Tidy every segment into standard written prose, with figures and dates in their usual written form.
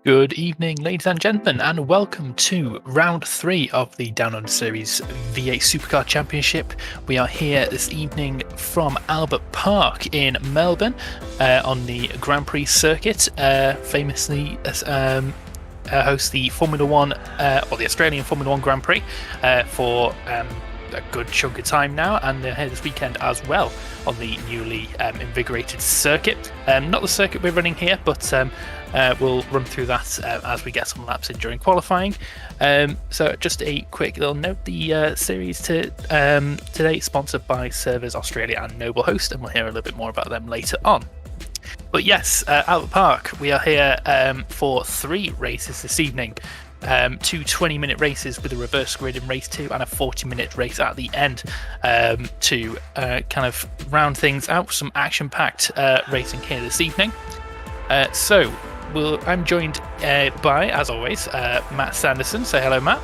Good evening, ladies and gentlemen, and welcome to round 3 of the DownUnder Series V8 Supercar Championship. We are here this evening from Albert Park in Melbourne on the Grand Prix circuit, famously hosts the Formula One, or the Australian Formula One Grand Prix for a good chunk of time now, and they're here this weekend as well on the newly invigorated circuit. Not the circuit we're running here, but we'll run through that as we get some laps in during qualifying. So just a quick little note, the series today is sponsored by Servers Australia and Noble Host, and we'll hear a little bit more about them later on. But yes, Albert Park, we are here for 3 races this evening. 2 20-minute races with a reverse grid in race 2 and a 40-minute race at the end to kind of round things out. Some action-packed racing here this evening. I'm joined by, as always, Matt Sanderson. Say hello, Matt.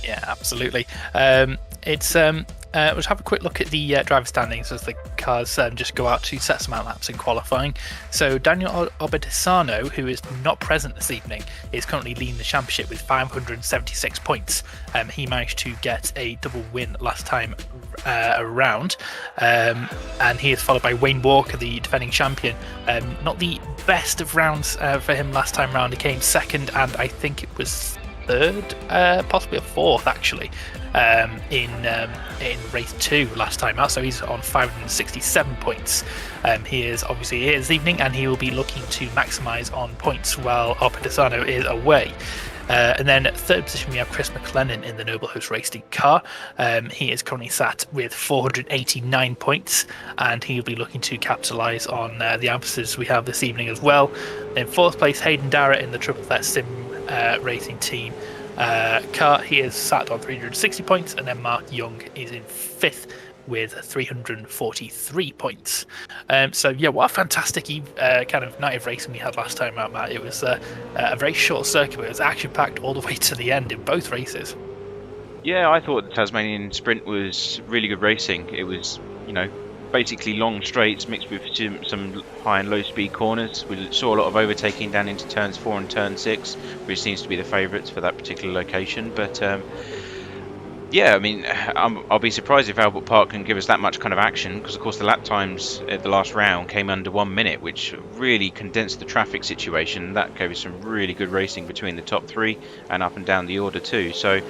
Yeah, absolutely. We'll have a quick look at the driver standings as the cars just go out to set some out laps in qualifying. So Daniel Obertisano, who is not present this evening, is currently leading the championship with 576 points. He managed to get a double win last time around, and he is followed by Wayne Walker, the defending champion. Not the best of rounds for him last time round. He came second, and I think it was third, possibly a fourth actually, in race 2 last time out. So he's on 567 points. He is obviously here this evening, and he will be looking to maximise on points while Obertisano is away. And then at third position we have Chris McLennan in the Noble Host Racing car. He is currently sat with 489 points, and he'll be looking to capitalise on the emphasis we have this evening as well. In fourth place, Hayden Darrett in the Triple Threat Sim Racing team car. He is sat on 360 points, and then Mark Young is in 5th with 343 points. So yeah, what a fantastic kind of night of racing we had last time out, Matt. It was a very short circuit, but it was action-packed all the way to the end in both races. Yeah, I thought the Tasmanian Sprint was really good racing. It was, basically long straights mixed with some high and low speed corners. We saw a lot of overtaking down into turns 4 and turn 6, which seems to be the favourites for that particular location. But yeah, I mean, I'll be surprised if Albert Park can give us that much kind of action, because of course the lap times at the last round came under 1 minute, which really condensed the traffic situation. That gave us some really good racing between the top 3 and up and down the order too. So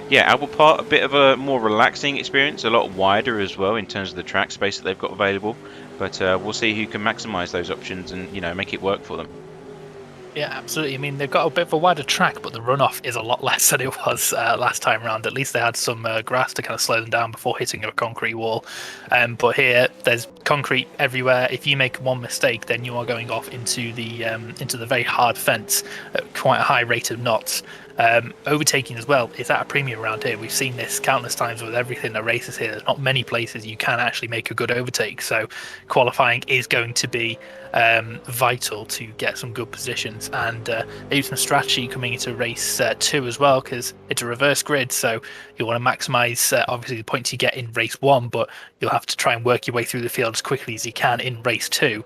yeah, Albert Park, a bit of a more relaxing experience, a lot wider as well in terms of the track space that they've got available. But we'll see who can maximise those options and make it work for them. Yeah, absolutely. I mean, they've got a bit of a wider track, but the runoff is a lot less than it was last time round. At least they had some grass to kind of slow them down before hitting a concrete wall. But here, there's concrete everywhere. If you make one mistake, then you are going off into the very hard fence at quite a high rate of knots. Overtaking as well is at a premium around here. We've seen this countless times with everything that races here. There's not many places you can actually make a good overtake, so qualifying is going to be vital to get some good positions, and use some strategy coming into race 2 as well, because it's a reverse grid, so you want to maximize obviously the points you get in race 1, but you'll have to try and work your way through the field as quickly as you can in race 2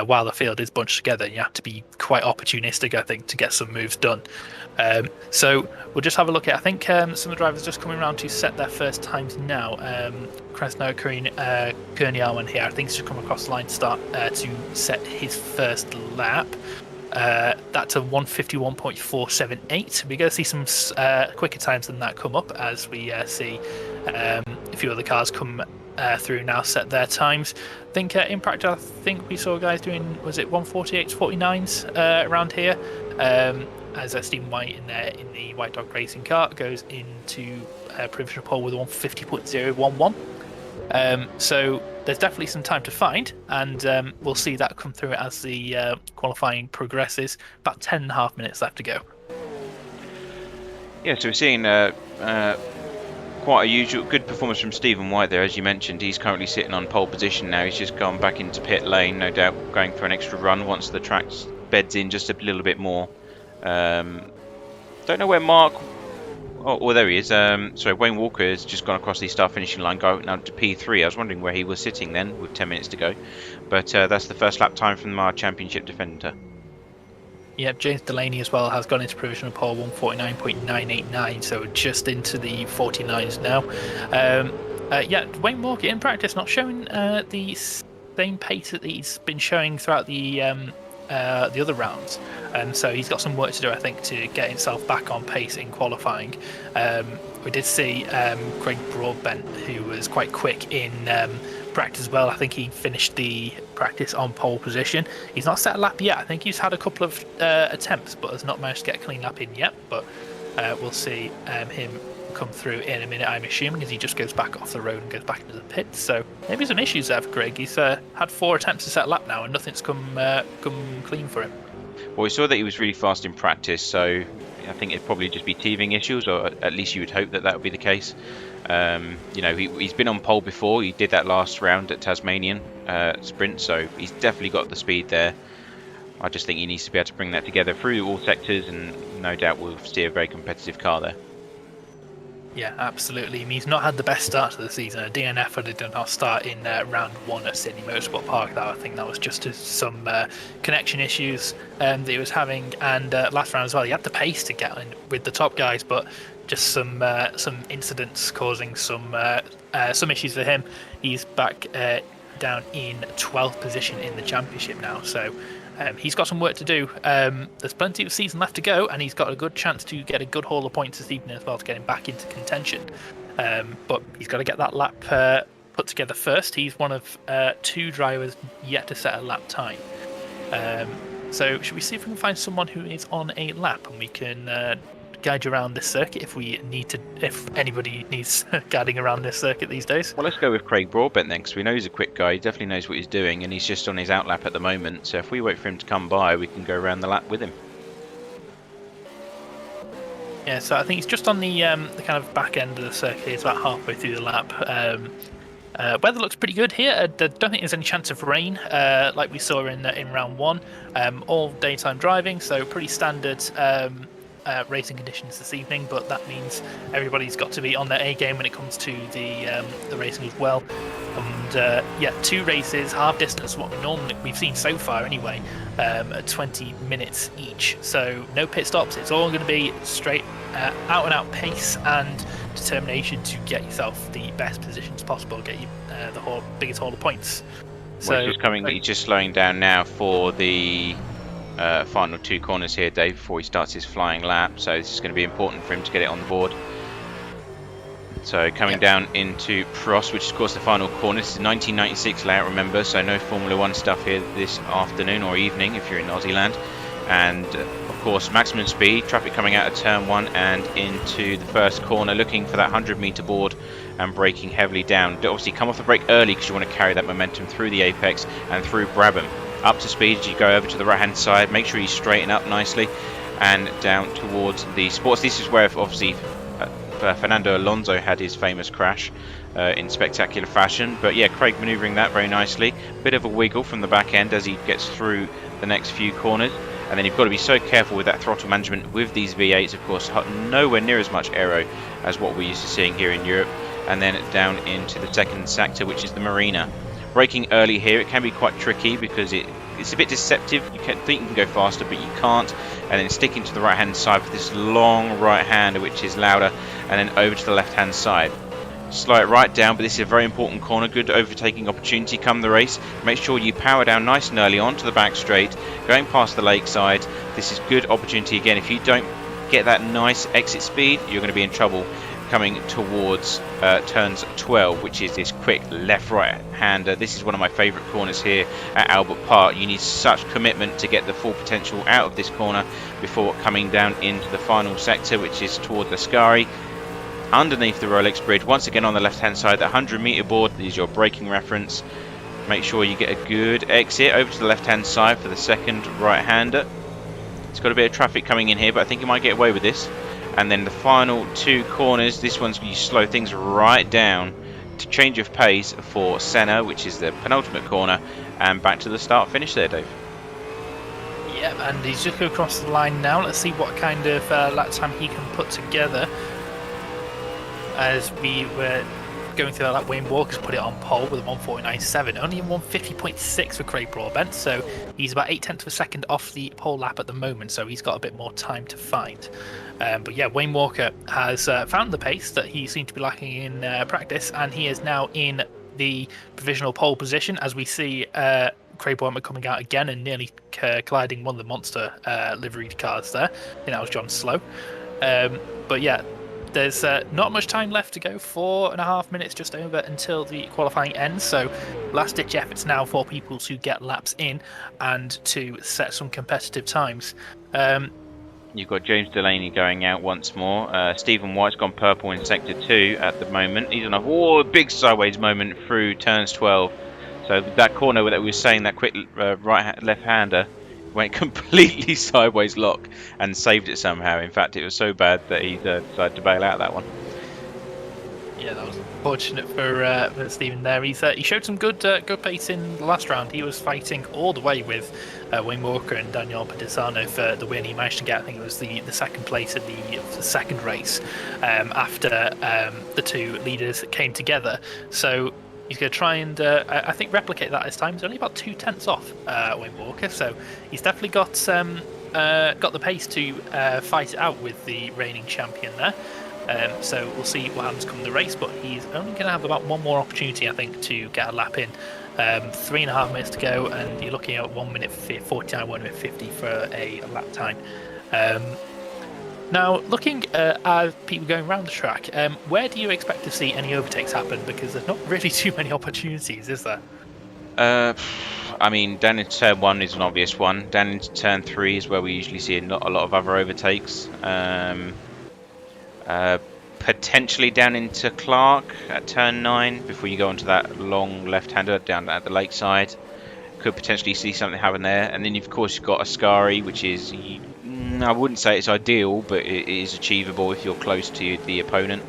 while the field is bunched together. You have to be quite opportunistic, I think, to get some moves done. So we'll just have a look at, I think some of the drivers are just coming around to set their first times now. Krasno Kurniawan here, I think he's just come across the line to start to set his first lap. That's a 151.478. We're going to see some quicker times than that come up as we see a few other cars come through now, set their times. I think in practice, I think we saw guys doing, was it 148s, 49s around here. As Stephen White in the White Dog Racing car goes into provisional pole with 150.011. So there's definitely some time to find, and we'll see that come through as the qualifying progresses. About 10.5 minutes left to go. Yeah, so we're seeing quite a usual good performance from Stephen White there, as you mentioned. He's currently sitting on pole position now. He's just gone back into pit lane, no doubt going for an extra run once the track beds in just a little bit more. Don't know where Mark... Oh, there he is. Sorry, Wayne Walker has just gone across the start finishing line, going now to P3. I was wondering where he was sitting then, with 10 minutes to go. But that's the first lap time from our championship defender. Yep, James Delaney as well has gone into provisional pole 149.989, so just into the 49s now. Yeah, Wayne Walker in practice not showing the same pace that he's been showing throughout the other rounds. So he's got some work to do, I think, to get himself back on pace in qualifying. We did see Craig Broadbent, who was quite quick in practice as well. I think he finished the practice on pole position. He's not set a lap yet. I think he's had a couple of attempts, but has not managed to get a clean lap in yet. But we'll see him come through in a minute, I'm assuming, as he just goes back off the road and goes back into the pits. So maybe some issues there for Craig. He's had 4 attempts to set a lap now, and nothing's come clean for him. Well, we saw that he was really fast in practice, so I think it'd probably just be teething issues, or at least you would hope that would be the case. You know, he's been on pole before. He did that last round at Tasmanian sprint, so he's definitely got the speed there. I just think he needs to be able to bring that together through all sectors, and no doubt we'll see a very competitive car there. Yeah, absolutely. I mean, he's not had the best start to the season. A DNF had done our start in round 1 at Sydney Motorsport Park. I think that was just some connection issues that he was having. And last round as well, he had the pace to get in with the top guys, but just some incidents causing some issues for him. He's back down in 12th position in the championship now, so he's got some work to do. There's plenty of season left to go, and he's got a good chance to get a good haul of points this evening as well to get him back into contention. But he's got to get that lap put together first. He's one of 2 drivers yet to set a lap time. So should we see if we can find someone who is on a lap, and we can guide you around this circuit if anybody needs guiding around this circuit these days? Well, let's go with Craig Broadbent then, because we know he's a quick guy. He definitely knows what he's doing, and he's just on his out lap at the moment. So if we wait for him to come by, we can go around the lap with him. Yeah, so I think he's just on the kind of back end of the circuit. He's about halfway through the lap. Weather looks pretty good here. I don't think there's any chance of rain like we saw in round 1. All daytime driving, so pretty standard racing conditions this evening, but that means everybody's got to be on their A game when it comes to the racing as well. And yeah, 2 races, half distance, what we've seen so far anyway, at 20 minutes each. So no pit stops. It's all going to be straight out and out pace and determination to get yourself the best positions possible, get you the biggest haul of points. So he's just slowing down now for the final 2 corners here, Dave, before he starts his flying lap. So this is going to be important for him to get it on the board. So coming down into Prost, which is of course the final corner. This is 1996 layout, remember, so no Formula 1 stuff here this afternoon or evening if you're in Aussie land. And of course maximum speed, traffic coming out of turn 1 and into the first corner, looking for that 100-meter board and braking heavily down. Obviously come off the brake early because you want to carry that momentum through the apex and through Brabham. Up to speed as you go over to the right hand side, make sure you straighten up nicely and down towards the sports. This is where obviously Fernando Alonso had his famous crash in spectacular fashion, but yeah, Craig manoeuvring that very nicely. Bit of a wiggle from the back end as he gets through the next few corners, and then you've got to be so careful with that throttle management with these V8s, of course, nowhere near as much aero as what we're used to seeing here in Europe. And then down into the second sector, which is the Marina. Braking early here, it can be quite tricky because it's a bit deceptive. You can think you can go faster, but you can't. And then sticking to the right hand side with this long right hander, which is louder, and then over to the left hand side. Slow it right down, but this is a very important corner. Good overtaking opportunity come the race. Make sure you power down nice and early onto the back straight, going past the lakeside. This is good opportunity again. If you don't get that nice exit speed, you're going to be in trouble coming towards turns 12, which is this quick left-right hander. This is one of my favourite corners here at Albert Park. You need such commitment to get the full potential out of this corner before coming down into the final sector, which is toward the Scari. Underneath the Rolex bridge, once again on the left-hand side, the 100-meter board is your braking reference. Make sure you get a good exit over to the left-hand side for the second right-hander. It's got a bit of traffic coming in here, but I think you might get away with this. And then the final 2 corners, this one's you slow things right down to change of pace for Senna, which is the penultimate corner, and back to the start finish there, Dave. Yep, and he's just going to cross the line now. Let's see what kind of lap time he can put together. As we were going through that lap, Wayne Walker's put it on pole with a 1:49.7, only a 1:50.6 for Craig Broadbent, so he's about 0.8 of a second off the pole lap at the moment, so he's got a bit more time to find. But yeah, Wayne Walker has found the pace that he seemed to be lacking in practice, and he is now in the provisional pole position as we see Craig Broadbent coming out again and nearly colliding one of the monster liveried cars there. I think that was John Slow. But yeah, there's not much time left to go, 4.5 minutes just over until the qualifying ends, so last ditch efforts now for people to get laps in and to set some competitive times. You've got James Delaney going out once more. Stephen White's gone purple in sector 2 at the moment. He's on a big sideways moment through turns 12. So that corner that we were saying, that quick left-hander, went completely sideways lock and saved it somehow. In fact, it was so bad that he decided to bail out that one. Yeah, that was fortunate for Stephen there. He showed some good pace in the last round. He was fighting all the way with Wayne Walker and Daniel Pedisano for the win. He managed to get, I think it was the second place in the second race after the 2 leaders came together. So he's going to try and, I think, replicate that this time. He's only about 0.2 off Wayne Walker, so he's definitely got the pace to fight it out with the reigning champion there. So we'll see what happens come the race, but he's only going to have about one more opportunity, I think, to get a lap in. 3.5 minutes to go, and you're looking at 1 minute 49, 1 minute 50 for a lap time. Now, looking at people going around the track, where do you expect to see any overtakes happen? Because there's not really too many opportunities, is there? I mean, down into turn 1 is an obvious one. Down into turn 3 is where we usually see a lot of other overtakes. Potentially down into Clark at turn 9 before you go onto that long left-hander down at the lakeside. Could potentially see something happen there. And then, of course, you've got Ascari, which is, I wouldn't say it's ideal, but it is achievable if you're close to the opponent.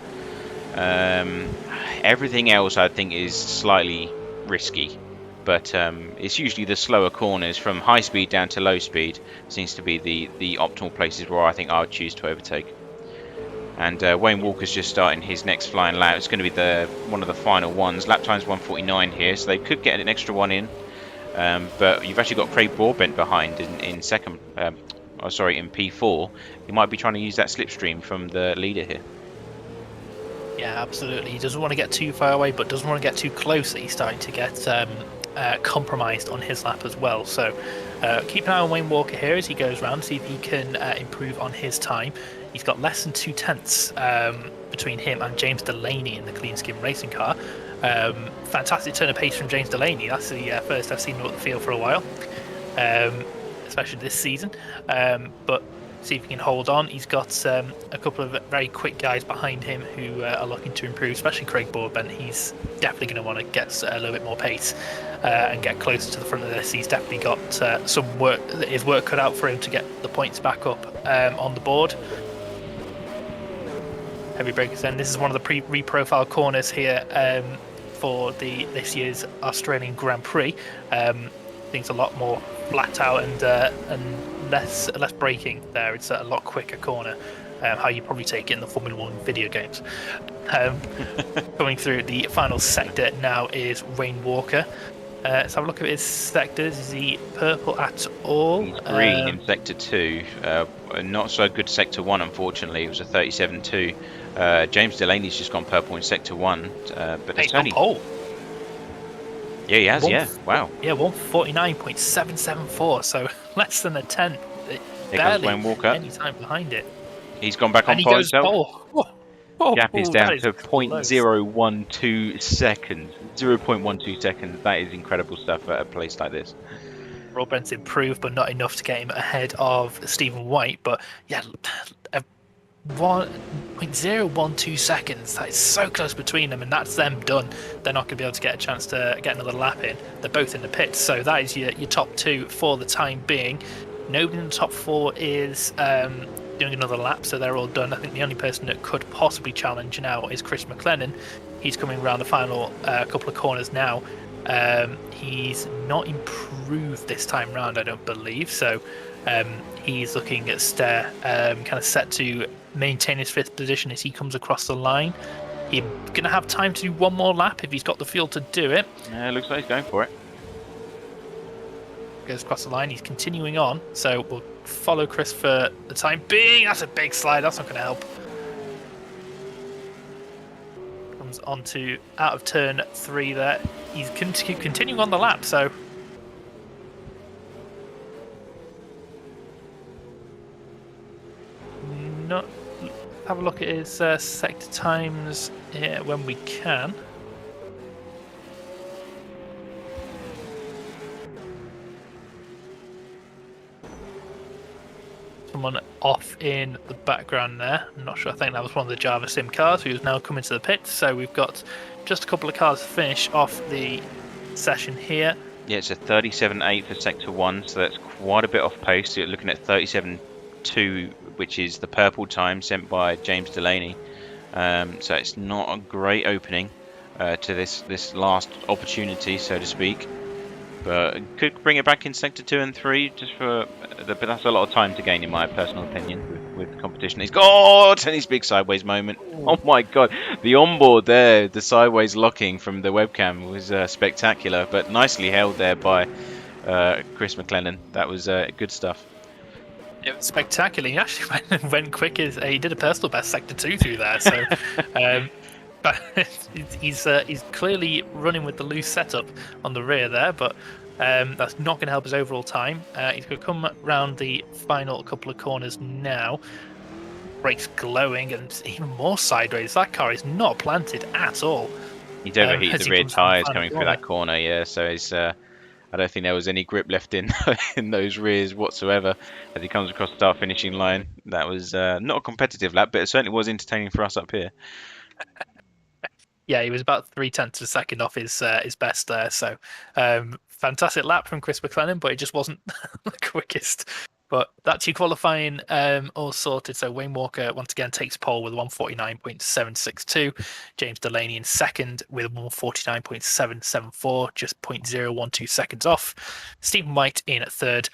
Everything else, I think, is slightly risky. But it's usually the slower corners from high speed down to low speed seems to be the optimal places where I think I would choose to overtake. And Wayne Walker's just starting his next flying lap. It's going to be one of the final ones. Lap time's 1:49 here, so they could get an extra one in. But you've actually got Craig Broadbent behind in second. In P4. He might be trying to use that slipstream from the leader here. Yeah, absolutely. He doesn't want to get too far away, but doesn't want to get too close. He's starting to get compromised on his lap as well. So keep an eye on Wayne Walker here as he goes round, see if he can improve on his time. He's got less than 0.2 between him and James Delaney in the clean skim racing car. Fantastic turn of pace from James Delaney. That's the first I've seen him up the field for a while, especially this season. But see if he can hold on. He's got a couple of very quick guys behind him who are looking to improve, especially Craig Broadbent. He's definitely going to want to get a little bit more pace and get closer to the front of this. He's definitely got his work cut out for him to get the points back up on the board. Heavy breakers then. This is one of the re-profile corners here for this year's Australian Grand Prix. Things a lot more flat out and less braking there. It's a lot quicker corner. How you probably take it in the Formula 1 video games. Coming through the final sector now is Wayne Walker. Let's have a look at his sectors. Is he purple at all? He's green in sector 2. Not so good sector 1, unfortunately. It was a 37.2. James Delaney's just gone purple in sector 1. But he's gone pole. Yeah, he has, yeah. Wow. Yeah, 1:49.774, so less than a tenth. Barely Wayne Walker. Any time behind it. He's gone back on pole himself. Oh, gap is down to 0.012 seconds. 0.12 seconds. That is incredible stuff at a place like this. Broadbent's improved, but not enough to get him ahead of Stephen White. But yeah, 1.012 seconds. That is so close between them, and that's them done. They're not going to be able to get a chance to get another lap in. They're both in the pits, so that is your top 2 for the time being. Nobody in the top 4 is doing another lap, so they're all done. I think the only person that could possibly challenge now is Chris McLennan. He's coming around the final couple of corners now. He's not improved this time round, I don't believe. So he's looking at kind of set to maintain his 5th position as he comes across the line. He's going to have time to do one more lap if he's got the fuel to do it. Yeah, looks like he's going for it. Goes across the line. He's continuing on, so we'll follow Chris for the time being. That's a big slide. That's not going to help. Comes onto out of turn 3 there. He's continuing on the lap, so not have a look at his sector times when we can. Someone off in the background there. I'm not sure. I think that was one of the Java Sim cars who's now coming to the pit. So we've got just a couple of cars to finish off the session here. Yeah, it's a 37.8 for Sector 1, so that's quite a bit off pace. So you're looking at 37.2, which is the purple time sent by James Delaney. So it's not a great opening to this last opportunity, so to speak. But could bring it back in Sector 2 and 3, just for but that's a lot of time to gain, in my personal opinion, with the competition. He's got and his big sideways moment. Oh my god, the onboard there, the sideways locking from the webcam was spectacular, but nicely held there by Chris McLennan. That was good stuff. It was spectacular. He actually went quick as he did a personal best Sector 2 through there. So. But he's clearly running with the loose setup on the rear there, but that's not going to help his overall time. He's going to come round the final couple of corners now. Brakes glowing and even more sideways. That car is not planted at all. He's overheated the rear tyres coming through that corner, yeah, so it's, I don't think there was any grip left in those rears whatsoever as he comes across the start finishing line. That was not a competitive lap, but it certainly was entertaining for us up here. Yeah, he was about 0.3 of a second off his best there. So fantastic lap from Chris McLennan, but it just wasn't the quickest. But that's your qualifying all sorted. So Wayne Walker once again takes pole with 149.762. James Delaney in second with 149.774, just 0.012 seconds off. Stephen White in third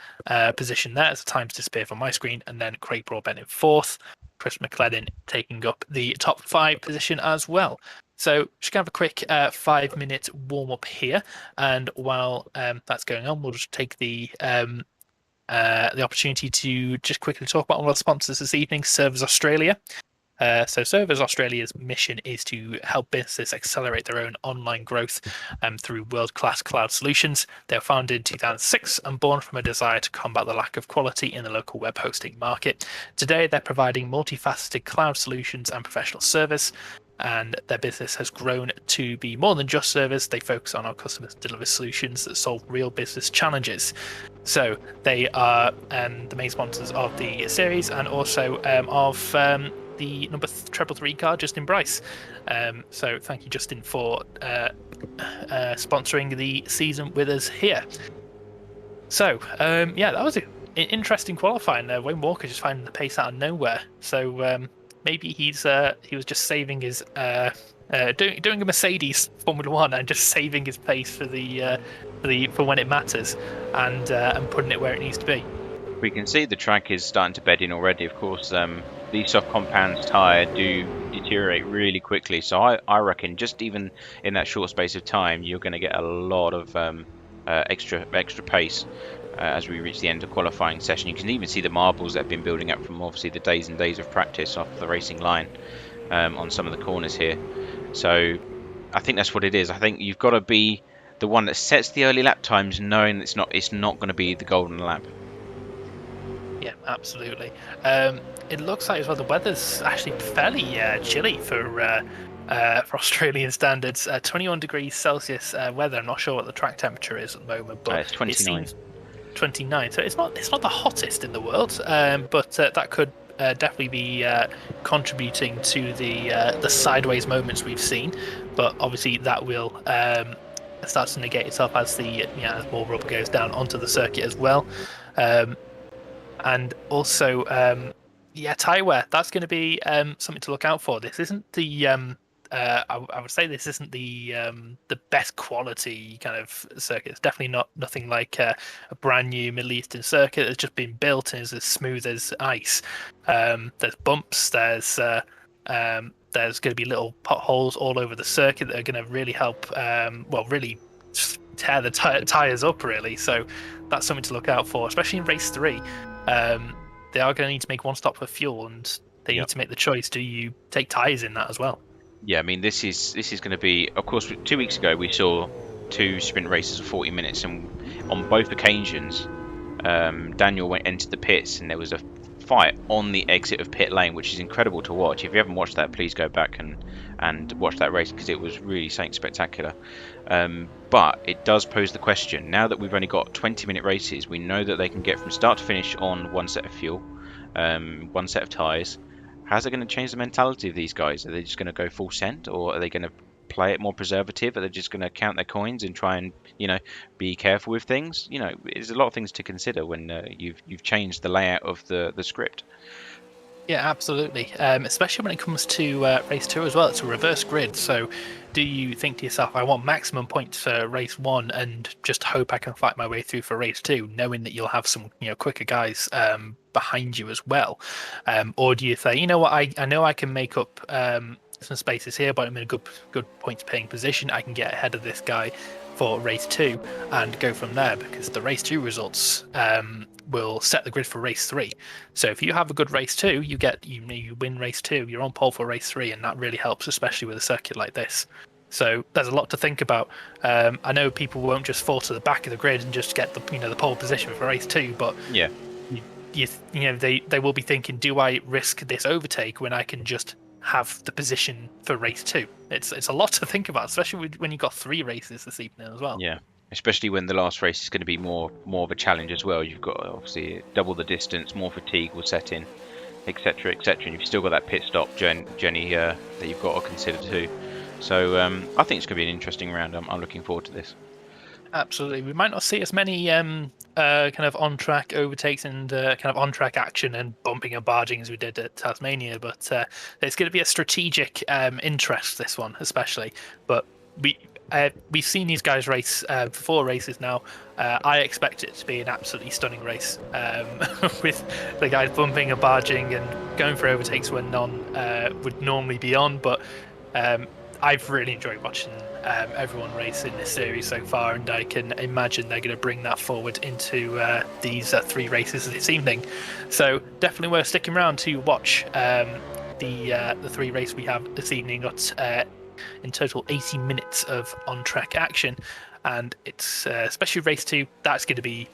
position there as the times disappear from my screen, and then Craig Broadbent in fourth. Chris McLennan taking up the top 5 position as well. So just gonna have a quick 5-minute warm up here, and while that's going on, we'll just take the opportunity to just quickly talk about one of our sponsors this evening, Servers Australia. So Servers Australia's mission is to help businesses accelerate their own online growth through world-class cloud solutions. They were founded in 2006 and born from a desire to combat the lack of quality in the local web hosting market. Today, they're providing multifaceted cloud solutions and professional service, and their business has grown to be more than just service. They focus on our customers to deliver solutions that solve real business challenges. So they are the main sponsors of the series and also of the number 333 car, Justin Bryce. So thank you, Justin, for sponsoring the season with us here. So yeah, that was an interesting qualifying there. Wayne Walker just finding the pace out of nowhere. So maybe he was just saving his doing a Mercedes Formula One and just saving his pace for for when it matters, and putting it where it needs to be. We can see the track is starting to bed in already. Of course, these soft compounds tyre do deteriorate really quickly, so I reckon just even in that short space of time, you're going to get a lot of extra pace as we reach the end of qualifying session. You can even see the marbles that have been building up from obviously the days and days of practice off the racing line on some of the corners here. So I think that's what it is. I think you've got to be the one that sets the early lap times, knowing it's not going to be the golden lap. Yeah, absolutely. It looks like as well the weather's actually fairly chilly for Australian standards. 21 degrees Celsius weather. I'm not sure what the track temperature is at the moment, but it's 29. 29. So it's not the hottest in the world, but that could definitely be contributing to the sideways moments we've seen. But obviously that will start to negate itself as as more rubber goes down onto the circuit as well. And also Yeah, tie wear. That's going to be something to look out for. This isn't the I would say this isn't the best quality kind of circuit. It's definitely nothing like a brand new Middle Eastern circuit that's just been built and is as smooth as ice. There's bumps. There's going to be little potholes all over the circuit that are going to really help. Well, really tear the tires up really. So that's something to look out for, especially in race three. Um, they are going to need to make one stop for fuel, and they Yeah. need to make the choice: do you take tires in that as well? Yeah, I mean this is going to be. Of course, 2 weeks ago we saw two sprint races of 40 minutes, and on both occasions, Daniel entered the pits, and there was a fight on the exit of pit lane, which is incredible to watch. If you haven't watched that, please go back and watch that race because it was really something spectacular. But it does pose the question, now that we've only got 20-minute races, we know that they can get from start to finish on one set of fuel, one set of tyres. How's it going to change the mentality of these guys? Are they just going to go full send, or are they going to play it more preservative? Are they just going to count their coins and try and, be careful with things? There's a lot of things to consider when you've changed the layout of the script. Yeah, absolutely. Especially when it comes to race two as well. It's a reverse grid. So, do you think to yourself, I want maximum points for race one and just hope I can fight my way through for race two, knowing that you'll have some, quicker guys behind you as well? Or do you say, you know what, I know I can make up some spaces here, but I'm in a good points paying position. I can get ahead of this guy for race two and go from there because the race two results will set the grid for race three. So if you have a good race two, you win race two, you're on pole for race three, and that really helps, especially with a circuit like this. So there's a lot to think about. I know people won't just fall to the back of the grid and just get the pole position for race two, but Yeah. they will be thinking, do I risk this overtake when I can just have the position for race two? It's a lot to think about, especially when you've got three races this evening as well. Yeah, especially when the last race is going to be more of a challenge as well. You've got obviously double the distance, more fatigue will set in, etc., etc. And you've still got that pit stop journey that you've got to consider too. So I think it's going to be an interesting round. I'm looking forward to this. Absolutely. We might not see as many kind of on-track overtakes and kind of on-track action and bumping and barging as we did at Tasmania, but it's going to be a strategic interest, this one especially. But we've seen these guys race for four races now. I expect it to be an absolutely stunning race with the guys bumping and barging and going for overtakes when none would normally be on. But I've really enjoyed watching everyone race in this series so far, and I can imagine they're going to bring that forward into these three races this evening. So definitely worth sticking around to watch the three races we have this evening. Got in total 80 minutes of on-track action, and it's especially race two. That's going to be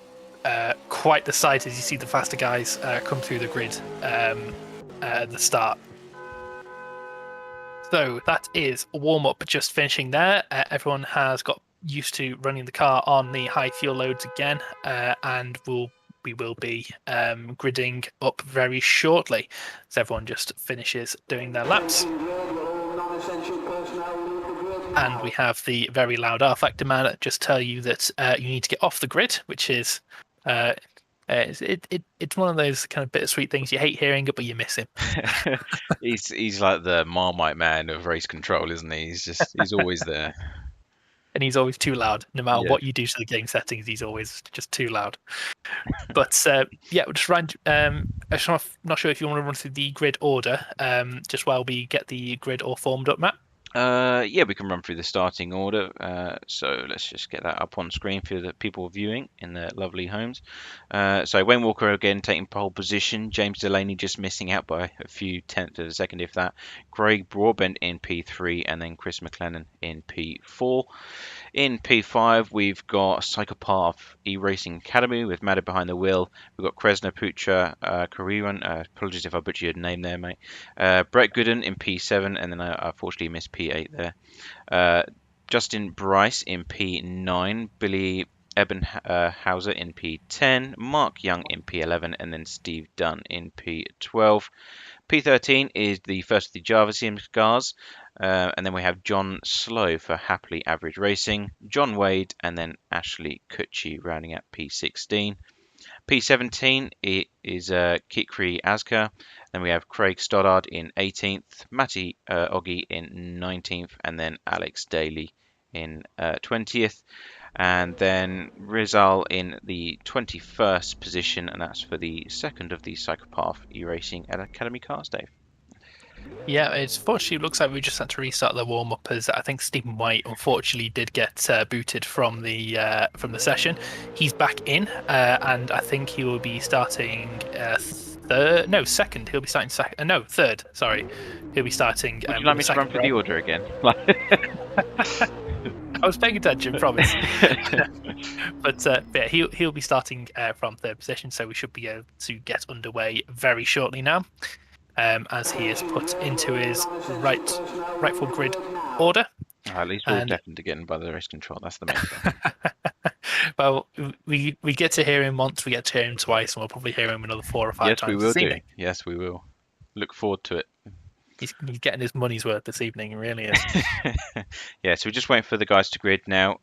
quite the sight as you see the faster guys come through the grid at the start. So that is warm-up just finishing there. Everyone has got used to running the car on the high fuel loads again, and we will be gridding up very shortly as everyone just finishes doing their laps. And we have the very loud R Factor man just tell you that you need to get off the grid, which is it's one of those kind of bittersweet things. You hate hearing it, but you miss him. He's like the Marmite man of race control, isn't he? He's always there. And he's always too loud. No matter Yeah. what you do to the game settings, he's always just too loud. But yeah, we'll just run. I'm not sure if you want to run through the grid order, just while we get the grid all formed up, Matt. Yeah, we can run through the starting order. So let's just get that up on screen for the people viewing in their lovely homes. So Wayne Walker again taking pole position. James Delaney just missing out by a few tenths of a second, if that. Craig Broadbent in P3, and then Chris McLennan in P4. In P5, we've got Psychopath E-Racing Academy with Madder behind the wheel. We've got Kresna Pucha Kariran. Apologies if I butchered your name there, mate. Brett Gooden in P7, and then I unfortunately missed P8 there. Justin Bryce in P9. Billy Ebenhauser in P10. Mark Young in P11, and then Steve Dunn in P12. P13 is the first of the Java Sim cars. And then we have John Slow for Happily Average Racing, John Wade, and then Ashley Kutchi rounding out P16. P17 is Kikri Azka, Then we have Craig Stoddard in 18th, Matty Oggy in 19th, and then Alex Daly in 20th. And then Rizal in the 21st position, and that's for the second of the Psychopath e-racing at Academy Cars, Dave. Yeah, it's fortunately looks like we just had to restart the warm up as I think Stephen White unfortunately did get booted from the session. He's back in, and I think he will be starting second. He'll be starting second. No, third. Sorry, he'll be starting. Would you like me to run through the order again? I was paying attention, promise. But yeah, he'll be starting from third position, so we should be able to get underway very shortly now. As he is put into his rightful grid order. At least we're deafened again by the race control. That's the main thing. Well, we get to hear him once, we get to hear him twice, and we'll probably hear him another 4 or 5 times. Yes, we will do. Yes, we will. Look forward to it. He's getting his money's worth this evening, he really is. Yeah, so we're just waiting for the guys to grid now,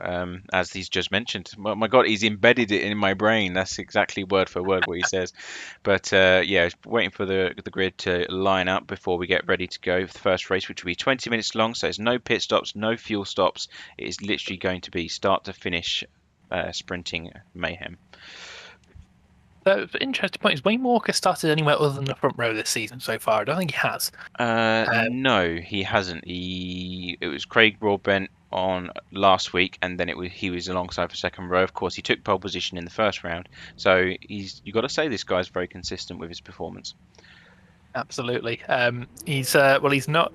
as he's just mentioned. My God, he's embedded it in my brain. That's exactly word for word what he says. But yeah, waiting for the grid to line up before we get ready to go for the first race, which will be 20 minutes long. So there's no pit stops, no fuel stops. It is literally going to be start to finish sprinting mayhem. The interesting point is Wayne Walker started anywhere other than the front row this season so far. I don't think he has. No, he hasn't. It was Craig Broadbent on last week, and then he was alongside for second row. Of course, he took pole position in the first round. So you got to say this guy's very consistent with his performance. Absolutely. He's not.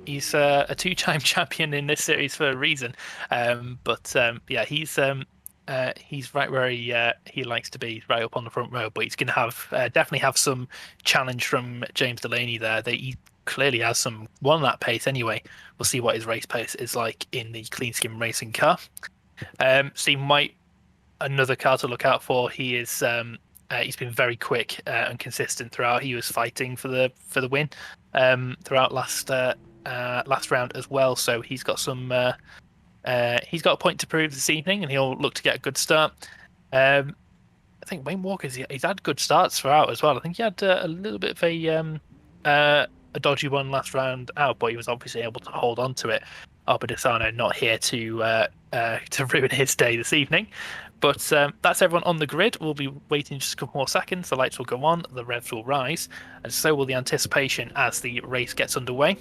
He's a 2-time champion in this series for a reason. Yeah, he's right where he likes to be, right up on the front row. But he's going to have definitely have some challenge from James Delaney there. That he clearly has some won that pace anyway. We'll see what his race pace is like in the clean skim racing car. Stephen White, another car to look out for. He is he's been very quick and consistent throughout. He was fighting for the win throughout last round as well. So he's got some. He's got a point to prove this evening, and he'll look to get a good start. I think Wayne Walker's he's had good starts throughout as well. I think he had a little bit of a dodgy one last round out, but he was obviously able to hold on to it. Arbadisano not here to ruin his day this evening. But that's everyone on the grid. We'll be waiting just a couple more seconds. The lights will go on, the revs will rise, and so will the anticipation as the race gets underway.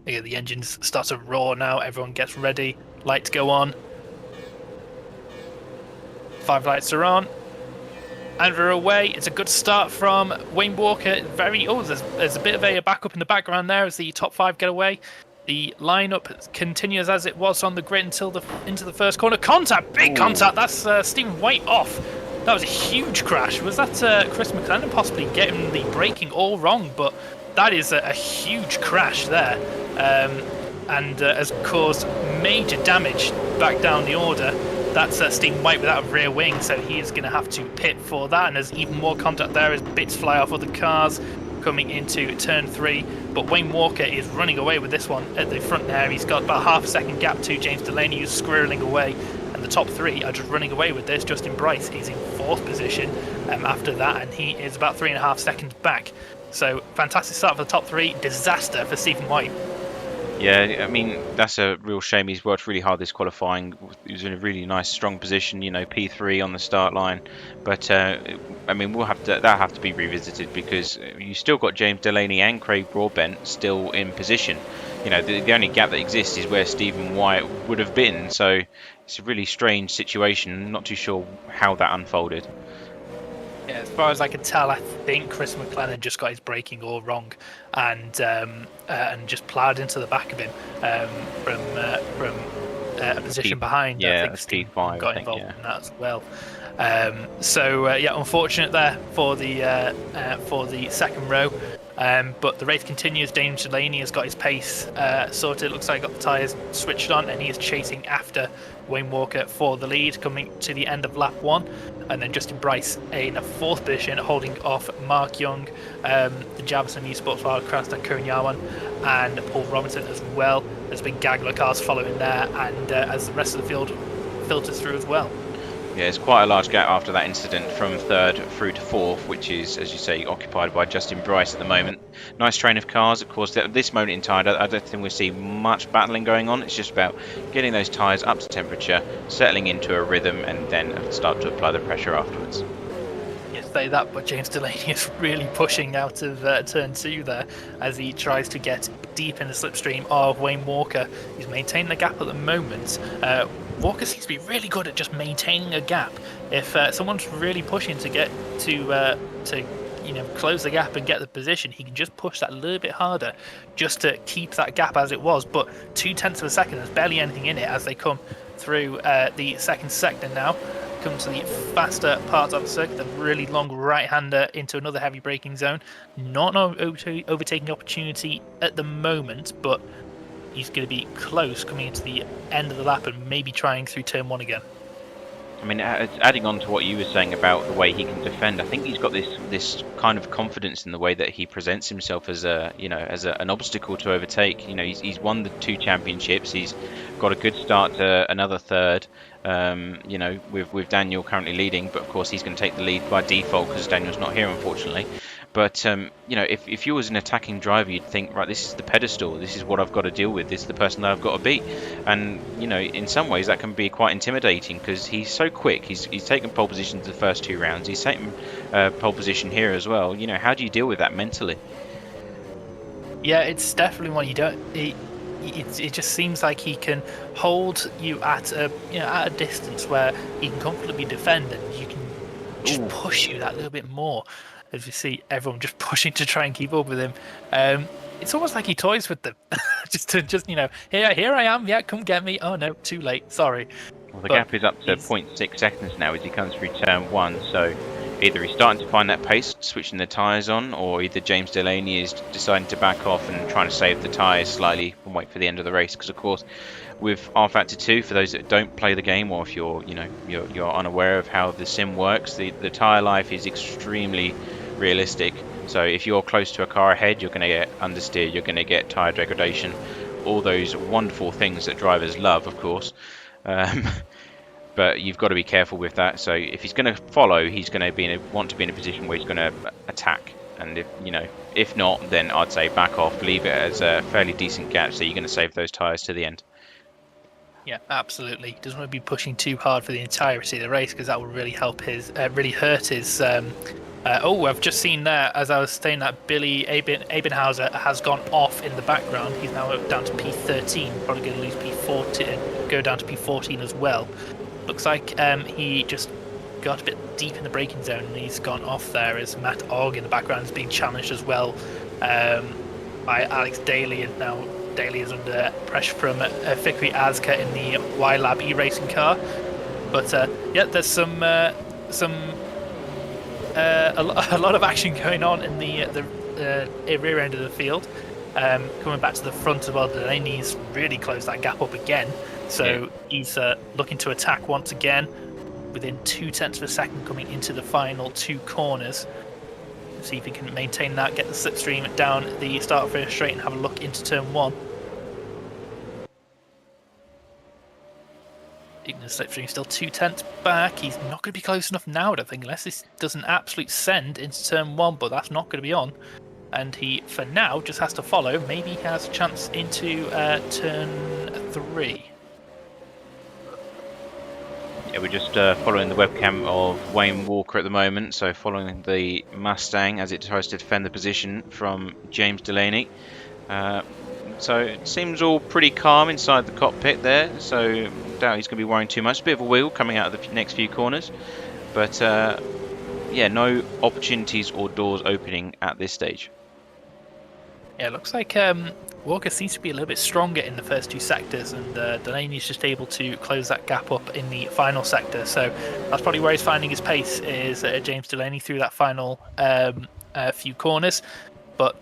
Yeah, the engines start to roar now. Everyone gets ready. Lights go on. 5 lights are on. And we're away. It's a good start from Wayne Walker. There's a bit of a backup in the background there as the top 5 get away. The lineup continues as it was on the grid until into the first corner. Contact, big contact. That's Stephen White off. That was a huge crash. Was that Chris McLennan possibly getting the braking all wrong? But that is a huge crash there. And has caused major damage back down the order. That's Stephen White without a rear wing, so he is going to have to pit for that. And there's even more contact there as bits fly off other cars coming into turn 3. But Wayne Walker is running away with this one at the front there. He's got about half a second gap to James Delaney, who's squirreling away. And the top 3 are just running away with this. Justin Bryce is in 4th position after that, and he is about 3.5 seconds back. So fantastic start for the top 3. Disaster for Stephen White. Yeah, I mean, that's a real shame. He's worked really hard this qualifying. He was in a really nice, strong position, P3 on the start line. But, I mean, that'll have to be revisited because you still got James Delaney and Craig Broadbent still in position. The only gap that exists is where Stephen White would have been. So it's a really strange situation. Not too sure how that unfolded. Yeah, as far as I can tell, I think Chris McLennan just got his braking all wrong and just ploughed into the back of him from a position behind. Yeah, I think Steve P5 got involved in that as well. Unfortunate there for the second row. But the race continues. James Delaney has got his pace sorted. It looks like he got the tyres switched on, and he is chasing after Wayne Walker for the lead, coming to the end of lap 1. And then Justin Bryce in a 4th position, holding off Mark Young, the Javison Esports Wildcraft, Konyawan, and Paul Robinson as well. There's been Gagler cars following there, and as the rest of the field filters through as well. Yeah, it's quite a large gap after that incident from third through to fourth, which is, as you say, occupied by Justin Bryce at the moment. Nice train of cars, of course. At this moment in time, I don't think we'll see much battling going on. It's just about getting those tyres up to temperature, settling into a rhythm, and then start to apply the pressure afterwards. Yes, say that, but James Delaney is really pushing out of turn 2 there as he tries to get deep in the slipstream of Wayne Walker. He's maintaining the gap at the moment. Walker seems to be really good at just maintaining a gap. If someone's really pushing to get to close the gap and get the position, he can just push that a little bit harder just to keep that gap as it was. But 0.2 of a second, there's barely anything in it as they come through the second sector now. Come to the faster part of the circuit, the really long right-hander into another heavy braking zone. Not an overtaking opportunity at the moment, but he's going to be close coming into the end of the lap and maybe trying through turn 1 again. I mean, adding on to what you were saying about the way he can defend, I think he's got this kind of confidence in the way that he presents himself as an obstacle to overtake. You know, he's won the 2 championships. He's got a good start to another third. With Daniel currently leading, but of course he's going to take the lead by default because Daniel's not here, unfortunately. But if you was an attacking driver, you'd think, right, this is the pedestal, this is what I've got to deal with, this is the person that I've got to beat. And in some ways that can be quite intimidating because he's so quick. He's taken pole position to the first 2 rounds. He's taken pole position here as well. How do you deal with that mentally? Yeah, it's definitely one you don't. It just seems like he can hold you at a distance where he can comfortably defend, and you can just push you that little bit more. As you see everyone just pushing to try and keep up with him. It's almost like he toys with them, just here I am, yeah, come get me. Oh no, too late, sorry. Well, the gap is up to 0.6 seconds now as he comes through turn 1. So either he's starting to find that pace, switching the tyres on, or either James Delaney is deciding to back off and trying to save the tyres slightly and wait for the end of the race. Because of course, with R Factor 2, for those that don't play the game, or if you're unaware of how the sim works, the tyre life is extremely realistic. So if you're close to a car ahead, you're going to get understeer, you're going to get tyre degradation, all those wonderful things that drivers love, of course. But you've got to be careful with that. So if he's going to follow, he's going to want to be in a position where he's going to attack. And if not, then I'd say back off, leave it as a fairly decent gap, so you're going to save those tyres to the end. Yeah, absolutely. He doesn't want to be pushing too hard for the entirety of the race because that will really hurt his. I've just seen there, as I was saying, that Billy Abenhauser has gone off in the background. He's now down to P13, probably going to lose P14, go down to P14 as well. Looks like he just got a bit deep in the braking zone and he's gone off there as Matt Ogg in the background is being challenged as well by Alex Daly, and now Daly is under pressure from Fikri Azka in the Y-Lab e-racing car. But there's a lot of action going on in the rear end of the field. Coming back to the front as well, Delaney's really closed that gap up again. So he's looking to attack once again within 0.2 of a second coming into the final 2 corners. See if he can maintain that, get the slipstream down the start finish straight and have a look into turn 1. Even the slipstream still 0.2 back. He's not going to be close enough now, I don't think, unless this does an absolute send into turn 1, but that's not going to be on. And he, for now, just has to follow. Maybe he has a chance into turn 3. Yeah, we're just following the webcam of Wayne Walker at the moment, so following the Mustang as it tries to defend the position from James Delaney. So it seems all pretty calm inside the cockpit there, so I doubt he's going to be worrying too much. A bit of a wheel coming out of the next few corners, but no opportunities or doors opening at this stage. Yeah, it looks like Walker seems to be a little bit stronger in the first 2 sectors, and Delaney's just able to close that gap up in the final sector. So that's probably where he's finding his pace, is James Delaney through that final few corners. But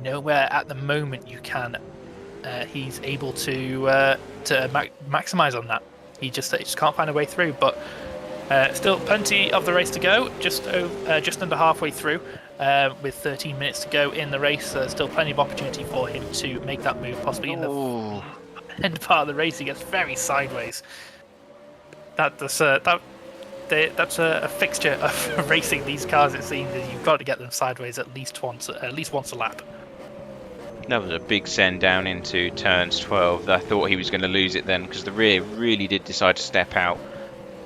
nowhere at the moment you can. He's able to maximise on that. He just can't find a way through. But still plenty of the race to go. Just under halfway through. With 13 minutes to go in the race, there's still plenty of opportunity for him to make that move, possibly in the end part of the race. He gets very sideways. That that's a fixture of racing these cars. It seems is you've got to get them sideways at least once a lap. That was a big send down into turns 12. I thought he was going to lose it then because the rear really did decide to step out.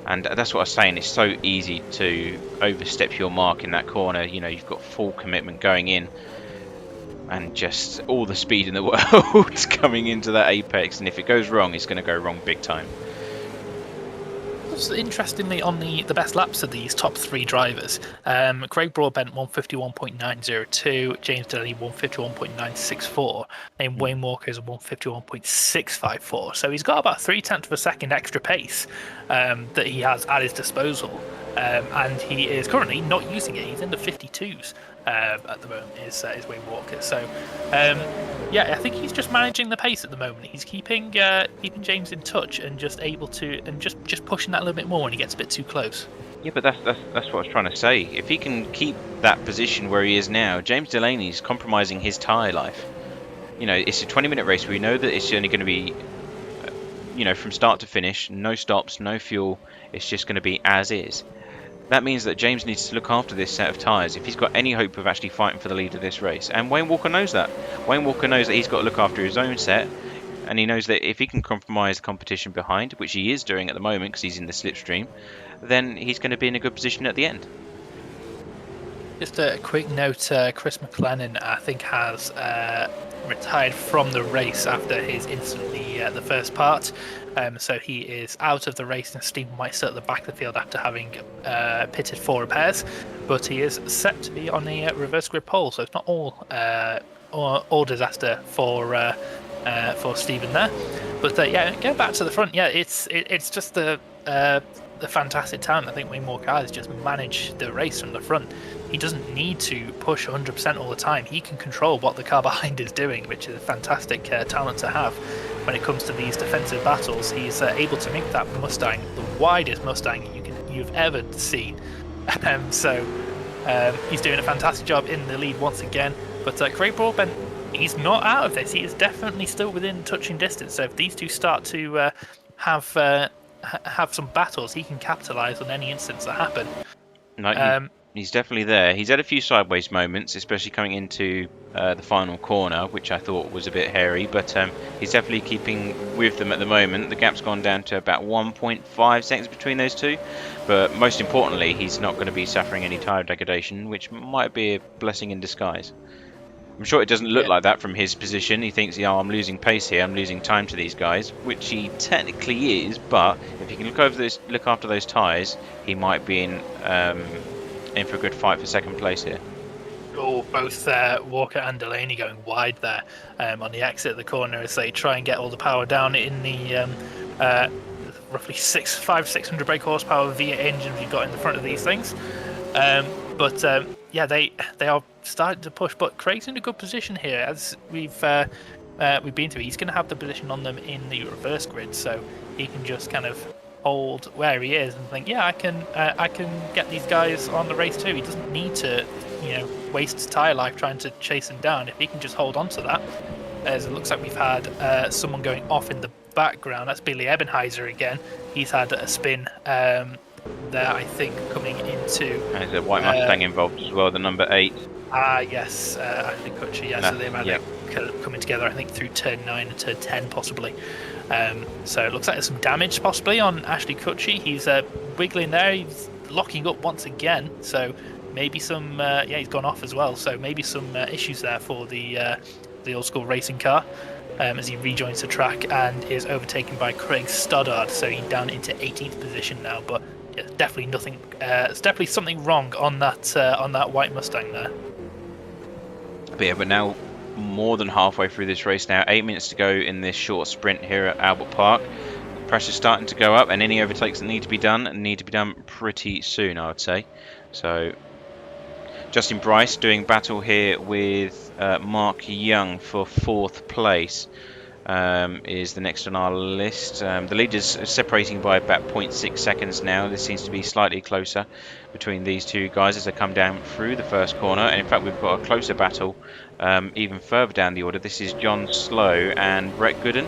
And that's what I was saying, it's so easy to overstep your mark in that corner. You know, you've got full commitment going in and just all the speed in the world coming into that apex. And if it goes wrong, it's going to go wrong big time. Interestingly, on the best laps of these top three drivers, Craig Broadbent 151.902, James Delaney 151.964, and Wayne Walker's 151.654. So he's got about 0.3 of a second extra pace that he has at his disposal, and he is currently not using it. He's in the 52s at the moment. Is Wayne Walker. So yeah, I think he's just managing the pace at the moment. He's keeping James in touch and just able to just pushing that a little bit more when he gets a bit too close. Yeah, but that's what I was trying to say. If he can keep that position where he is now, James Delaney's compromising his tyre life. You know, it's a 20-minute race. We know that it's only going to be, you know, from start to finish, no stops, no fuel. It's just going to be as is. That means that James needs to look after this set of tyres if he's got any hope of actually fighting for the lead of this race. And Wayne Walker knows that. Wayne Walker knows that he's got to look after his own set, and he knows that if he can compromise the competition behind, which he is doing at the moment because he's in the slipstream, then he's going to be in a good position at the end. Just a quick note, Chris McLennan, I think, has retired from the race after his incident the first part. So he is out of the race, and Stephen White still at the back of the field after having pitted for repairs. But he is set to be on a reverse grid pole, so it's not all disaster for Stephen there. But yeah, going back to the front, yeah, it's just the fantastic talent. I think Wayne Walker has just managed the race from the front. He doesn't need to push 100% all the time. He can control what the car behind is doing, which is a fantastic talent to have when it comes to these defensive battles. He's able to make that Mustang the widest Mustang you've ever seen. So he's doing a fantastic job in the lead once again. But Craig Broadbent, he's not out of this. He is definitely still within touching distance. So if these two start to have some battles, he can capitalise on any incidents that happen. No, he's definitely there. He's had a few sideways moments, especially coming into the final corner, which I thought was a bit hairy, but he's definitely keeping with them at the moment. The gap's gone down to about 1.5 seconds between those two, but most importantly, he's not going to be suffering any tyre degradation, which might be a blessing in disguise. I'm sure it doesn't look like that from his position. He thinks, yeah, I'm losing pace here, I'm losing time to these guys, which he technically is, but if he can look after those tyres, he might be in for a good fight for second place here. Oh, both Walker and Delaney going wide there on the exit of the corner as they try and get all the power down in the roughly 600 brake horsepower V8 engines you've got in the front of these things. But yeah, they are starting to push. But Craig's in a good position here, as we've been through. He's going to have the position on them in the reverse grid, so he can just kind of hold where he is and think, yeah, I can get these guys on the race too. He doesn't need to, waste tyre life trying to chase them down. If he can just hold on to that, as it looks like we've had someone going off in the background. That's Billy Ebenheiser again. He's had a spin there, I think, coming into. And there's a white Mustang involved as well, the number 8. Yes, Ashley Kutcher. Yeah, so they've had it coming together, I think, through turn 9 and turn 10 possibly. So it looks like there's some damage possibly on Ashley Kutcher. He's wiggling there. He's locking up once again. So maybe some. He's gone off as well. So maybe some issues there for the old school racing car. As he rejoins the track and is overtaken by Craig Stoddard, so he's down into 18th position now. But yeah, definitely nothing. It's definitely something wrong on that white Mustang there. But now more than halfway through this race now. 8 minutes to go in this short sprint here at Albert Park. Pressure's starting to go up, and any overtakes that need to be done pretty soon, I would say. So Justin Bryce doing battle here with Mark Young for 4th place is the next on our list. The leaders are separating by about 0.6 seconds now. This seems to be slightly closer between these two guys as they come down through the first corner. And in fact, we've got a closer battle even further down the order. This is John Slow and Brett Gooden.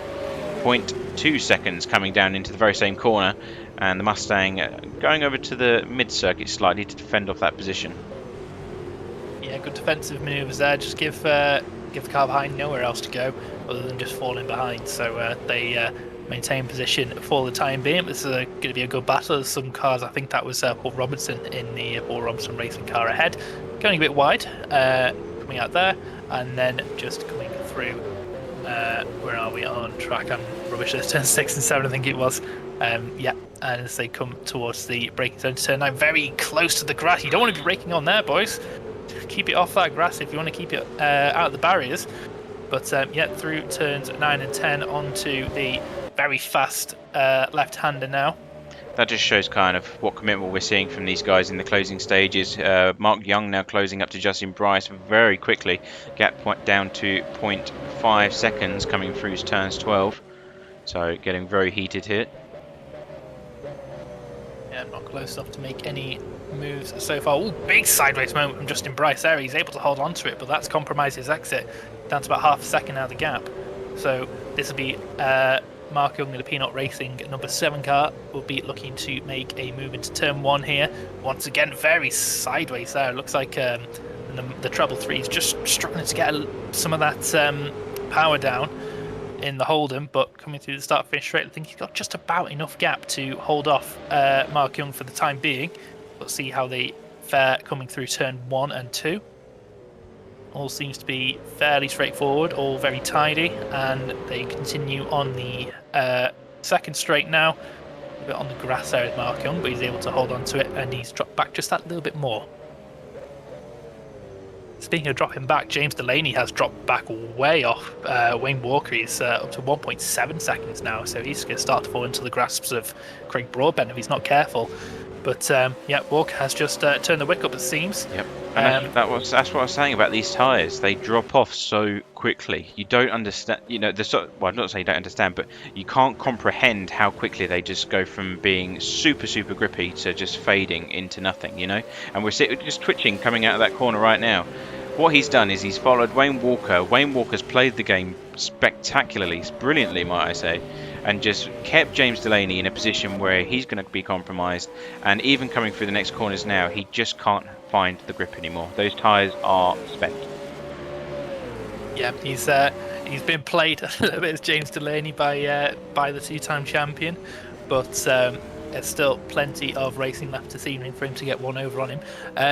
2 seconds coming down into the very same corner, and the Mustang going over to the mid-circuit slightly to defend off that position. Yeah, good defensive manoeuvres there. Just give the car behind nowhere else to go other than just falling behind. So they maintain position for the time being. This is going to be a good battle. There's some cars, I think that was Paul Robinson in the Paul Robinson racing car ahead, going a bit wide, coming out there, and then just coming through. Where are we on track? I'm rubbish at turn 6 and 7, I think it was. Yeah, and as they come towards the braking zone, turn 9, very close to the grass. You don't want to be braking on there, boys. Keep it off that grass if you want to keep it out of the barriers. But yeah, through turns 9 and 10 onto the very fast left-hander now. That just shows kind of what commitment we're seeing from these guys in the closing stages. Mark Young now closing up to Justin Bryce very quickly. Gap down to 0.5 seconds coming through turns 12. So getting very heated here. Yeah, not close enough to make any moves so far. Ooh, big sideways moment from Justin Bryce there. He's able to hold on to it, but that's compromised his exit. Down to about half a second out of the gap. So this will be Mark Young in the Peanut Racing number 7 car will be looking to make a move into turn 1 here. Once again, very sideways there. It looks like the treble 3 is just struggling to get some of that power down in the Holden, but coming through the start finish straight, I think he's got just about enough gap to hold off Mark Young for the time being. We'll see how they fare coming through turn 1 and 2. All seems to be fairly straightforward, all very tidy, and they continue on the second straight now. A bit on the grass there is Mark Young, but he's able to hold on to it, and he's dropped back just that little bit more. Speaking of dropping back, James Delaney has dropped back way off Wayne Walker. He's up to 1.7 seconds now, so he's going to start to fall into the grasps of Craig Broadbent if he's not careful. But yeah, Walker has just turned the wick up, it seems. Yep. And that's what I was saying about these tyres. They drop off so quickly. You don't understand, you know, well, I'm not saying you don't understand, but you can't comprehend how quickly they just go from being super, super grippy to just fading into nothing, you know? And we're just twitching coming out of that corner right now. What he's done is he's followed Wayne Walker. Wayne Walker's played the game spectacularly, brilliantly, might I say, and just kept James Delaney in a position where he's going to be compromised. And even coming through the next corners now, he just can't find the grip anymore. Those tyres are spent. Yeah, he's been played a little bit as James Delaney by the 2-time champion, but there's still plenty of racing left this evening for him to get one over on him.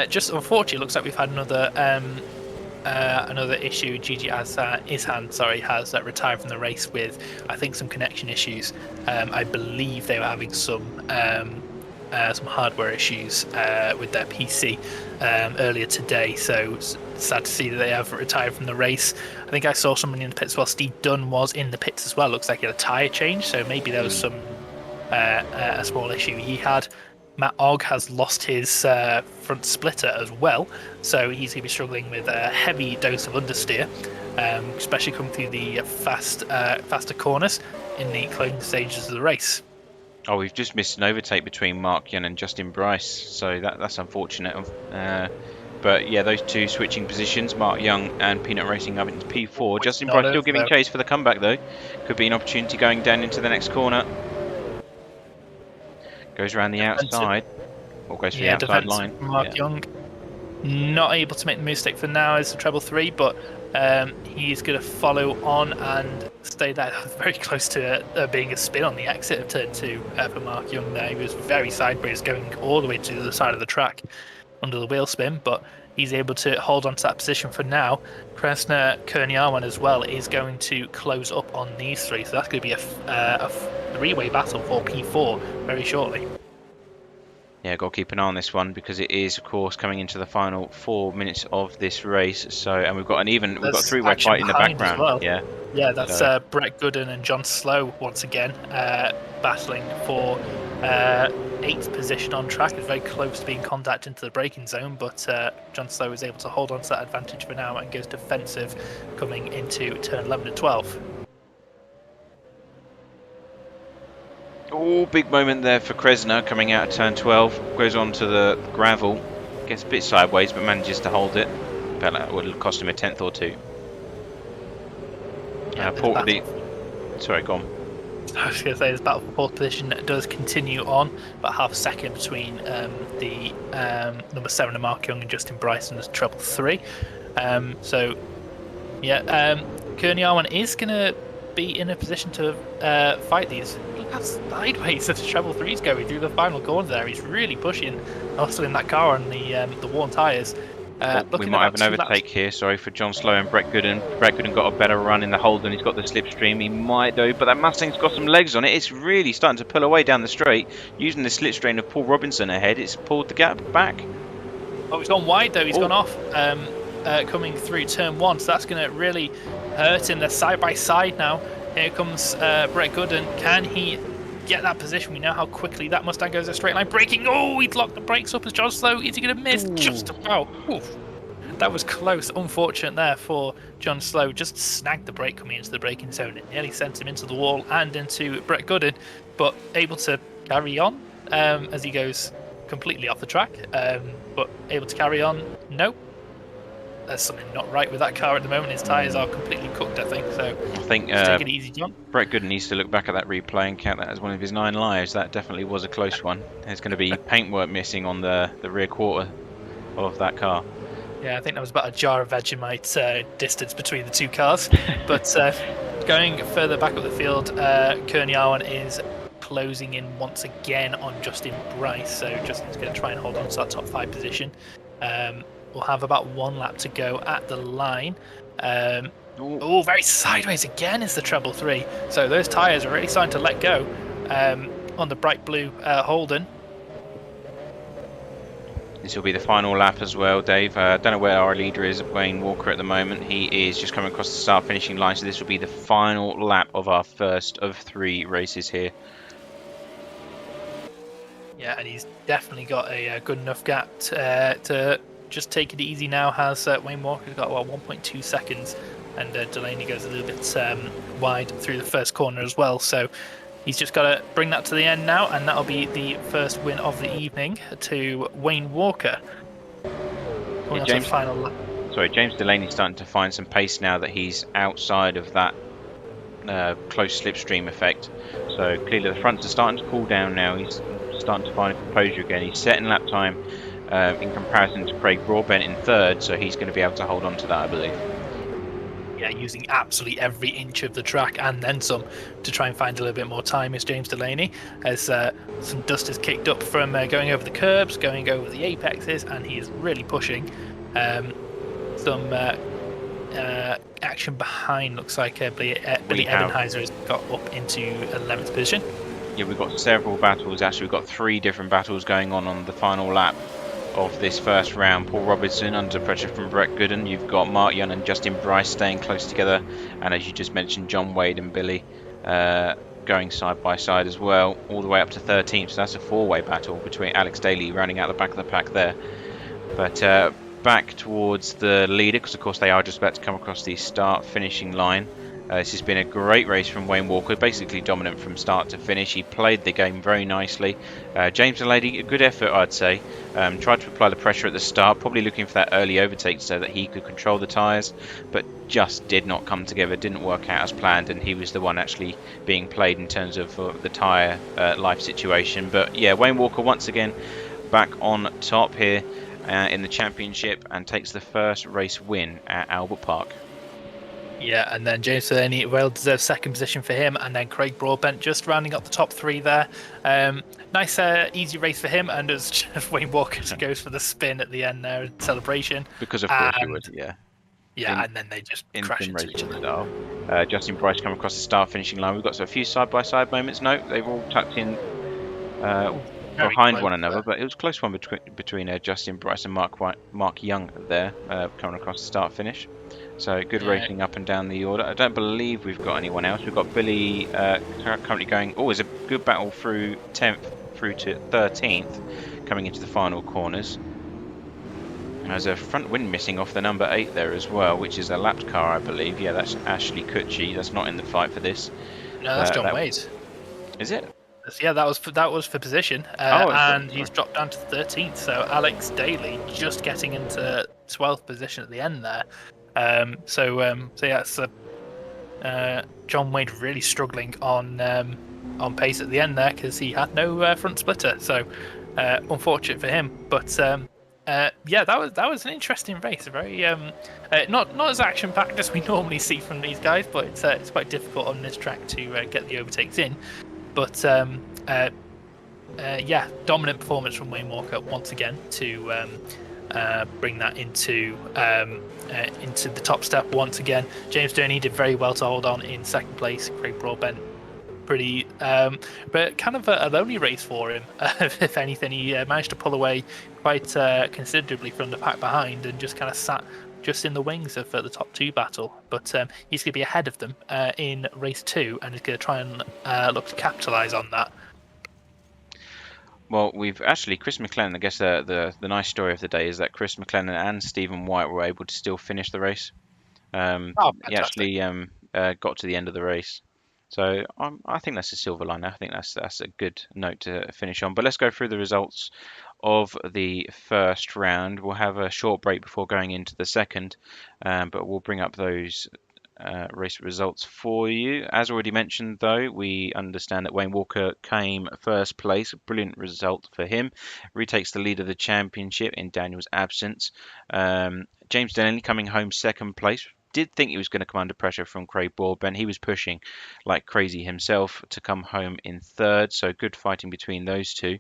Just unfortunately, it looks like we've had another issue. Gigi Ishan has retired from the race with, I think, some connection issues. I believe they were having some hardware issues with their PC earlier today, so sad to see that they have retired from the race. I think I saw somebody in the pits as well. Steve Dunn was in the pits as well. Looks like he had a tyre change, so maybe there was some a small issue he had. Matt Ogg has lost his front splitter as well, so he's going to be struggling with a heavy dose of understeer, especially coming through the faster corners in the closing stages of the race. Oh, we've just missed an overtake between Mark Young and Justin Bryce, so that's unfortunate. But yeah, those two switching positions, Mark Young and Peanut Racing up into P4. Justin Bryce still giving chase for the comeback though. Could be an opportunity going down into the next corner. Goes around the outside, or goes for the outside line. Mark Young not able to make the mistake for now as the treble 3, but he's going to follow on and stay there. Very close to being a spin on the exit of turn 2 for Mark Young there. He was very sideways going all the way to the other side of the track under the wheel spin, but he's able to hold on to that position for now. Kresna Kurniawan as well is going to close up on these three, so that's going to be a three-way battle for P4 very shortly. Yeah, got to keep an eye on this one because it is, of course, coming into the final 4 minutes of this race. So, and we've got a three-way fight in the background. Well. Yeah, that's Brett Gooden and John Slow once again battling for 8th position on track. It's very close to being contact into the braking zone, but John Slow is able to hold on to that advantage for now and goes defensive coming into turn 11 and 12. Oh, big moment there for Kresna coming out of turn 12. Goes on to the gravel. Gets a bit sideways, but manages to hold it. But that would cost him a 10th or 2. Yeah, Sorry, go on. I was going to say this battle for fourth position does continue on, about half a second between the number 7 of Mark Young and Justin Bryson as treble 3. So, yeah, Kearney Arwan is going to be in a position to fight these. Look how sideways the treble 3's going through the final corner there. He's really pushing, also in that car on the worn tyres. We might have an overtake here. Sorry for John Slow and Brett Gooden. Brett Gooden got a better run in the Holden. He's got the slipstream. He might though, but that Mustang's got some legs on it. It's really starting to pull away down the straight. Using the slipstream of Paul Robinson ahead, it's pulled the gap back. Oh, he's gone wide though. He's gone off coming through turn 1. So that's going to really hurt him. They're side by side now. Here comes Brett Gooden. Can he get that position? We know how quickly that Mustang goes a straight line. Braking. Oh, he's locked the brakes up as John Slow. Is he going to miss? Ooh. Just about. Oof. That was close. Unfortunate there for John Slow. Just snagged the brake coming into the braking zone. It nearly sent him into the wall and into Brett Gooden, but able to carry on as he goes completely off the track. But able to carry on. Nope. There's something not right with that car at the moment. His tyres are completely cooked, I think. So I think take it easy, John. Brett Gooden needs to look back at that replay and count that as one of his 9 lives. That definitely was a close one. There's going to be paintwork missing on the rear quarter of that car. Yeah, I think that was about a jar of Vegemite distance between the two cars. But going further back up the field, Kearney Arwan is closing in once again on Justin Bryce. So Justin's going to try and hold on to that top 5 position. We'll have about 1 lap to go at the line. Oh, very sideways again is the treble 3. So those tyres are really starting to let go on the bright blue Holden. This will be the final lap as well, Dave. I don't know where our leader is, Wayne Walker, at the moment. He is just coming across the start-finishing line, so this will be the final lap of our first of 3 races here. Yeah, and he's definitely got a good enough gap to just take it easy now. Has Wayne Walker's got about 1.2 seconds, and Delaney goes a little bit wide through the first corner as well. So he's just got to bring that to the end now, and that'll be the first win of the evening to Wayne Walker. Yeah, James Delaney's starting to find some pace now that he's outside of that close slipstream effect. So clearly the fronts are starting to cool down now. He's starting to find composure again. He's setting lap time in comparison to Craig Broadbent in 3rd, so he's going to be able to hold on to that, I believe. Yeah, using absolutely every inch of the track and then some to try and find a little bit more time is James Delaney, as some dust is kicked up from going over the curbs, going over the apexes, and he is really pushing. Some action behind, looks like Billy Ebenheiser has got up into 11th position. Yeah, we've got several battles. Actually, we've got 3 different battles going on the final lap of this first round. Paul Robinson under pressure from Brett Gooden. You've got Mark Young and Justin Bryce staying close together, and as you just mentioned, John Wade and Billy going side by side as well, all the way up to 13th. So that's a 4-way battle between Alex Daly rounding out the back of the pack there. But back towards the leader, because of course they are just about to come across the start finishing line. This has been a great race from Wayne Walker, basically dominant from start to finish. He played the game very nicely. James Delaney, a good effort, I'd say. Tried to apply the pressure at the start, probably looking for that early overtake so that he could control the tyres, but just did not come together, didn't work out as planned, and he was the one actually being played in terms of the tyre life situation. But yeah, Wayne Walker once again back on top here in the championship and takes the first race win at Albert Park. Yeah, and then James Delaney, well-deserved 2nd position for him, and then Craig Broadbent just rounding up the top 3 there. Nice, easy race for him, and as just Wayne Walker goes for the spin at the end there in celebration. Because of course he would, yeah. Yeah, and then they just crash into each other. Justin Bryce coming across the start-finishing line. We've got a few side-by-side moments. No, they've all tucked in behind one another, but it was a close one between Justin Bryce and Mark Young there, coming across the start-finish. So good racing up and down the order. I don't believe we've got anyone else. We've got Billy currently going. Oh, there's a good battle through 10th through to 13th, coming into the final corners. There's a front wing missing off the number 8 there as well, which is a lapped car, I believe. Yeah, that's Ashley Kutchi. That's not in the fight for this. No, that's John Wade. Is it? Yeah, that was for position, and he's dropped down to 13th. So Alex Daly just getting into 12th position at the end there. So yeah, it's John Wade really struggling on pace at the end there because he had no front splitter. So unfortunate for him. But yeah, that was an interesting race. Very not as action packed as we normally see from these guys, but it's quite difficult on this track to get the overtakes in. But yeah, dominant performance from Wayne Walker once again to bring that into the top step once again. James Durney did very well to hold on in second place. Craig Broadbent pretty, but kind of a lonely race for him. If anything, he managed to pull away quite considerably from the pack behind and just kind of sat just in the wings of the top two battle. But he's going to be ahead of them in race 2 and is going to try and look to capitalise on that. Well, we've actually Chris McLennan. I guess the nice story of the day is that Chris McLennan and Stephen White were able to still finish the race. He actually got to the end of the race, so I think that's a silver line. I think that's a good note to finish on. But let's go through the results of the first round. We'll have a short break before going into the second, but we'll bring up those race results for you. As already mentioned, though, we understand that Wayne Walker came first place. A brilliant result for him. Retakes the lead of the championship in Daniel's absence. James Dennelly coming home second place. Did think he was going to come under pressure from Craig Broadbent. He was pushing like crazy himself to come home in third. So good fighting between those two.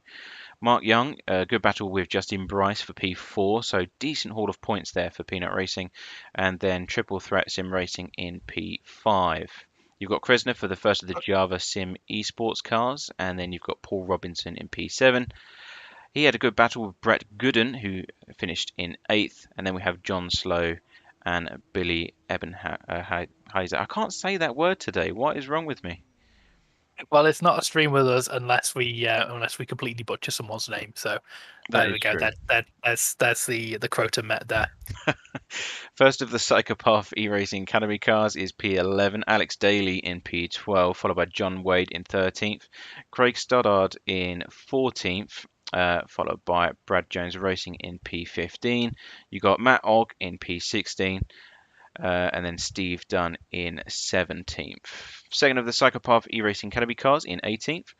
Mark Young, a good battle with Justin Bryce for P4, so decent haul of points there for Peanut Racing, and then triple threat Sim Racing in P5. You've got Kresner for the first of the Java Sim Esports cars, and then you've got Paul Robinson in P7. He had a good battle with Brett Gooden, who finished in 8th, and then we have John Slow and Billy Ebenheiser. I can't say that word today. What is wrong with me? Well, it's not a stream with us unless we completely butcher someone's name. So there we go. True. That's the Crota met there. First of the Psychopath e-racing academy cars is P11. Alex Daly in P12, followed by John Wade in 13th. Craig Stoddard in 14th. Followed by Brad Jones Racing in P15. You got Matt Ogg in P16. And then Steve Dunn in 17th. Second of the Psychopath e-racing academy cars in 18th.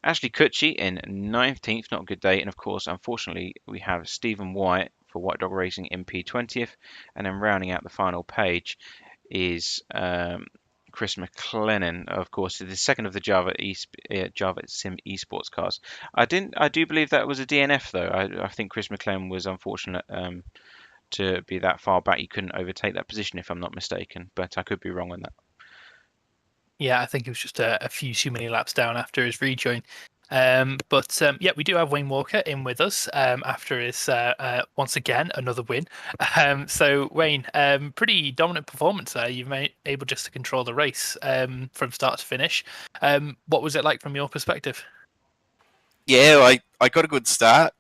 Ashley Kutchi in 19th, not a good day. And of course, unfortunately, we have Stephen White for White Dog Racing in P20th. And then rounding out the final page is Chris McLennan, of course, the second of the Java Sim Esports cars. I do believe that was a DNF though. I think Chris McLennan was unfortunate to be that far back. He couldn't overtake that position, if I'm not mistaken, but I could be wrong on that. Yeah, I think it was just a few too many laps down after his rejoin. But yeah, we do have Wayne Walker in with us after his once again another win. So Wayne, pretty dominant performance there. You've been able just to control the race from start to finish. What was it like from your perspective? Yeah, I got a good start.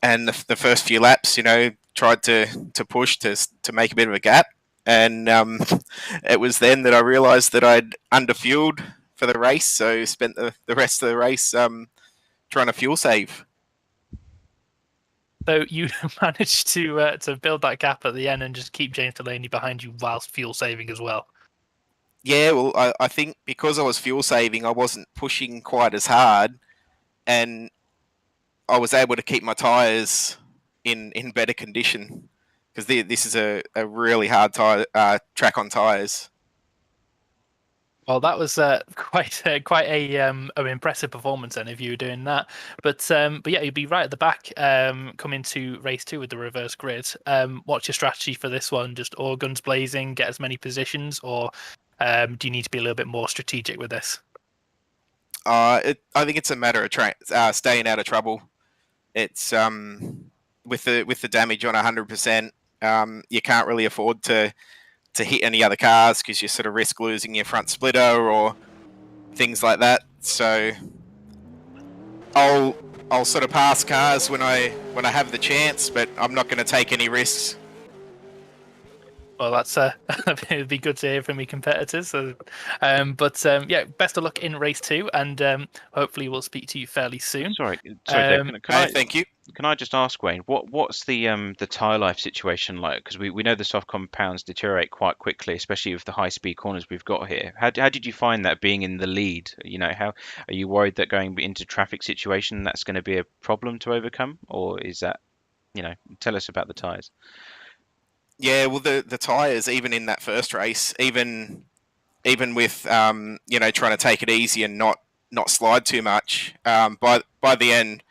And the first few laps, tried to push to make a bit of a gap. And it was then that I realised that I'd underfueled for the race, so spent the rest of the race trying to fuel save. So you managed to build that gap at the end and just keep James Delaney behind you whilst fuel saving as well. Yeah, well, I think because I was fuel saving, I wasn't pushing quite as hard, and I was able to keep my tyres in better condition because this is a really hard track on tyres. Well, that was quite an impressive performance then if you were doing that. But yeah, you'd be right at the back coming to race 2 with the reverse grid. What's your strategy for this one? Just all guns blazing, get as many positions, or do you need to be a little bit more strategic with this? I think it's a matter of staying out of trouble. It's with the damage on 100%, you can't really afford to hit any other cars because you sort of risk losing your front splitter or things like that. So I'll sort of pass cars when I have the chance, but I'm not going to take any risks. Well, that's it'd be good to hear from your competitors. So, yeah, best of luck in race 2, and hopefully we'll speak to you fairly soon. Sorry, Dave. Thank you. Can I just ask Wayne, what's the tyre life situation like? Because we know the soft compounds deteriorate quite quickly, especially with the high speed corners we've got here. How did you find that being in the lead? You know, how are you worried that going into traffic situation that's going to be a problem to overcome, or is that, tell us about the tyres. Yeah, well, the tires, even in that first race, even with trying to take it easy and not slide too much, by the end,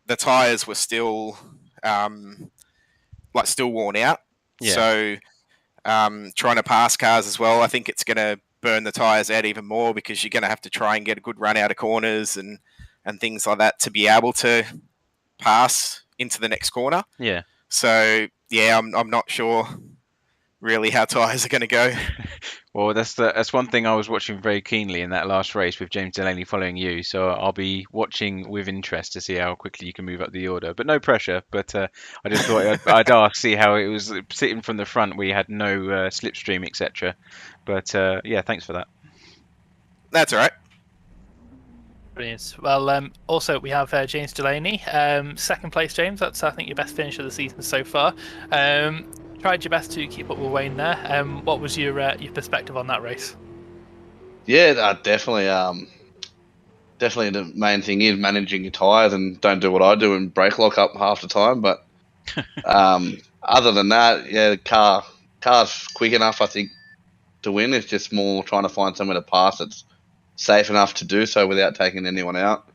the tires were still still worn out. Yeah. So trying to pass cars as well, I think it's going to burn the tires out even more, because you're going to have to try and get a good run out of corners and things like that to be able to pass into the next corner. Yeah. So yeah, I'm not sure really how tyres are going to go. Well, that's one thing I was watching very keenly in that last race with James Delaney following you. So I'll be watching with interest to see how quickly you can move up the order. But no pressure. But I just thought I'd ask, see how it was sitting from the front. We had no slipstream, etc. But yeah, thanks for that. That's all right. Brilliant. Well, also we have James Delaney, second place. James, that's I think your best finish of the season so far. Tried your best to keep up with Wayne there. What was your perspective on that race? Yeah, definitely. Definitely the main thing is managing your tyres and don't do what I do and brake lock up half the time. But other than that, yeah, the car's quick enough, I think, to win. It's just more trying to find somewhere to pass that's safe enough to do so without taking anyone out.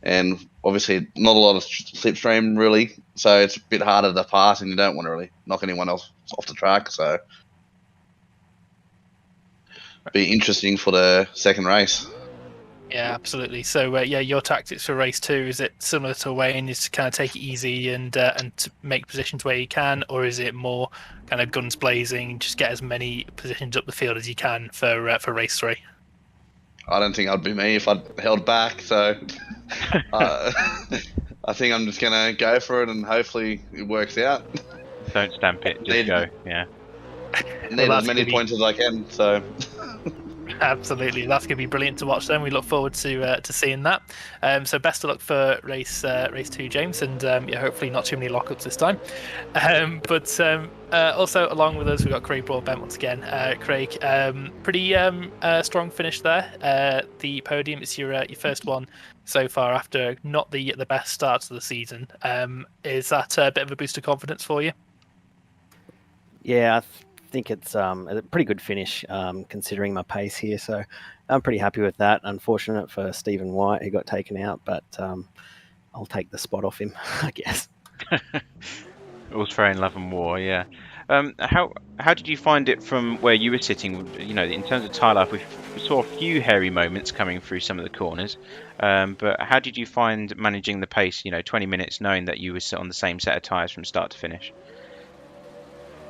And obviously not a lot of slipstream really, so it's a bit harder to pass and you don't want to really knock anyone else off the track. So be interesting for the second race. Yeah, absolutely. So yeah, your tactics for race 2, is it similar to Wayne, is to kind of take it easy and to make positions where you can, or is it more kind of guns blazing, just get as many positions up the field as you can for race 3? I don't think I'd be me if I'd held back, so I think I'm just going to go for it and hopefully it works out. Don't stamp it, just go, yeah. Need as many points as I can, so... Absolutely, that's going to be brilliant to watch then. We look forward to seeing that. So best of luck for race 2, James, and yeah, hopefully not too many lockups this time. But also along with us, we've got Craig Broadbent once again. Craig, pretty strong finish there. The podium, it's your first one so far after not the best start to the season. Is that a bit of a boost of confidence for you? Yeah, I think it's a pretty good finish considering my pace here, so I'm pretty happy with that. Unfortunate for Stephen White, who got taken out, but I'll take the spot off him, I guess. All's fair in love and war, yeah. How did you find it from where you were sitting? You know, in terms of tyre life, we saw a few hairy moments coming through some of the corners, but how did you find managing the pace? 20 minutes, knowing that you were on the same set of tyres from start to finish.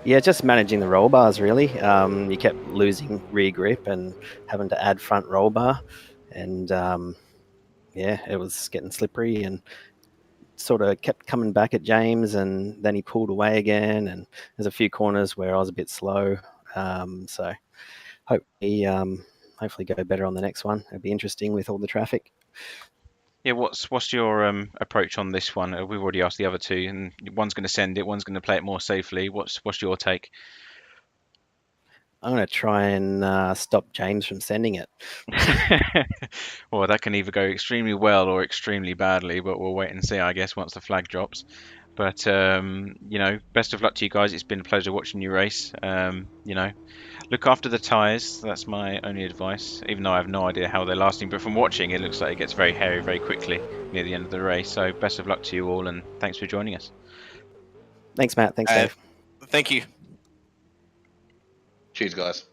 Yeah, just managing the roll bars really. You kept losing rear grip and having to add front roll bar, and yeah, it was getting slippery and sort of kept coming back at James, and then he pulled away again. And there's a few corners where I was a bit slow, so hopefully go better on the next one. It'll be interesting with all the traffic. Yeah, what's your approach on this one? We've already asked the other two, and one's going to send it, one's going to play it more safely. What's your take? I'm going to try and stop James from sending it. Well, that can either go extremely well or extremely badly, but we'll wait and see, I guess, once the flag drops. But best of luck to you guys. It's been a pleasure watching you race. Look after the tyres. That's my only advice, even though I have no idea how they're lasting. But from watching, it looks like it gets very hairy very quickly near the end of the race. So best of luck to you all, and thanks for joining us. Thanks, Matt. Thanks, Dave. Thank you. Cheers, guys.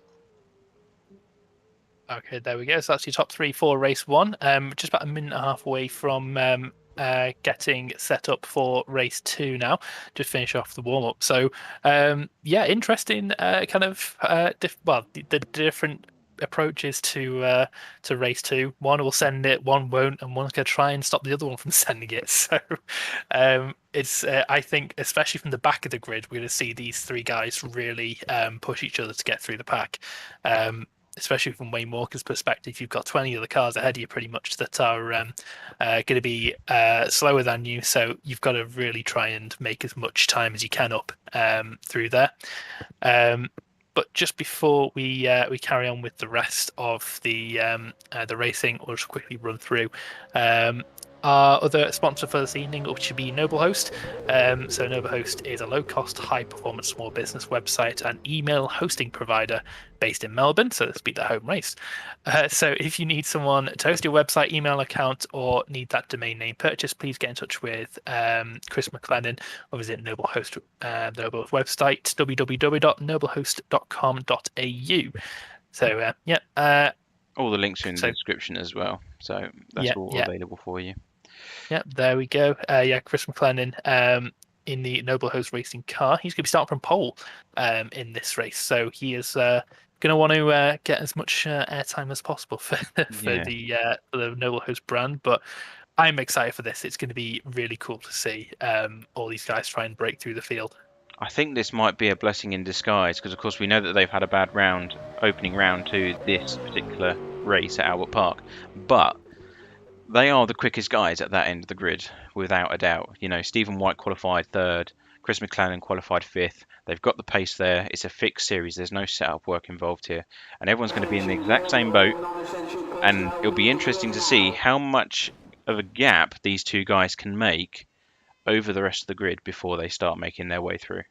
Okay, there we go. So that's your top 3 for race 1. Just about a minute and a half away from getting set up for race 2 now. Just finish off the warm up. So yeah, interesting kind of the different approaches to race 2. One will send it, one won't, and one's going to try and stop the other one from sending it. So it's I think, especially from the back of the grid, we're going to see these 3 guys really push each other to get through the pack. Especially from Wayne Walker's perspective, you've got 20 other cars ahead of you pretty much that are going to be slower than you, so you've got to really try and make as much time as you can up through there. But just before we carry on with the rest of the racing, we'll just quickly run through our other sponsor for this evening, which should be Noblehost. So Noblehost is a low-cost, high-performance small business website and email hosting provider based in Melbourne, so let's beat the home race. So if you need someone to host your website, email account, or need that domain name purchase, please get in touch with Chris McLennan or visit Noblehost, the Noblehost website, www.noblehost.com.au. So all the links are in the description as well, so that's all available for you. Yeah, there we go. Chris McLennan in the Noblehost racing car. He's going to be starting from pole in this race, so he is going to want to get as much airtime as possible for the Noblehost brand. But I'm excited for this. It's going to be really cool to see all these guys try and break through the field. I think this might be a blessing in disguise because, of course, we know that they've had a bad opening round to this particular race at Albert Park, but they are the quickest guys at that end of the grid, without a doubt. You know, Stephen White qualified 3rd, Chris McLennan qualified 5th. They've got the pace there. It's a fixed series. There's no setup work involved here, and everyone's going to be in the exact same boat. And it'll be interesting to see how much of a gap these 2 guys can make over the rest of the grid before they start making their way through.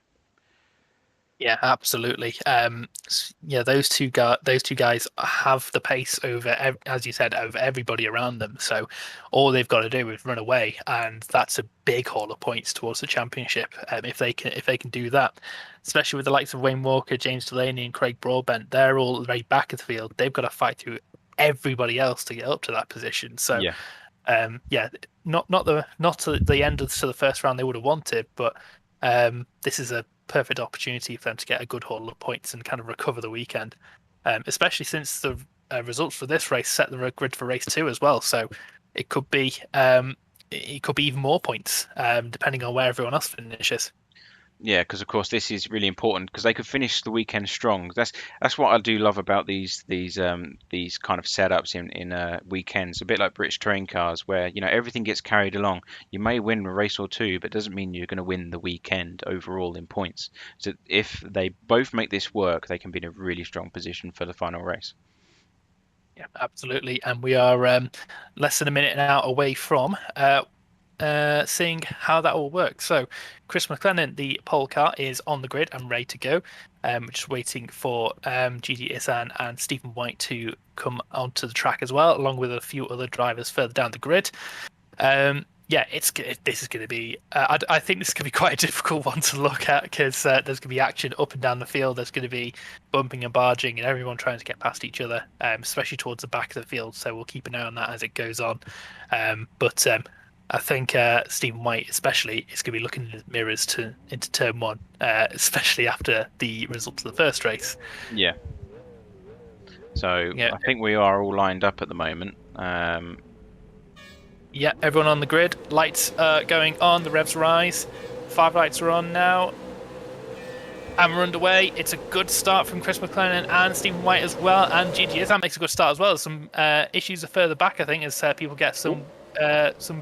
Yeah, absolutely. Those two guys have the pace over, as you said, over everybody around them. So all they've got to do is run away, and that's a big haul of points towards the championship. If they can do that, especially with the likes of Wayne Walker, James Delaney, and Craig Broadbent, they're all right back of the field. They've got to fight through everybody else to get up to that position. So not to the end of the first round they would have wanted, but this is a perfect opportunity for them to get a good haul of points and kind of recover the weekend, especially since the results for this race set the grid for race 2 as well. So it could be even more points depending on where everyone else finishes. Yeah, because of course this is really important because they could finish the weekend strong. That's what I do love about these kind of setups in weekends. A bit like British touring cars, where everything gets carried along. You may win a race or 2, but it doesn't mean you're going to win the weekend overall in points. So if they both make this work, they can be in a really strong position for the final race. Yeah, absolutely. And we are less than a minute now away from seeing how that will work. So Chris McLennan, the pole car, is on the grid and ready to go. We're just waiting for Gigi Isan and Stephen White to come onto the track as well, along with a few other drivers further down the grid. This is going to be I think this is going to be quite a difficult one to look at because there's going to be action up and down the field. There's going to be bumping and barging and everyone trying to get past each other, especially towards the back of the field. So we'll keep an eye on that as it goes on. But I think Stephen White especially is going to be looking in the mirrors into turn 1, especially after the results of the first race. Yeah. So I think we are all lined up at the moment. Yeah, everyone on the grid. Lights are going on. The revs rise. 5 lights are on now. And we're underway. It's a good start from Chris McLennan and Stephen White as well. And Gigi Isan makes a good start as well. Some issues are further back, I think, as people get some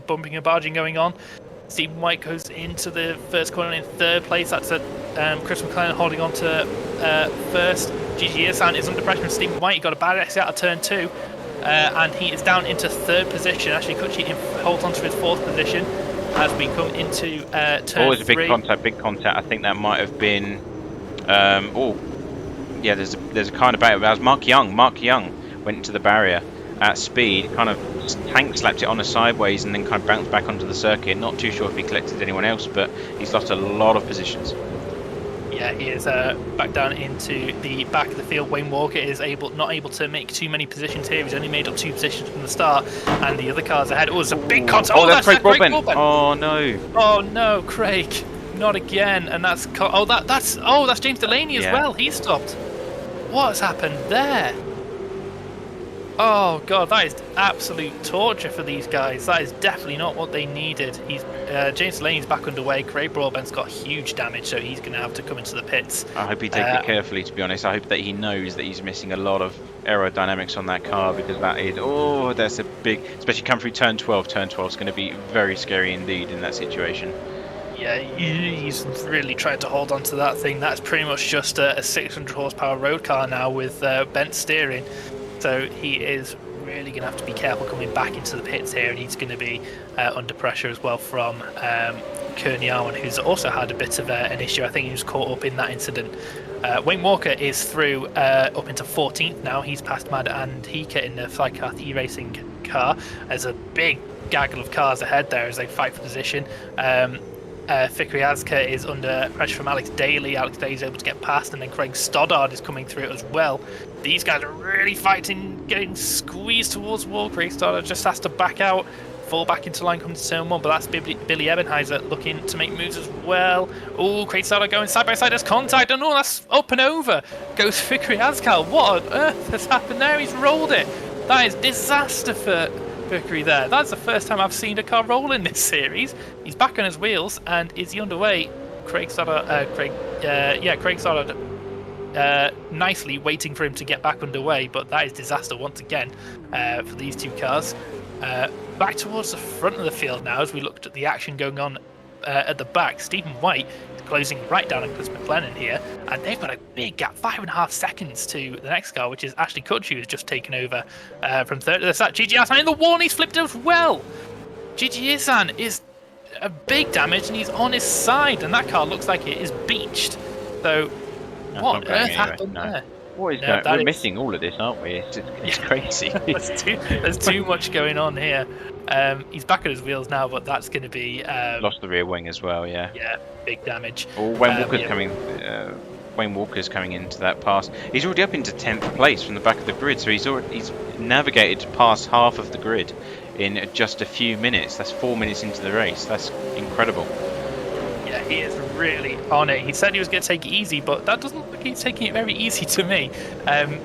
bumping and barging going on. Stephen White goes into the first corner in 3rd place. That's Chris McLennan holding on to 1st. Gigi Isan is under pressure from Stephen White. He got a bad exit out of turn 2. And he is down into 3rd position. Actually, Kutchi holds on to his 4th position as we come into turn 3. Always a big contact. I think that might have been. There's a kind of battle. That was Mark Young. Mark Young went into the barrier at speed, kind of tank slapped it on a sideways, and then kind of bounced back onto the circuit. Not too sure if he collected anyone else, but he's lost a lot of positions. Yeah, he is back down into the back of the field. Wayne Walker is not able to make too many positions here. He's only made up 2 positions from the start, and the other cars ahead. Oh, it's a big contact. Oh, that's Craig Broadbent. Oh no. Oh no, Craig, not again. And that's that's James Delaney as well. He stopped. What's happened there? Oh god, that is absolute torture for these guys. That is definitely not what they needed. James Delaney's back underway. Craig Broadbent's got huge damage, so he's going to have to come into the pits. I hope he takes it carefully, to be honest. I hope that he knows that he's missing a lot of aerodynamics on that car, because that is, that's a big, especially come through turn 12. Turn 12 is going to be very scary indeed in that situation. Yeah, he's really trying to hold on to that thing. That's pretty much just a 600 horsepower road car now with bent steering. So he is really going to have to be careful coming back into the pits here, and he's going to be under pressure as well from Kearney Arwan, who's also had a bit of an issue. I think he was caught up in that incident. Wayne Walker is through up into 14th now. He's passed Mad and Hika in the Flycath e-racing car. There's a big gaggle of cars ahead there as they fight for position. Fikri Azka is under pressure from Alex Daly. Alex Daly's able to get past, and then Craig Stoddard is coming through as well. These guys are really fighting, getting squeezed towards the wall. Craig Stoddard just has to back out, fall back into line, come to turn 1, but that's Billy Ebenheiser looking to make moves as well. Oh, Craig Stoddard going side by side, there's contact, and that's up and over. Goes Fikri Azkal. What on earth has happened there? He's rolled it. That is disaster for Fikri there. That's the first time I've seen a car roll in this series. He's back on his wheels, and is he underway? Craig Stoddard, Craig Stoddard nicely waiting for him to get back underway, but that is disaster once again for these two cars. Back towards the front of the field now, as we looked at the action going on at the back. Stephen White is closing right down on Chris McLennan here, and they've got a big gap, 5.5 seconds to the next car, which is Ashley Kutcher, who's just taken over from third. There's that Gigi Hassan in the wall, and he's flipped as well. Gigi Hassan is a big damage, and he's on his side, and that car looks like it is beached. So what on earth happened there? What is that? We're missing all of this, aren't we? It's crazy. There's too much going on here. He's back at his wheels now, but that's going to be lost the rear wing as well. Yeah. Yeah, big damage. Oh, Wayne Walker's coming into that pass. He's already up into 10th place from the back of the grid, so he's navigated past half of the grid in just a few minutes. That's 4 minutes into the race. That's incredible. Yeah, he is really on it. He said he was going to take it easy, but that doesn't look like he's taking it very easy to me.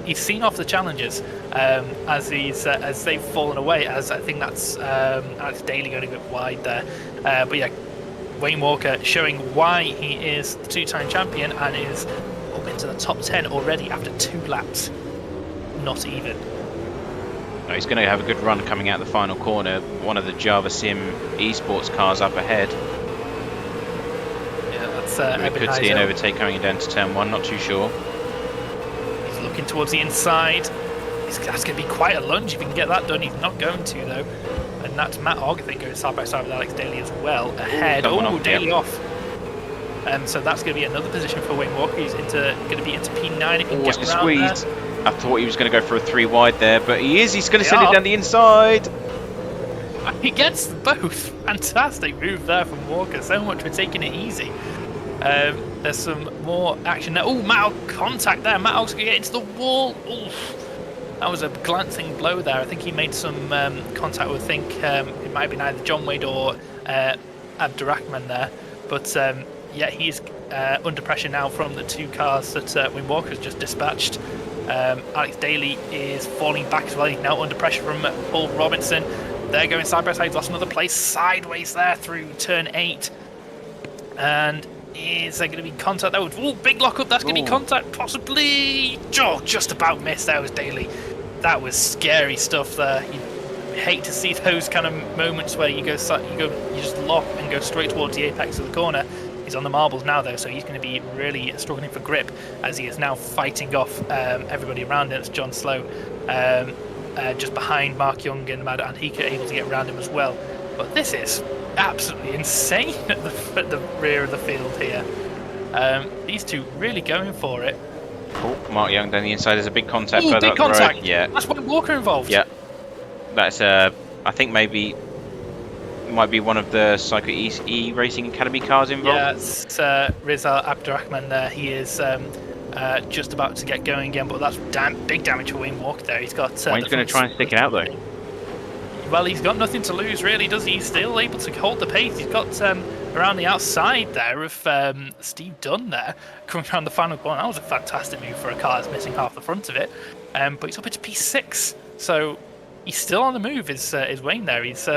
He's seen off the challenges as they've fallen away. As I think that's Alex Daly going a bit wide there. But yeah, Wayne Walker showing why he is the two-time champion and is up into the top 10 already after 2 laps. Not even. No, he's going to have a good run coming out the final corner. One of the Java Sim esports cars up ahead. We could see an overtake coming down to turn 1, not too sure. He's looking towards the inside. That's going to be quite a lunge if he can get that done. He's not going to, though. And that's Matt Ogg, I think, going side by side with Alex Daly as well. Ahead. Oh, Daly off. So that's going to be another position for Wayne Walker. He's going to be into P9 if he can get around squeeze. There. I thought he was going to go for a 3 wide there, but he is. He's going to send it down the inside. He gets both. Fantastic move there from Walker. So much for taking it easy. There's some more action there. Oh, Matt Ogg contact there. Matt Ogg's going to get into the wall. Oof. That was a glancing blow there. I think he made some contact with, it might have been either John Wade or Abdurrahman there. But yeah, he's under pressure now from the 2 cars that Wayne Walker's just dispatched. Alex Daly is falling back as well. He's now under pressure from Paul Robinson. They're going side by side. He's lost another place sideways there through turn 8. And is there going to be contact there? Oh, big lock up. That's going to be contact, possibly. Oh, just about missed. That was Daly. That was scary stuff there. You hate to see those kind of moments where you just lock and go straight towards the apex of the corner. He's on the marbles now, though, so he's going to be really struggling for grip as he is now fighting off everybody around him. It's John Slow, just behind Mark Young and Mad Anhika, able to get around him as well. But this is absolutely insane at the rear of the field here. These two really going for it. Oh, Mark Young down the inside. There's a big contact. Ooh, big contact. Road. Yeah, that's Wayne Walker involved. Yeah, that's I think maybe might be one of the Psycho E Racing Academy cars involved. Yeah, it's Rizal Abdurrahman there. He is just about to get going again, but that's big damage for Wayne Walker there. He's got. Wayne's going to try and stick it out though. Well, he's got nothing to lose, really, does he? He's still able to hold the pace. He's got around the outside there of Steve Dunn there, coming around the final corner. That was a fantastic move for a car that's missing half the front of it. But he's up into P6 So he's still on the move, is Wayne there. He's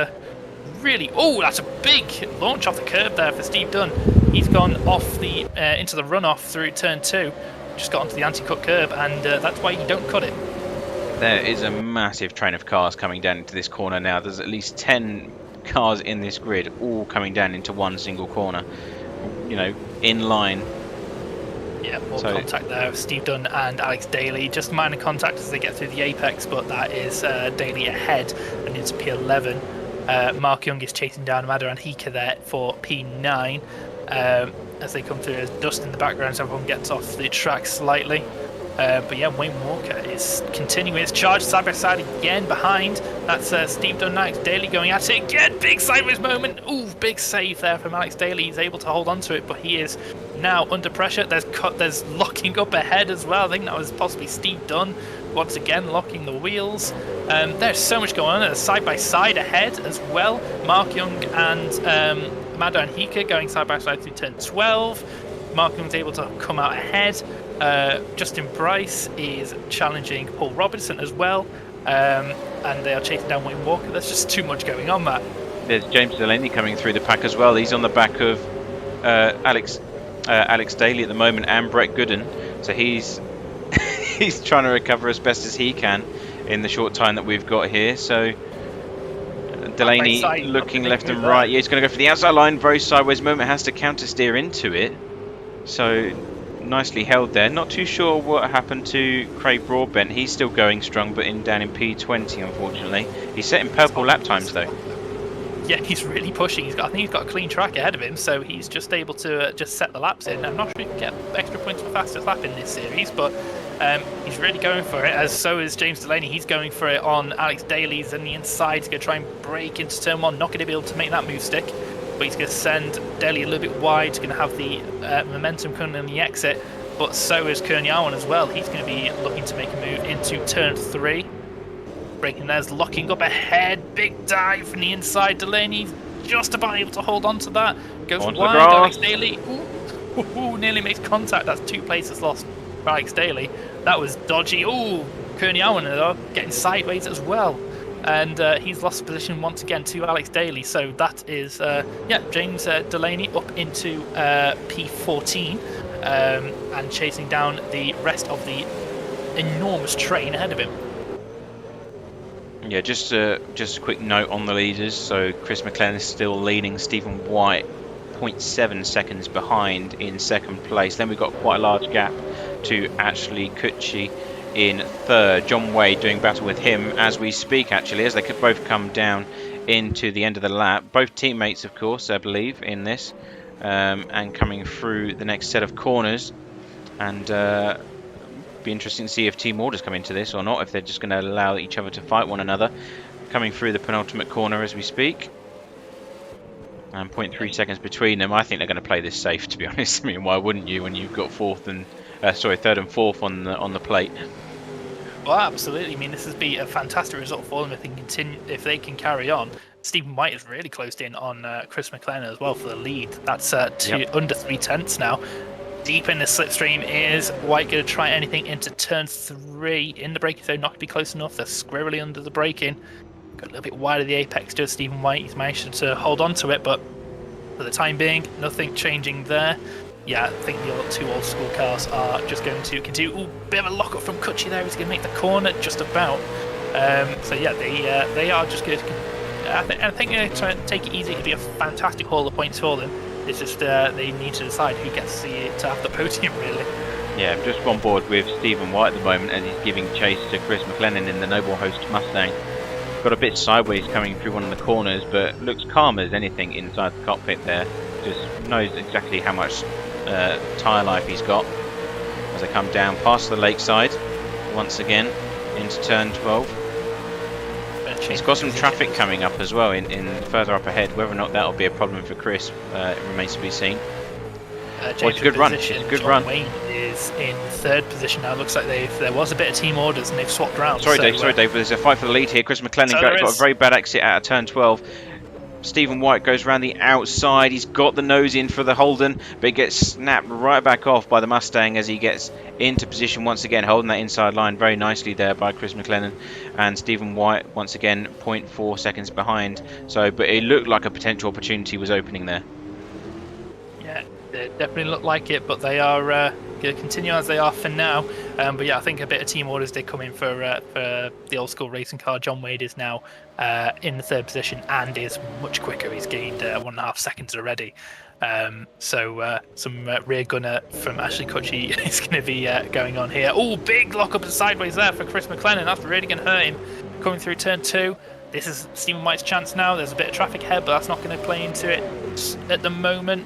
really... Oh, that's a big launch off the curb there for Steve Dunn. He's gone off the into the runoff through turn 2. Just got onto the anti-cut curb, and that's why you don't cut it. There is a massive train of cars coming down into this corner now. There's at least 10 cars in this grid, all coming down into one single corner. You know, in line. Yeah, more contact there. Steve Dunn and Alex Daly. Just minor contact as they get through the apex, but that is Daly ahead and into P11. Mark Young is chasing down Madaran Hika there for P9. As they come through, there's dust in the background, so everyone gets off the track slightly. But yeah, Wayne Walker is continuing his charge side by side again behind. That's Steve Dunn, Alex Daly going at it again. Big sideways moment. Ooh, big save there from Alex Daly. He's able to hold on to it, but he is now under pressure. There's locking up ahead as well. I think that was possibly Steve Dunn once again locking the wheels. There's so much going on. There's side by side ahead as well. Mark Young and Madaran Hika going side by side through turn 12. Mark Young's able to come out ahead. Justin Bryce is challenging Paul Robinson as well, and they are chasing down Wayne Walker. There's just too much going on, Matt. There's James Delaney coming through the pack as well. He's on the back of Alex Daly at the moment and Brett Gooden, so he's he's trying to recover as best as he can in the short time that we've got here. So Delaney looking left and right. Yeah, he's going to go for the outside line. Very sideways moment, has to counter steer into it. So nicely held there. Not too sure what happened to Craig Broadbent. He's still going strong, but down in P20, unfortunately. He's setting purple lap times though. Yeah, he's really pushing. I think he's got a clean track ahead of him, so he's just able to just set the laps in. I'm not sure he can get extra points for fastest lap in this series, but he's really going for it, as so is James Delaney. He's going for it on Alex Daly's on the inside. He's going to try and break into turn 1, not going to be able to make that move stick, but he's going to send Daly a little bit wide. He's going to have the momentum coming on the exit, but so is Kernyawan as well. He's going to be looking to make a move into turn 3. Breaking there's locking up ahead. Big dive from the inside. Delaney just about able to hold on to that. Goes wide. Alex Daly nearly makes contact. That's 2 places lost for Alex Daly. That was dodgy. Ooh, Kernyawan though getting sideways as well. And he's lost position once again to Alex Daly. So that is, James Delaney up into P14 and chasing down the rest of the enormous train ahead of him. Yeah, just a quick note on the leaders. So Chris McLennan is still leading Stephen White 0.7 seconds behind in second place. Then we've got quite a large gap to Ashley Kutchi in third. John Wade doing battle with him as we speak, actually, as they could both come down into the end of the lap. Both teammates, of course, I believe, in this, and coming through the next set of corners. And be interesting to see if team orders come into this or not, if they're just going to allow each other to fight one another. Coming through the penultimate corner as we speak. And 0.3 seconds between them. I think they're going to play this safe, to be honest. I mean, why wouldn't you when you've got third and fourth on the plate? Well, absolutely. I mean, this would be a fantastic result for them if they can carry on. Stephen White is really closed in on Chris McLennan as well for the lead. That's under 3 tenths now. Deep in the slipstream is White going to try anything into turn 3 in the braking zone, not to be close enough. They're squirrely under the braking. Got a little bit wide of the apex to Stephen White. He's managed to hold on to it, but for the time being, nothing changing there. Yeah, I think the 2 old school cars are just going to continue. Ooh, bit of a lock up from Kutchi there. He's going to make the corner just about. So yeah, they are just good. I think they're trying to take it easy. It'll be a fantastic haul of points for them. It's just they need to decide who gets to have the podium, really. Yeah, I'm just on board with Stephen White at the moment as he's giving chase to Chris McLennan in the Noble Host Mustang. Got a bit sideways coming through one of the corners, but looks calm as anything inside the cockpit there. Just knows exactly how much tyre life he's got as they come down past the lakeside once again into turn 12. He's got some traffic coming up as well in further up ahead. Whether or not that'll be a problem for Chris remains to be seen. Well, it's a good run. It's a good run. Wayne is in 3rd position now. Looks like there was a bit of team orders and they've swapped round. Sorry, Dave. There's a fight for the lead here. Chris McLennan got a very bad exit out of turn 12. Stephen White goes around the outside. He's got the nose in for the Holden, but he gets snapped right back off by the Mustang as he gets into position once again, holding that inside line very nicely there by Chris McLennan. And Stephen White once again 0.4 seconds behind. So, but it looked like a potential opportunity was opening there. Yeah, it definitely looked like it, but they are going to continue as they are for now. But yeah, I think a bit of team orders did come in for the old school racing car. John Wade is now in the third position and is much quicker. He's gained 1.5 seconds already. So some rear gunner from Ashley Kutchy is going to be going on here. Oh, big lock up and sideways there for Chris McLennan. That's really going to hurt him coming through turn 2. This is Stephen White's chance now. There's a bit of traffic ahead, but that's not going to play into it at the moment.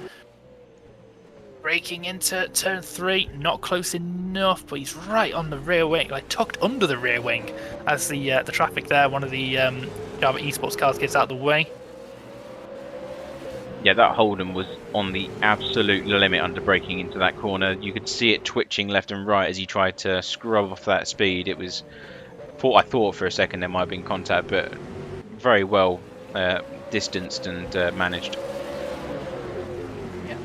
Braking into turn 3, not close enough, but he's right on the rear wing, like tucked under the rear wing as the traffic there, one of the Java Esports cars gets out of the way. Yeah, that Holden was on the absolute limit under braking into that corner. You could see it twitching left and right as he tried to scrub off that speed. It was, I thought for a second there might have been contact, but very well distanced and managed.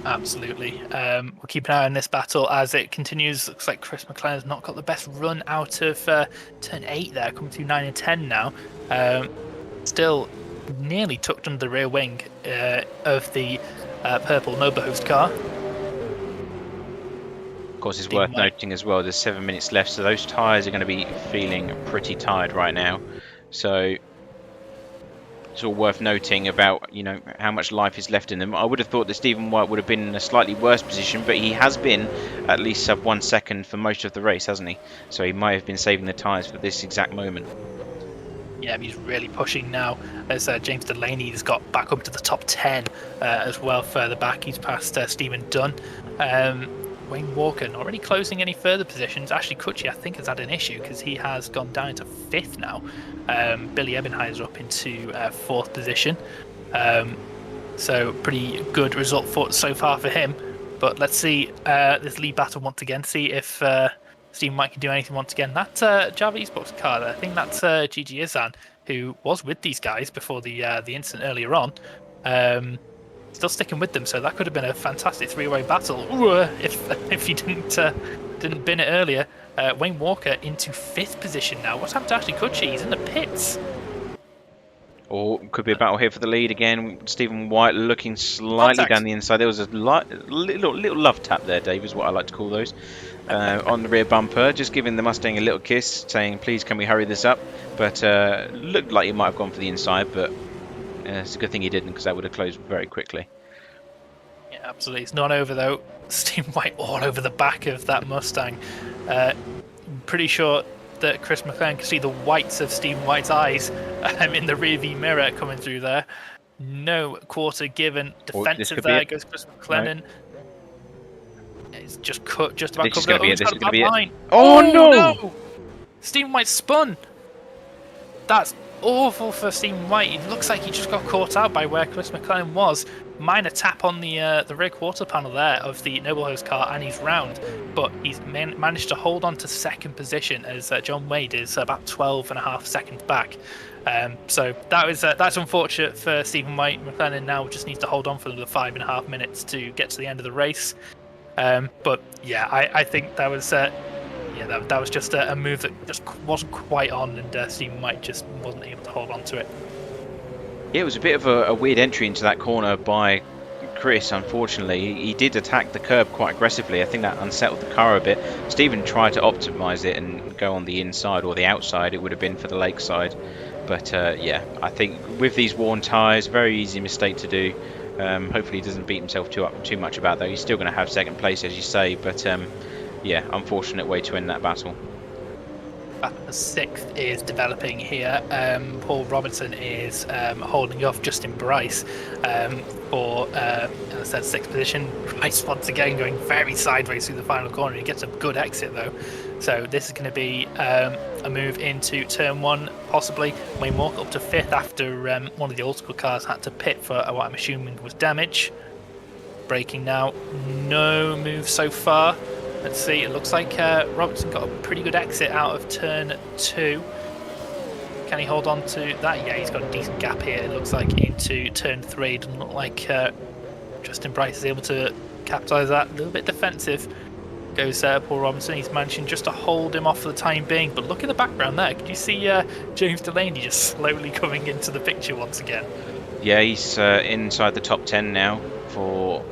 Absolutely. We'll keep an eye on this battle as it continues. Looks like Chris McLennan's not got the best run out of turn 8 there, coming through 9 and 10 now. Still nearly tucked under the rear wing of the purple Nova host car. Of course, it's worth noting as well, there's 7 minutes left, so those tyres are going to be feeling pretty tired right now. So it's all worth noting about, you know, how much life is left in them. I would have thought that Stephen White would have been in a slightly worse position, but he has been at least sub 1 second for most of the race, hasn't he? So he might have been saving the tyres for this exact moment. Yeah, he's really pushing now as James Delaney's got back up to the top 10 as well. Further back, he's past Stephen Dunn. Wayne Walker not really closing any further positions. Ashley Kutchy, I think, has had an issue because he has gone down into 5th now. Billy Ebenheiser up into 4th position. So pretty good result so far for him. But let's see this lead battle once again. See if Stephen White can do anything once again. That Java Esports car, I think that's Gigi Izan, who was with these guys before the incident earlier on. Still sticking with them, so that could have been a fantastic 3-way battle if he didn't bin it earlier. Wayne Walker into 5th position now. What's happened to Ashley Kutchy? He's in the pits. Or could be a battle here for the lead again. Stephen White looking slightly down the inside. There was a little love tap there, Dave, is what I like to call those, on the rear bumper, just giving the Mustang a little kiss, saying, please can we hurry this up? But looked like he might have gone for the inside, but it's a good thing he didn't, because that would have closed very quickly. Yeah, absolutely. It's not over, though. Stephen White all over the back of that Mustang. Pretty sure that Chris McLennan can see the whites of Stephen White's eyes in the rearview mirror coming through there. No quarter given. Defensive there goes Chris McLennan. No. It's just cut, just about covered. This is going to be it. Oh no! Stephen White spun. That's awful for Stephen White. It looks like he just got caught out by where Chris McLennan was. Minor tap on the rear quarter panel there of the Noble Host car, and he's round. But he's managed to hold on to 2nd position as John Wade is about 12.5 seconds back. So that's unfortunate for Stephen White. McLennan now just needs to hold on for the 5.5 minutes to get to the end of the race. But yeah, I think that was that was just a move that just wasn't quite on, and Stephen White just wasn't able to hold on to it. Yeah, it was a bit of a weird entry into that corner by Chris, unfortunately. He did attack the curb quite aggressively. I think that unsettled the car a bit. Stephen tried to optimise it and go on the inside or the outside. It would have been for the lakeside. But yeah, I think with these worn tyres, very easy mistake to do. Hopefully he doesn't beat himself too much about that. He's still going to have 2nd place, as you say. But yeah, unfortunate way to end that battle. The 6th is developing here. Paul Robertson is holding off Justin Bryce for, as I said, 6th position. Bryce once again going very sideways through the final corner. He gets a good exit though. So this is going to be a move into turn 1, possibly. Wayne Walker up to 5th after one of the old school cars had to pit for what I'm assuming was damage. Braking now. No move so far. Let's see, it looks like Robertson got a pretty good exit out of turn 2. Can he hold on to that? Yeah, he's got a decent gap here. It looks like into turn 3. Doesn't look like Justin Bryce is able to capitalise that. A little bit defensive goes Paul Robinson. He's managing just to hold him off for the time being. But look in the background there. Could you see James Delaney just slowly coming into the picture once again? Yeah, he's inside the top 10 now for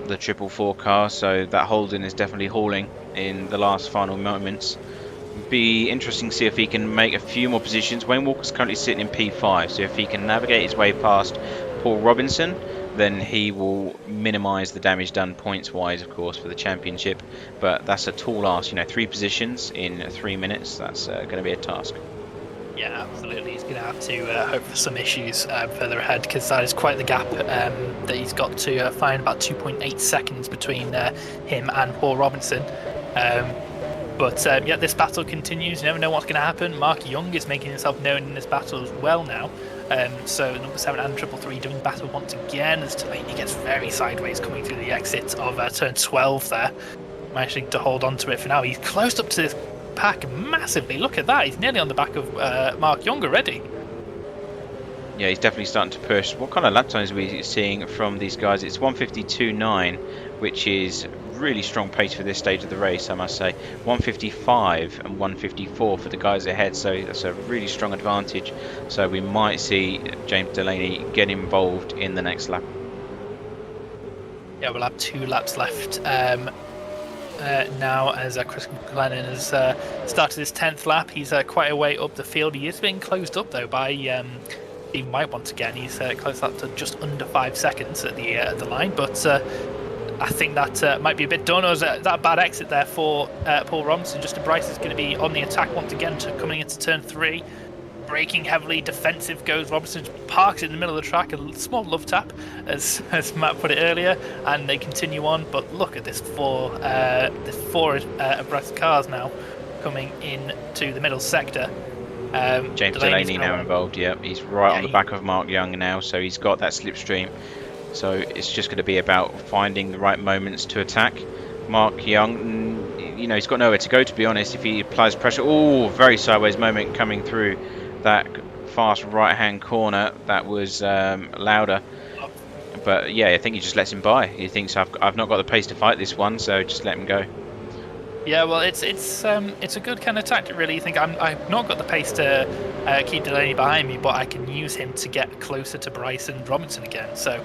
the 444 car. So that holding is definitely hauling in the last final moments. Be interesting to see if he can make a few more positions. Wayne Walker's currently sitting in P5, so if he can navigate his way past Paul Robinson, then he will minimise the damage done points wise, of course, for the championship. But that's a tall ask, 3 positions in 3 minutes. That's going to be a task. Yeah, absolutely. He's going to have to hope for some issues further ahead, because that is quite the gap that he's got to find. About 2.8 seconds between him and Paul Robinson. But yeah, this battle continues. You never know what's going to happen. Mark Young is making himself known in this battle as well now. So number 7 and 333 doing battle once again as Delaney gets very sideways coming through the exit of turn 12 there. Managing to hold on to it for now. He's closed up to this pack massively. Look at that. He's nearly on the back of Mark Young already. Yeah, he's definitely starting to push. What kind of lap times are we seeing from these guys? It's 152.9, which is really strong pace for this stage of the race, I must say. 155 and 154 for the guys ahead, so that's a really strong advantage. So we might see James Delaney get involved in the next lap. Yeah, we'll have 2 laps left now as Chris McLennan has started his 10th lap. He's quite a way up the field. He is being closed up though by Stephen White once again. He's closed up to just under 5 seconds at the line, but I think that might be a bit done. Or is that a bad exit there for Paul Robinson? Justin Bryce is going to be on the attack once again, coming into turn 3. Braking heavily, defensive goes Robinson, parks in the middle of the track, a small love tap, as Matt put it earlier, and they continue on. But look at this four abreast cars now coming into the middle sector. James Delaney now involved. Yeah, he's right on the back of Mark Young now, so he's got that slipstream. So it's just going to be about finding the right moments to attack. Mark Young, he's got nowhere to go, to be honest. If he applies pressure, very sideways moment coming through that fast right-hand corner. That was louder. But yeah, I think he just lets him by. He thinks I've not got the pace to fight this one, so just let him go. Yeah, well, it's a good kind of tactic, really. You think I've not got the pace to keep Delaney behind me, but I can use him to get closer to Bryce and Robinson again. So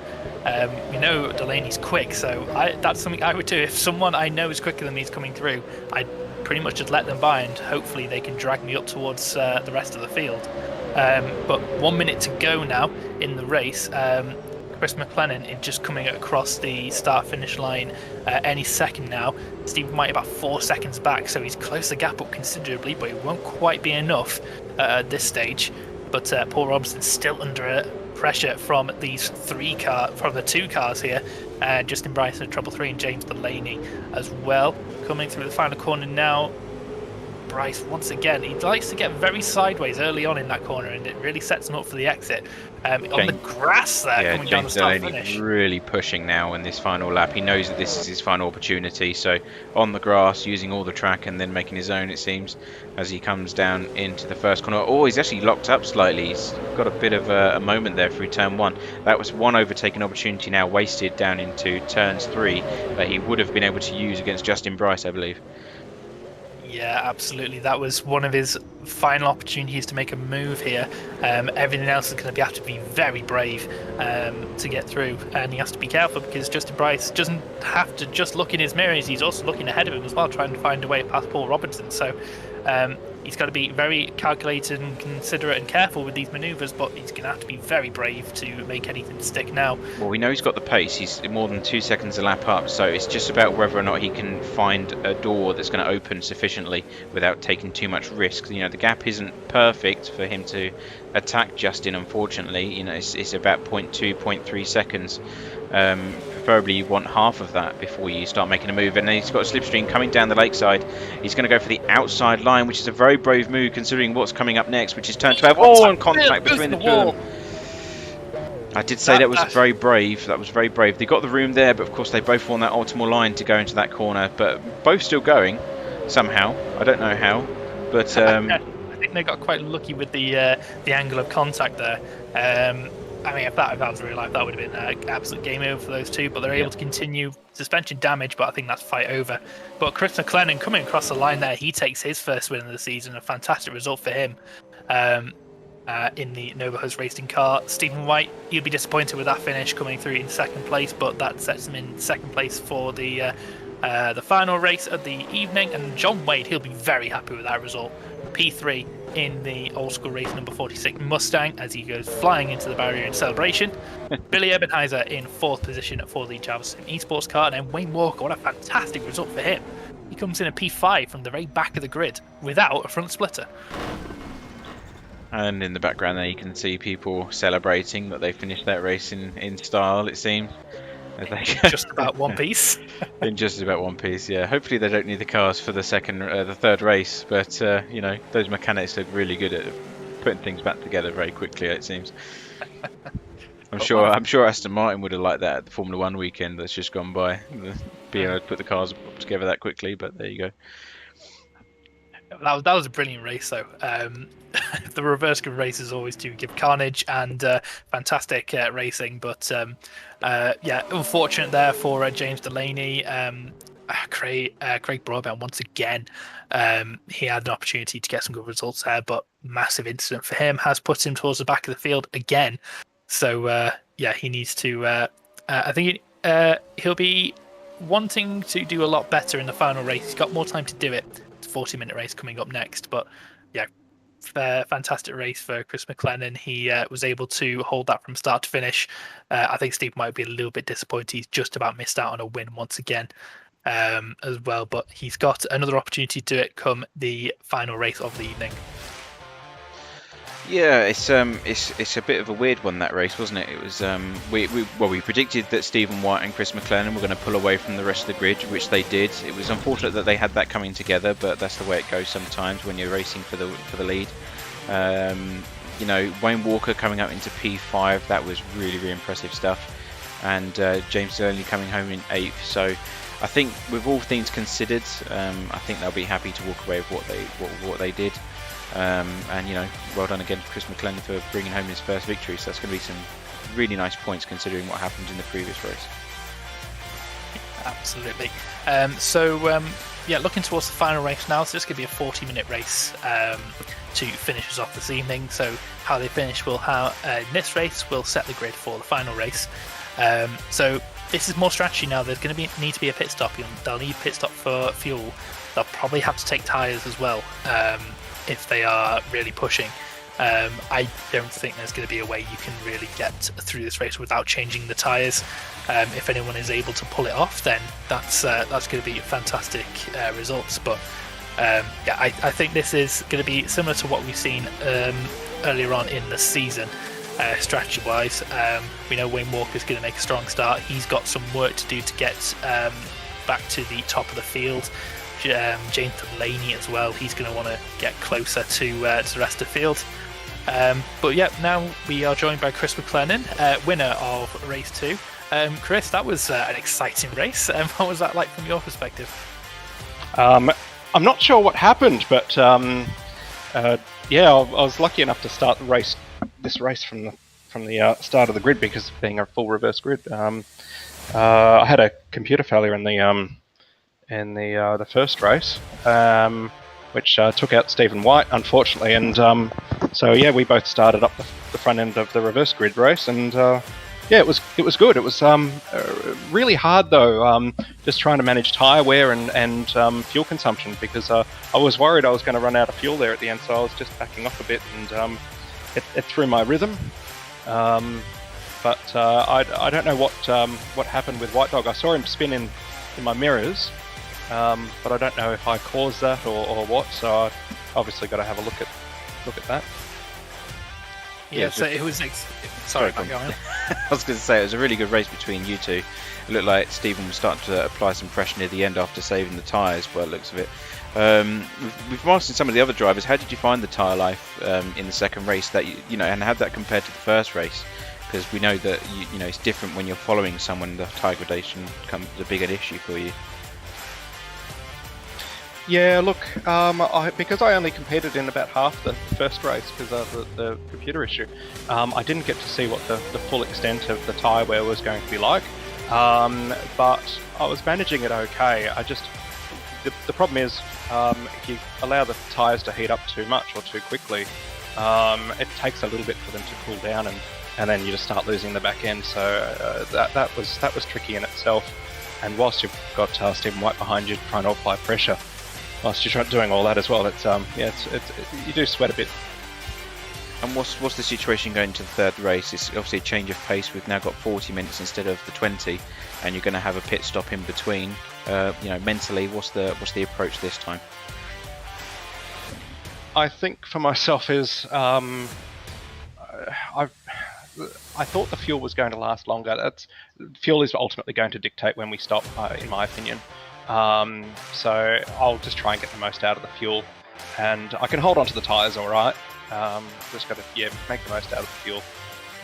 we know Delaney's quick, so that's something I would do. If someone I know is quicker than me is coming through, I'd pretty much just let them by, and hopefully they can drag me up towards the rest of the field. But 1 minute to go now in the race. Chris McLennan is just coming across the start-finish line any second now. Stephen White about 4 seconds back, so he's closed the gap up considerably, but it won't quite be enough at this stage. But Paul Robinson's still under pressure from these from the 2 cars here. Justin Bryce in trouble 3 and James Delaney as well. Coming through the final corner now. Bryce once again, he likes to get very sideways early on in that corner, and it really sets him up for the exit. On the grass there, coming down the start finish. Really pushing now in this final lap. He knows that this is his final opportunity, so on the grass, using all the track and then making his own, it seems, as he comes down into the first corner. He's actually locked up slightly. He's got a bit of a moment there through turn 1. That was one overtaking opportunity now wasted down into turns 3 that he would have been able to use against Justin Bryce, I believe. Yeah, absolutely. That was one of his final opportunities to make a move here. Everything else is going to have to be very brave to get through, and he has to be careful because Justin Bryce doesn't have to just look in his mirrors. He's also looking ahead of him as well, trying to find a way past Paul Robinson. So he's got to be very calculated and considerate and careful with these manoeuvres, but he's going to have to be very brave to make anything stick now. Well, we know he's got the pace. He's more than 2 seconds a lap up, so it's just about whether or not he can find a door that's going to open sufficiently without taking too much risk. The gap isn't perfect for him to attack Justin, unfortunately. It's about 0.2, 0.3 seconds. Preferably you want half of that before you start making a move. And then he's got a slipstream coming down the lakeside. He's going to go for the outside line, which is a very brave move considering what's coming up next, which is turn 12. And contact between the two of them. I did say that was very brave. That was very brave. They got the room there, but of course they both want that optimal line to go into that corner. But both still going somehow. I don't know how, but I think they got quite lucky with the angle of contact there. I mean, if that was real life, that would have been an absolute game over for those two. But they're able to continue suspension damage, but I think that's fight over. But Chris McLennan coming across the line there, he takes his first win of the season. A fantastic result for him in the Nova Host Racing car. Stephen White, he'll be disappointed with that finish, coming through in second place, but that sets him in second place for the final race of the evening. And John Wade, he'll be very happy with that result. P3 in the old school race number 46 Mustang as he goes flying into the barrier in celebration. Billy Ebenheiser in fourth position for the Java Sim Esports car, and then Wayne Walker, what a fantastic result for him. He comes in a P5 from the very back of the grid without a front splitter. And in the background there you can see people celebrating that they finished that race in style, it seems. As they just about one piece. In just about one piece, yeah. Hopefully they don't need the cars for the third race, but you know, those mechanics look really good at putting things back together very quickly, it seems. I'm sure Aston Martin would have liked that at the Formula 1 weekend that's just gone by, being able to put the cars together that quickly, but there you go. That was a brilliant race, though. The reverse grid races always do give carnage and fantastic racing, but yeah, unfortunate there for James Delaney. Craig Broadbent once again. He had an opportunity to get some good results there, but massive incident for him has put him towards the back of the field again. So yeah, he needs to. I think he'll be wanting to do a lot better in the final race. He's got more time to do it. 40-minute race coming up next, but yeah, fantastic race for Chris McLennan. He was able to hold that from start to finish. I think Steve might be a little bit disappointed. He's just about missed out on a win once again as well, but he's got another opportunity to do it come the final race of the evening. Yeah, it's a bit of a weird one, that race, wasn't it? It was we predicted that Stephen White and Chris McLennan were going to pull away from the rest of the grid, which they did. It was unfortunate that they had that coming together, but that's the way it goes sometimes when you're racing for the lead. You know, Wayne Walker coming up into P5, that was really impressive stuff, and James Delaney coming home in 8th. So I think with all things considered, I think they'll be happy to walk away with what they did. And you know, well done again to Chris McLennan for bringing home his first victory. So that's going to be some really nice points considering what happened in the previous race. Absolutely. Yeah, looking towards the final race now. So it's going to be a 40-minute race to finish us off this evening. So how they finish will in this race will set the grid for the final race. So this is more strategy now. There's going to need to be a pit stop. They'll need pit stop for fuel. They'll probably have to take tyres as well. If they are really pushing. I don't think there's going to be a way you can really get through this race without changing the tyres. If anyone is able to pull it off, then that's going to be fantastic results. But yeah, I think this is going to be similar to what we've seen earlier on in the season, strategy-wise. We know Wayne Walker's going to make a strong start. He's got some work to do to get back to the top of the field. James Delaney as well. He's going to want to get closer to the rest of the field. But yeah, now we are joined by Chris McLennan, winner of race 2. Chris, that was an exciting race. What was that like from your perspective? I'm not sure what happened, but yeah, I was lucky enough to start this race from the start of the grid because of being a full reverse grid. I had a computer failure in the first race, which took out Stephen White, unfortunately, and so yeah, we both started up the front end of the reverse grid race, and yeah, it was good. It was really hard though, just trying to manage tyre wear and fuel consumption, because I was worried I was going to run out of fuel there at the end, so I was just backing off a bit, and it threw my rhythm. But I don't know what happened with White Dog. I saw him spin in my mirrors. But I don't know if I caused that or what, so I obviously got to have a look at that. Yeah, so it was... Sorry, go on. I was going to say, it was a really good race between you two. It looked like Stephen was starting to apply some pressure near the end after saving the tyres, by the looks of it. We've asked some of the other drivers, how did you find the tyre life in the second race, that you know, and how that compared to the first race? Because we know that you know it's different when you're following someone. The tyre gradation becomes a bigger issue for you. Yeah, look, because I only competed in about half the first race because of the computer issue, I didn't get to see what the full extent of the tyre wear was going to be like, but I was managing it okay. The problem is, if you allow the tyres to heat up too much or too quickly, it takes a little bit for them to cool down, and then you just start losing the back end. So that was tricky in itself. And whilst you've got Stephen White behind you trying to apply pressure, whilst you're doing all that as well, you do sweat a bit. And what's the situation going to the third race? It's obviously a change of pace. We've now got 40 minutes instead of the 20, and you're going to have a pit stop in between. Mentally, what's the approach this time? I think for myself is I thought the fuel was going to last longer. Fuel is ultimately going to dictate when we stop, in my opinion. So I'll just try and get the most out of the fuel, and I can hold on to the tyres all right. Just got to make the most out of the fuel,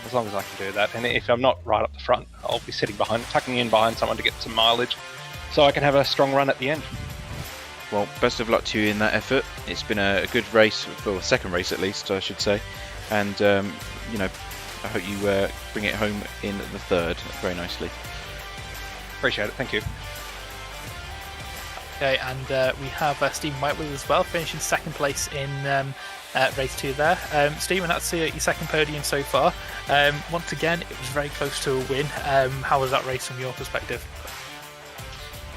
as long as I can do that. And if I'm not right up the front, I'll be sitting behind, tucking in behind someone to get some mileage, so I can have a strong run at the end. Well, best of luck to you in that effort. It's been a good race, for the second race at least, I should say. And, I hope you bring it home in the third very nicely. Appreciate it, thank you. Okay, and we have Stephen White with us as well, finishing second place in race 2 there. Stephen, that's your second podium so far. Once again, it was very close to a win. How was that race from your perspective?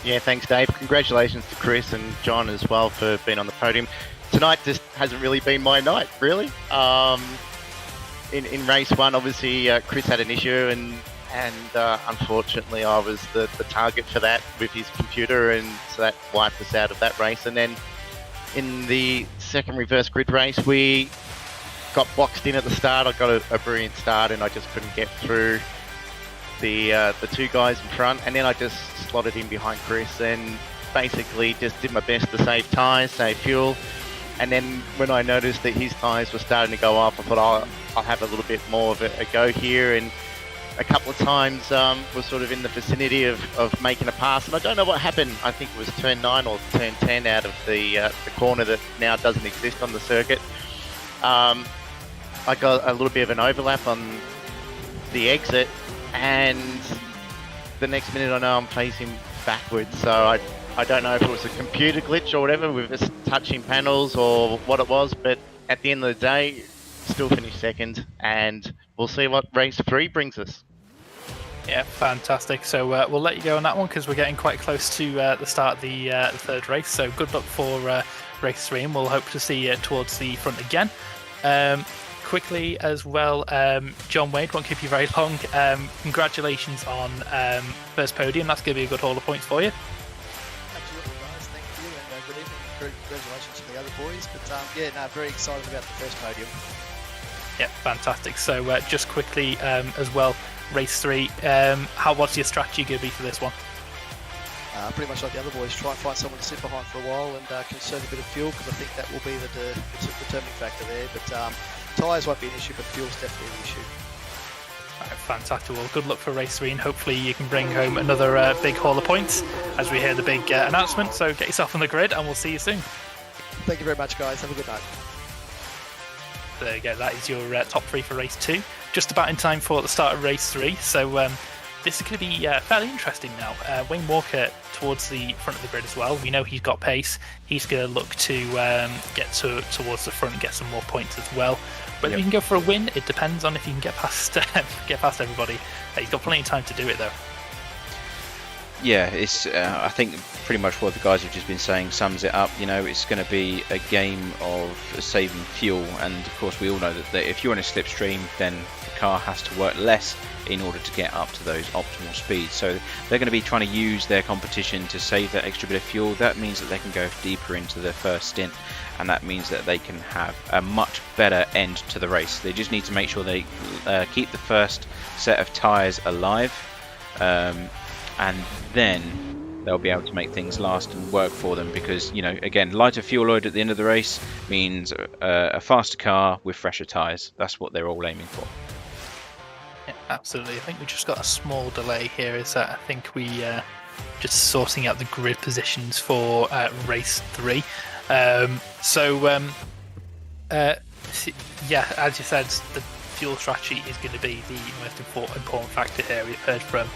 Yeah, thanks, Dave. Congratulations to Chris and John as well for being on the podium. Tonight just hasn't really been my night, really. In race 1, obviously, Chris had an issue, and unfortunately, I was the target for that with his computer, and so that wiped us out of that race. And then in the second reverse grid race, we got boxed in at the start. I got a brilliant start, and I just couldn't get through the two guys in front, and then I just slotted in behind Chris and basically just did my best to save tyres, save fuel. And then when I noticed that his tyres were starting to go off, I thought I'll have a little bit more of a go here. And a couple of times was sort of in the vicinity of making a pass, and I don't know what happened. I think it was turn 9 or turn 10 out of the corner that now doesn't exist on the circuit. I got a little bit of an overlap on the exit, and the next minute I know I'm facing backwards. So I don't know if it was a computer glitch or whatever with us touching panels or what it was, but at the end of the day, still finished second, and we'll see what race 3 brings us. Yeah, fantastic. So we'll let you go on that one because we're getting quite close to the start of the third race. So good luck for race 3, and we'll hope to see you towards the front again. Quickly as well, John Wade, won't keep you very long. Congratulations on first podium. That's going to be a good haul of points for you. Absolutely, guys. Thank you, and good evening. Congratulations to the other boys. But very excited about the first podium. Yeah, fantastic. So just quickly as well, race 3, what's your strategy going to be for this one? Pretty much like the other boys, try and find someone to sit behind for a while and conserve a bit of fuel, because I think that will be the determining factor there. But tyres won't be an issue, but fuel's definitely an issue. All right, fantastic. Well, good luck for race 3, and hopefully you can bring home another big haul of points as we hear the big announcement. So get yourself on the grid, and we'll see you soon. Thank you very much, guys. Have a good night. There you go. That is your top 3 for race 2. Just about in time for the start of race 3. So this is going to be fairly interesting now. Wayne Walker towards the front of the grid as well. We know he's got pace. He's going to look to get towards the front and get some more points as well. Whether he can go for a win, it depends on if he can get past everybody. He's got plenty of time to do it though. Yeah, it's. I think pretty much what the guys have just been saying sums it up. It's going to be a game of saving fuel, and of course we all know that if you're in a slipstream, then the car has to work less in order to get up to those optimal speeds. So they're going to be trying to use their competition to save that extra bit of fuel. That means that they can go deeper into their first stint, and that means that they can have a much better end to the race. They just need to make sure they keep the first set of tyres alive, and then they'll be able to make things last and work for them, because again, lighter fuel load at the end of the race means a faster car with fresher tyres. That's what they're all aiming for. Yeah, absolutely. I think we just got a small delay here. Is that I think we just sorting out the grid positions for race 3. Yeah, as you said, the fuel strategy is going to be the most important factor here. We've heard from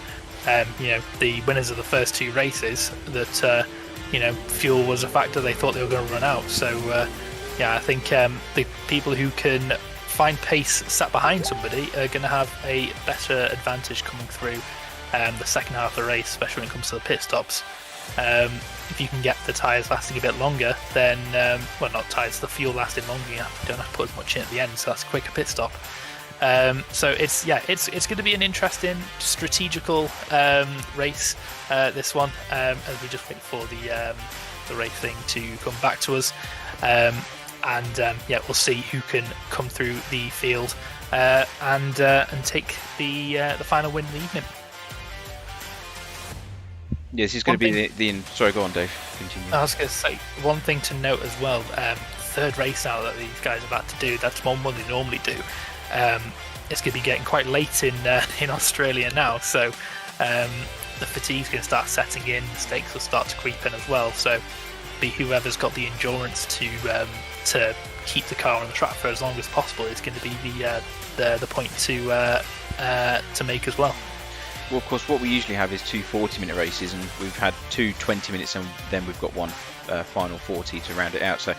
the winners of the first 2 races that fuel was a factor. They thought they were going to run out. So I think the people who can find pace sat behind somebody are going to have a better advantage coming through the second half of the race, especially when it comes to the pit stops. If you can get the tyres lasting a bit longer, then not tyres, the fuel lasting longer, you don't have to put as much in at the end, so that's a quicker pit stop. So it's going to be an interesting strategical race, this one, as we just wait for the race thing to come back to us, we'll see who can come through the field and take the final win in the evening. Yes, he's going to be the. Sorry, go on, Dave. Continue. I was going to say one thing to note as well. Third race now that these guys are about to do. That's one they normally do. It's going to be getting quite late in Australia now, so the fatigue's going to start setting in. Mistakes will start to creep in as well. So, be whoever's got the endurance to keep the car on the track for as long as possible is going to be the point to make as well. Well, of course, what we usually have is 2 40-minute races, and we've had 2 20 minutes, and then we've got one final 40 to round it out. So,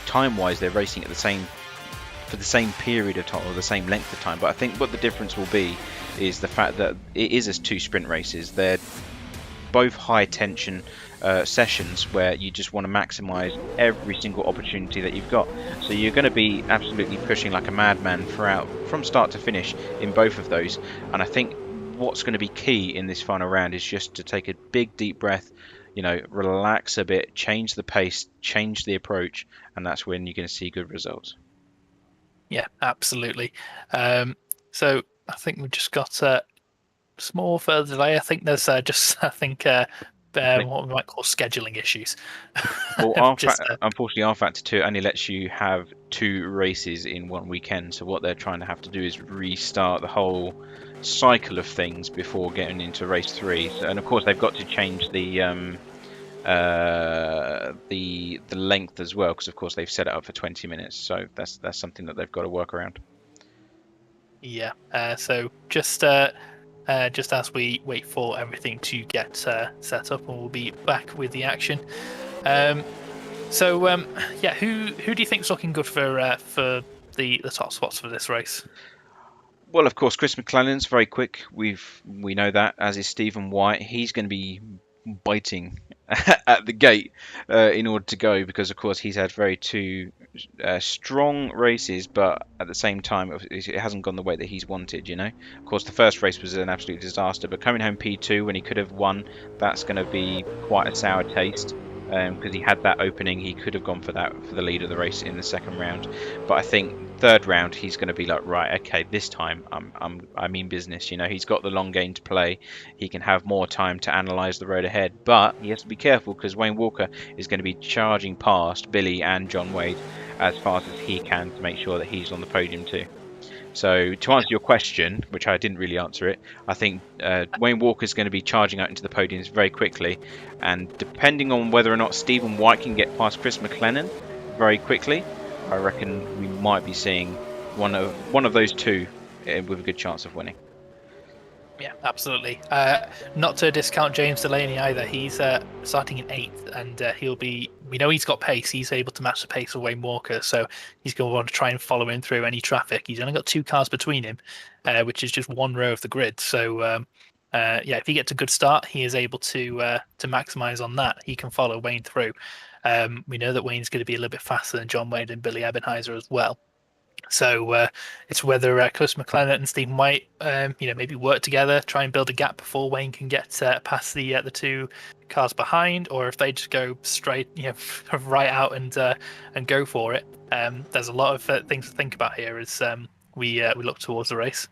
time-wise, they're racing at for the same period of time or the same length of time. But I think what the difference will be is the fact that it is as 2 sprint races. They're both high-tension sessions where you just want to maximise every single opportunity that you've got. So you're going to be absolutely pushing like a madman throughout, from start to finish, in both of those. And I think what's going to be key in this final round is just to take a big deep breath, relax a bit, change the pace, change the approach, and that's when you're going to see good results. Yeah, absolutely. So I think we've just got a small further delay. I think there's what we might call scheduling issues. Well, unfortunately, R-Factor 2 only lets you have 2 races in one weekend. So what they're trying to have to do is restart the whole cycle of things before getting into race 3. And of course, they've got to change the length as well, because of course they've set it up for 20 minutes. So that's something that they've got to work around. Yeah. So just as we wait for everything to get set up, and we'll be back with the action. Who do you think's looking good for the top spots for this race? Well, of course, Chris McClellan's very quick. We know that, as is Stephen White. He's going to be biting at the gate in order to go, because of course he's had very 2 strong races, but at the same time it hasn't gone the way that he's wanted. Of course, the first race was an absolute disaster, but coming home P2 when he could have won, that's going to be quite a sour taste, because he had that opening. He could have gone for the lead of the race in the second round, but I think third round he's going to be like, right, okay, this time I mean business. He's got the long game to play. He can have more time to analyse the road ahead, but he has to be careful, because Wayne Walker is going to be charging past Billy and John Wade as fast as he can to make sure that he's on the podium too. So to answer your question, which I didn't really answer it, I think Wayne Walker is going to be charging out into the podiums very quickly, and depending on whether or not Stephen White can get past Chris McLennan very quickly, I reckon we might be seeing one of those 2 with a good chance of winning. Yeah, absolutely. Not to discount James Delaney either. He's starting in 8th, and we know he's got pace. He's able to match the pace of Wayne Walker, so he's going to want to try and follow him through any traffic. He's only got 2 cars between him, which is just 1 row of the grid. So if he gets a good start, he is able to maximise on that. He can follow Wayne through. We know that Wayne's going to be a little bit faster than John Wade and Billy Ebenheiser as well. So it's whether Chris McLennan and Stephen White, maybe work together, try and build a gap before Wayne can get past the 2 cars behind, or if they just go straight, right out and go for it. There's a lot of things to think about here as we look towards the race.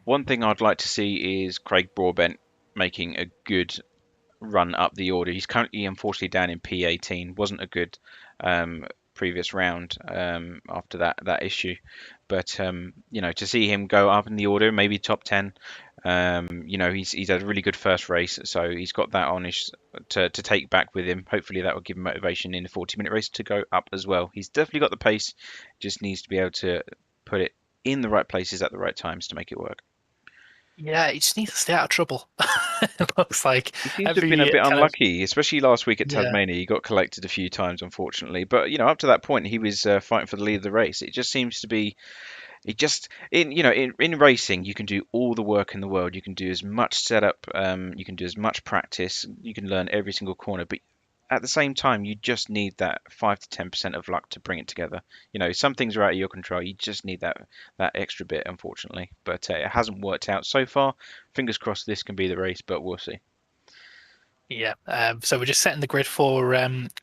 One thing I'd like to see is Craig Broadbent making a good run up the order. He's currently, unfortunately, down in P18. Wasn't a good previous round after that issue. But you know, to see him go up in the order, maybe top 10. You know, he's had a really good first race, so he's got that on his to take back with him. Hopefully that will give him motivation in the 40-minute race to go up as well. He's definitely got the pace, just needs to be able to put it in the right places at the right times to make it work. Yeah, he just needs to stay out of trouble. It looks like He seems to have been a bit kind of- unlucky, especially last week at Yeah. Tasmania. He got collected a few times, unfortunately. But you know, up to that point, he was fighting for the lead of the race. It just seems to be, it just in racing, you can do all the work in the world. You can do as much setup, you can do as much practice, you can learn every single corner. But at the same time, you just need that 5 to 10% of luck to bring it together. You know, some things are out of your control. You just need that extra bit, unfortunately. But it hasn't worked out so far. Fingers crossed this can be the race, but we'll see. Yeah, so we're just setting the grid for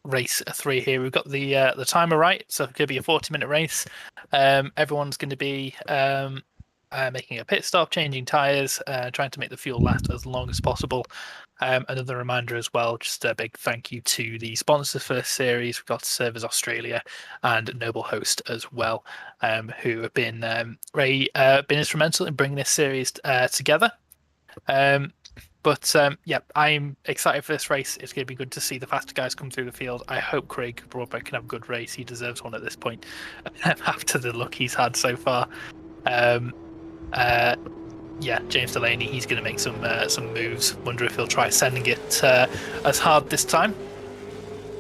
race 3 here. We've got the timer right, so it could be a 40-minute race. Everyone's going to be making a pit stop, changing tyres, trying to make the fuel last as long as possible. Another reminder as well, just a big thank you to the sponsors for this series. We've got Servers Australia and Noble Host as well, who have been been instrumental in bringing this series together. But yeah, I'm excited for this race. It's going to be good to see the faster guys come through the field. I hope Craig Broadbeck can have a good race. He deserves one at this point after the luck he's had so far. Yeah, James Delaney, he's going to make some moves. Wonder if he'll try sending it as hard this time.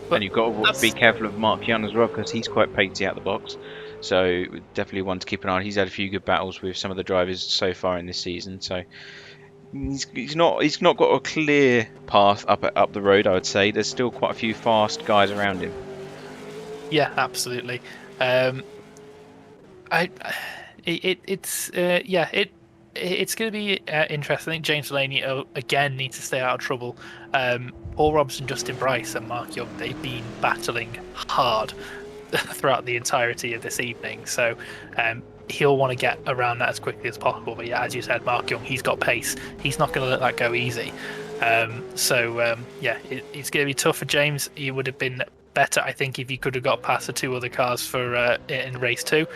But and you've got to be careful of Mark Young as well, because he's quite pacey out the box. So definitely one to keep an eye on. He's had a few good battles with some of the drivers so far in this season. So he's not got a clear path up the road, I would say. There's still quite a few fast guys around him. Yeah, absolutely. It's going to be interesting. I think James Delaney again needs to stay out of trouble. Paul Robson, Justin Bryce, and Mark Young, they've been battling hard throughout the entirety of this evening. So he'll want to get around that as quickly as possible. But yeah, as you said, Mark Young, he's got pace. He's not going to let that go easy. It's going to be tough for James. He would have been better, I think, if he could have got past the 2 other cars for in race 2.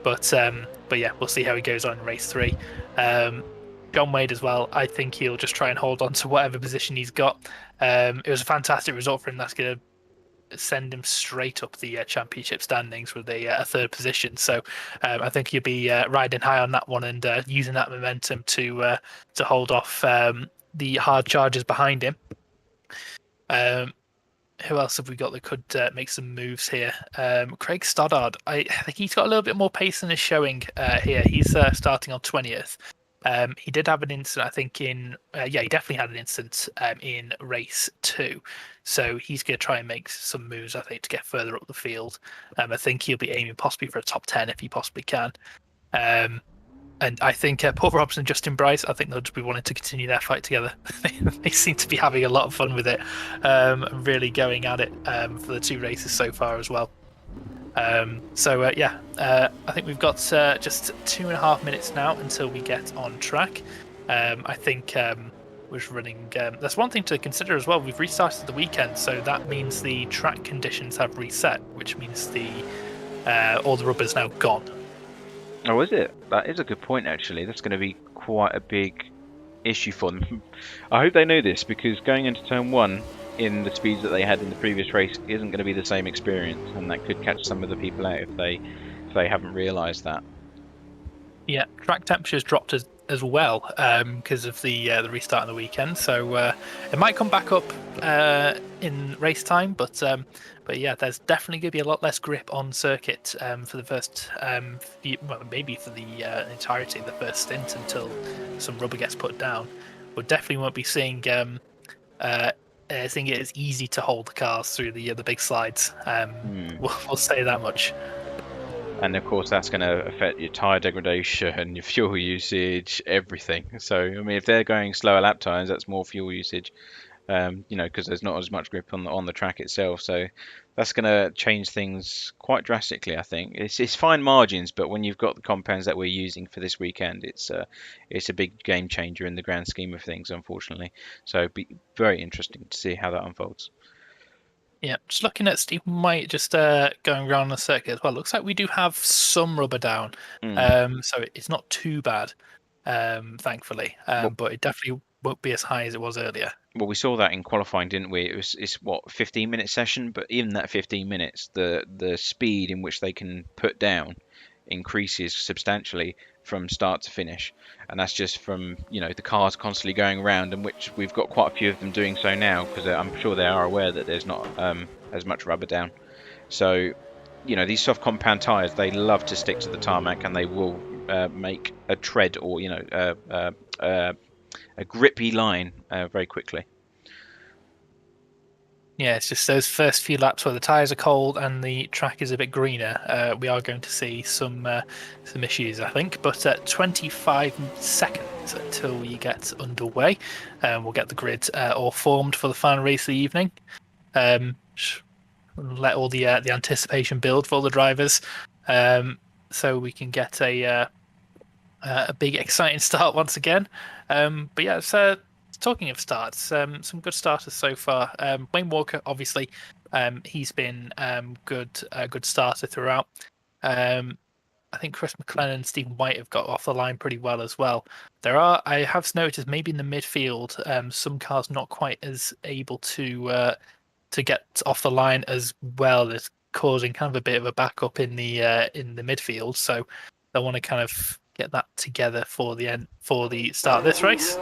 But yeah, we'll see how he goes on in race 3. John Wade as well, I think he'll just try and hold on to whatever position he's got. It was a fantastic result for him. That's going to send him straight up the championship standings with a 3rd position. So I think he'll be riding high on that one and using that momentum to hold off the hard charges behind him. Who else have we got that could make some moves here? Craig Stoddard. I think he's got a little bit more pace than his showing here. He's starting on 20th. He did have an incident, I think, he definitely had an incident in race 2. So he's going to try and make some moves, I think, to get further up the field. I think he'll be aiming possibly for a top 10 if he possibly can. And I think Paul Robson and Justin Bryce, I think they'll just be wanting to continue their fight together. They seem to be having a lot of fun with it, really going at it for the 2 races so far as well. I think we've got just 2.5 minutes now until we get on track. I think we're running. That's one thing to consider as well. We've restarted the weekend, so that means the track conditions have reset, which means all the rubber's now gone. Oh, is it? That is a good point, actually. That's going to be quite a big issue for them. I hope they know this, because going into turn 1 in the speeds that they had in the previous race isn't going to be the same experience, and that could catch some of the people out if they haven't realised that. Yeah, track temperatures dropped as well because of the restart on the weekend, so it might come back up in race time, but yeah, there's definitely going to be a lot less grip on circuit for the first maybe for the entirety of the first stint until some rubber gets put down. We definitely won't be seeing it as easy to hold the cars through the big slides. We'll say that much. And of course, that's going to affect your tyre degradation, your fuel usage, everything. So, I mean, if they're going slower lap times, that's more fuel usage, because there's not as much grip on the track itself. So that's going to change things quite drastically, I think. It's fine margins, but when you've got the compounds that we're using for this weekend, it's a big game changer in the grand scheme of things, unfortunately. So it'd be very interesting to see how that unfolds. Yeah, just looking at Steve White just going around the circuit as well. Looks like we do have some rubber down, so it's not too bad, thankfully. But it definitely won't be as high as it was earlier. Well, we saw that in qualifying, didn't we? It's what 15-minute session, but in that 15 minutes, the speed in which they can put down increases substantially from start to finish, and that's just from the cars constantly going around, and which we've got quite a few of them doing so now, because I'm sure they are aware that there's not as much rubber down. So these soft compound tires, they love to stick to the tarmac, and they will make a tread or a grippy line very quickly. Yeah, it's just those first few laps where the tyres are cold and the track is a bit greener. We are going to see some issues, I think. But 25 seconds until you get underway. We'll get the grid all formed for the final race of the evening. Let all the anticipation build for all the drivers, so we can get a big exciting start once again. But yeah, so talking of starts, some good starters so far. Wayne Walker, obviously, he's been a good starter throughout. I think Chris McLennan and Stephen White have got off the line pretty well as well. I have noticed maybe in the midfield, some cars not quite as able to get off the line as well, as causing kind of a bit of a backup in the midfield. So they want to kind of get that together for the start of this race.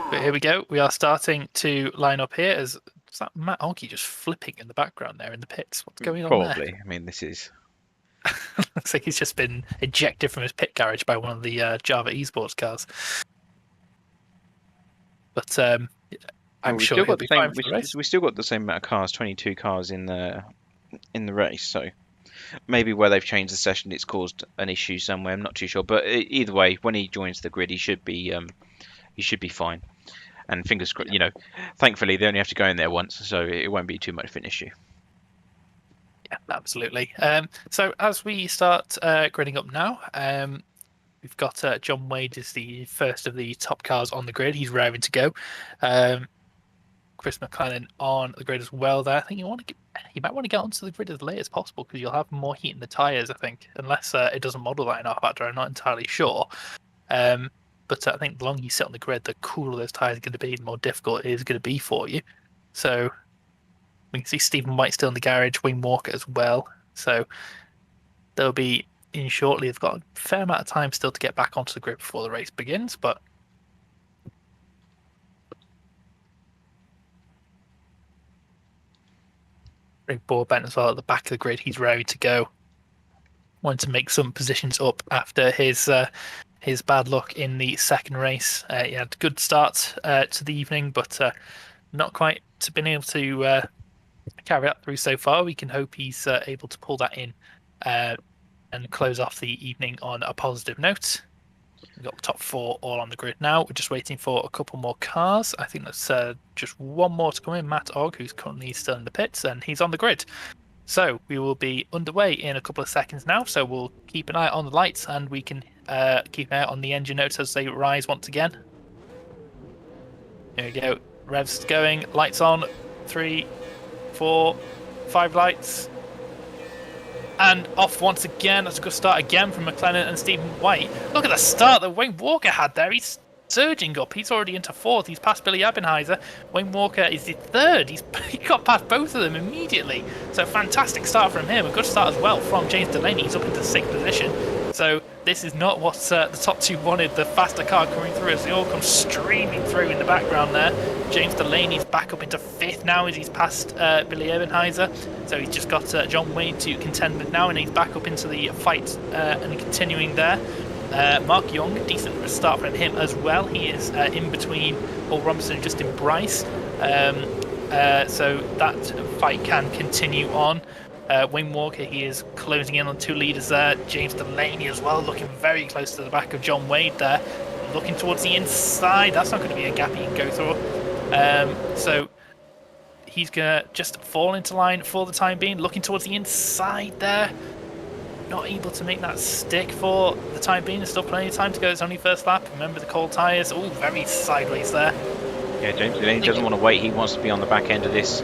But here we go. We are starting to line up here. Is that Matt Olkey just flipping in the background there in the pits? What's going on there? Probably. I mean, this is... Looks like he's just been ejected from his pit garage by one of the Java esports cars. But I'm sure he'll be fine for the race. We still got the same amount of cars, 22 cars in the race. So maybe where they've changed the session, it's caused an issue somewhere. I'm not too sure. But either way, when he joins the grid, he should be fine. And fingers crossed, thankfully they only have to go in there once, so it won't be too much of an issue. Yeah, absolutely. So as we start gridding up now, we've got John Wade is the first of the top cars on the grid. He's raring to go. Chris McLennan on the grid as well there. I think you might want to get onto the grid as late as possible, because you'll have more heat in the tyres, I think, unless it doesn't model that in R-Factor. I'm not entirely sure. But I think the longer you sit on the grid, the cooler those tyres are going to be, the more difficult it is going to be for you. So we can see Stephen White still in the garage, Wayne Walker as well. So they'll be in shortly. They've got a fair amount of time still to get back onto the grid before the race begins. But Rick Broadbent as well at the back of the grid. He's ready to go. Wanted to make some positions up after his bad luck in the second race. He had a good start to the evening, but not quite been able to carry that through so far. We can hope he's able to pull that in and close off the evening on a positive note. We've got the top four all on the grid now. We're just waiting for a couple more cars. I think that's just one more to come in. Matt Ogg, who's currently still in the pits, and he's on the grid. So we will be underway in a couple of seconds now. So we'll keep an eye on the lights, and we can keep an eye on the engine notes as they rise once again. There we go. Revs going. Lights on. 3, 4, 5 lights. And off once again. That's a good start again from McLennan and Stephen White. Look at the start that Wayne Walker had there. He's surging up. He's already into fourth. He's past Billy Ebenheiser. Wayne Walker is the third. He got past both of them immediately. So fantastic start from him. A good start as well from James Delaney. He's up into sixth position. So this is not what the top two wanted. The faster car coming through as they all come streaming through in the background there. James Delaney's back up into fifth now as he's past Billy Ebenheiser. So he's just got John Wade to contend with now, and he's back up into the fight and continuing there. Mark Young, decent start from him as well. He is in between Paul Robinson and Justin Bryce. So that fight can continue on. Wayne Walker, he is closing in on two leaders there. James Delaney as well, looking very close to the back of John Wade there. Looking towards the inside. That's not going to be a gap he can go through. So he's going to just fall into line for the time being. Looking towards the inside there. Not able to make that stick for the time being. There's still plenty of time to go. It's only first lap. Remember the cold tyres. Oh, very sideways there. Yeah, James Delaney doesn't want to wait. He wants to be on the back end of this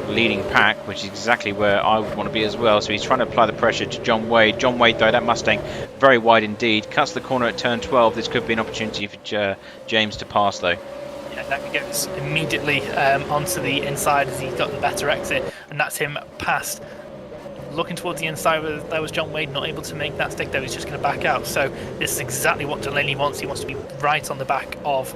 leading pack, which is exactly where I would want to be as well. So he's trying to apply the pressure to John Wade. John Wade, though, that Mustang, very wide indeed. Cuts the corner at turn 12. This could be an opportunity for James to pass, though. Yeah, that goes immediately onto the inside as he's got the better exit, and that's him past. Looking towards the inside, there was John Wade, not able to make that stick, though. He's just going to back out. So this is exactly what Delaney wants. He wants to be right on the back of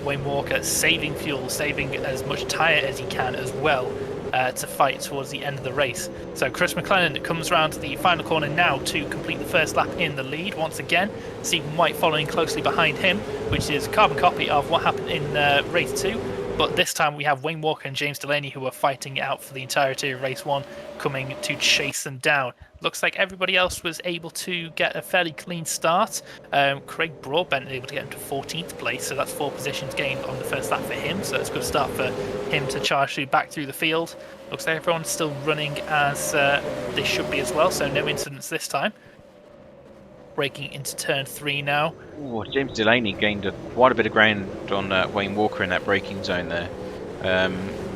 Wayne Walker, saving fuel, saving as much tyre as he can as well, to fight towards the end of the race. So Chris McLennan comes round to the final corner now to complete the first lap in the lead once again. Stephen White following closely behind him, which is a carbon copy of what happened in race 2. But this time we have Wayne Walker and James Delaney, who are fighting it out for the entirety of race 1, coming to chase them down. Looks like everybody else was able to get a fairly clean start. Craig Broadbent able to get into 14th place, so that's 4 positions gained on the first lap for him. So that's a good start for him to charge back through the field. Looks like everyone's still running as they should be as well, so no incidents this time. Braking into turn 3 now. Ooh, James Delaney gained quite a bit of ground on Wayne Walker in that braking zone there.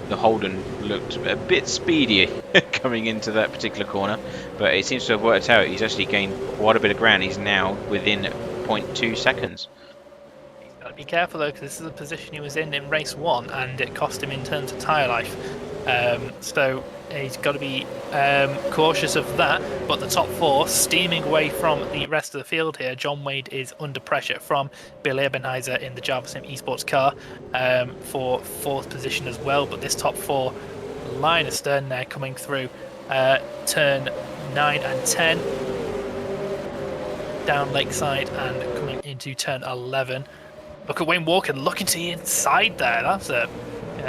The Holden looked a bit speedier coming into that particular corner, but it seems to have worked out. He's actually gained quite a bit of ground. He's now within 0.2 seconds. He's got to be careful though, because this is the position he was in race 1, and it cost him in terms of tyre life. So he's got to be cautious of that. But the top 4 steaming away from the rest of the field here. John Wade is under pressure from Bill Ebenheiser in the Java Sim Esports car for 4th position as well. But this top 4 line astern there coming through turn 9 and 10 down Lakeside and coming into turn 11. Look at Wayne Walker looking to the inside there. That's a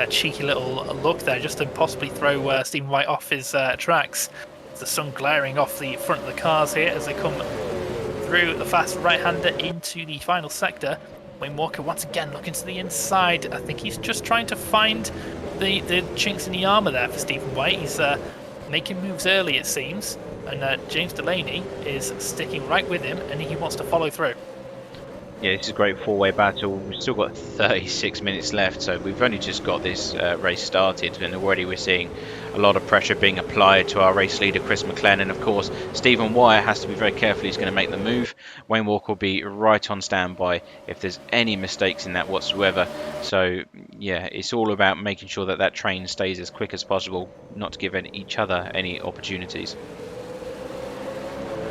cheeky little look there, just to possibly throw Stephen White off his tracks. The sun glaring off the front of the cars here as they come through the fast right-hander into the final sector. Wayne Walker once again looking to the inside. I think he's just trying to find the chinks in the armour there for Stephen White. He's making moves early, it seems, and James Delaney is sticking right with him, and he wants to follow through. Yeah, this is a great 4-way battle. We've still got 36 minutes left, so we've only just got this race started, and already we're seeing a lot of pressure being applied to our race leader, Chris McLennan. And of course, Stephen Wyatt has to be very careful. He's going to make the move. Wayne Walker will be right on standby if there's any mistakes in that whatsoever. So, yeah, it's all about making sure that that train stays as quick as possible, not to give each other any opportunities.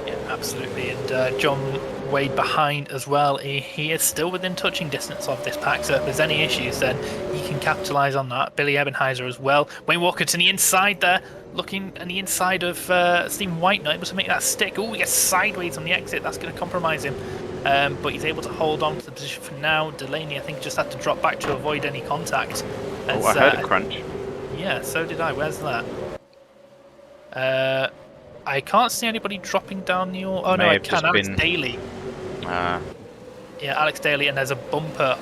Yeah, absolutely. And John Wade behind as well. He is still within touching distance of this pack, so if there's any issues then he can capitalise on that. Billy Ebenheiser as well. Wayne Walker to the inside there, looking on the inside of Stephen White, not able to make that stick. Oh, he gets sideways on the exit. That's going to compromise him, but he's able to hold on to the position for now. Delaney, I think, just had to drop back to avoid any contact. Oh, I heard a crunch. Yeah, so did I. Where's that? I can't see anybody dropping down the... Oh, no, I can. Alex Daly. Yeah, Alex Daly, and there's a bumper.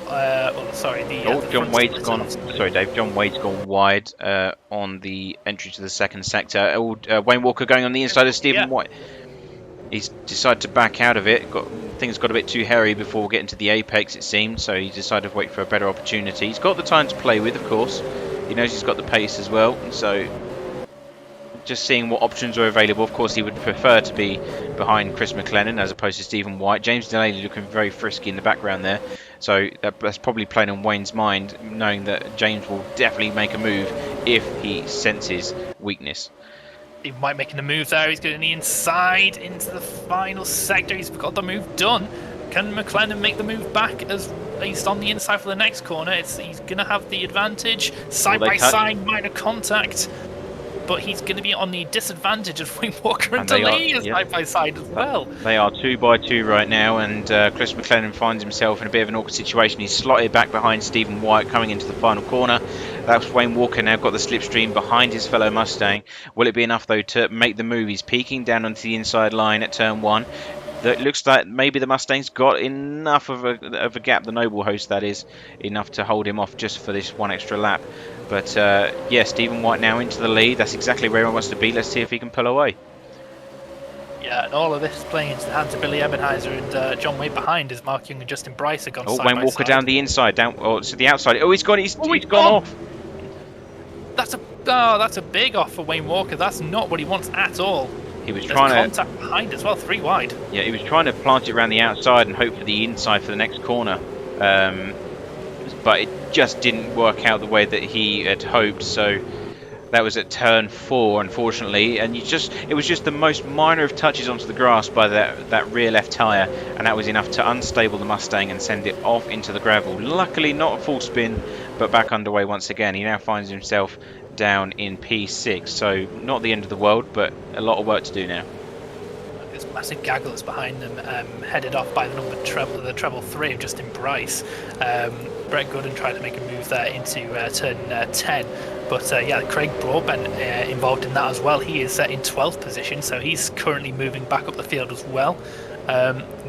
Sorry, John Wade's gone. Sorry, Dave. John Wade's gone wide on the entry to the second sector. Wayne Walker going on the inside of Stephen White. He's decided to back out of it. Things got a bit too hairy before getting to the apex, it seemed. So he decided to wait for a better opportunity. He's got the time to play with, of course. He knows he's got the pace as well. So just seeing what options are available. Of course, he would prefer to be behind Chris McLennan as opposed to Stephen White. James Delaney looking very frisky in the background there. So that's probably playing on Wayne's mind, knowing that James will definitely make a move if he senses weakness. He might making a move there. He's going the inside into the final sector. He's got the move done. Can McLennan make the move back as he's on the inside for the next corner? He's going to have the advantage. Side by side, minor contact. But he's going to be on the disadvantage of Wayne Walker and Delaney side by side as well. They are 2 by 2 right now, and Chris McLennan finds himself in a bit of an awkward situation. He's slotted back behind Stephen White coming into the final corner. That's Wayne Walker now got the slipstream behind his fellow Mustang. Will it be enough though to make the move? He's peeking down onto the inside line at turn 1. It looks like maybe the Mustang's got enough of a gap, the Noble Host that is, enough to hold him off just for this one extra lap. But yeah, Stephen White now into the lead. That's exactly where he wants to be. Let's see if he can pull away. Yeah, and all of this is playing into the hands of Billy Ebenheiser and John Wade behind as Mark Young and Justin Bryce have gone Oh, side Wayne by Walker side. down the inside, down to the outside. Oh, he's gone. He's gone off. That's a big off for Wayne Walker. That's not what he wants at all. He was There's trying contact behind as well, 3 wide. Yeah, he was trying to plant it around the outside and hope for the inside for the next corner, but it just didn't work out the way that he had hoped. So that was at turn 4, unfortunately, and it was just the most minor of touches onto the grass by that rear left tyre, and that was enough to unstable the Mustang and send it off into the gravel. Luckily, not a full spin, but back underway once again. He now finds himself down in P6, so not the end of the world, but a lot of work to do now. This massive gaggle that's behind them, headed off by the treble 3 of Justin Bryce. Brett Gooden tried to make a move there into turn 10, but yeah, Craig Broadbent involved in that as well. He is in 12th position, so he's currently moving back up the field as well.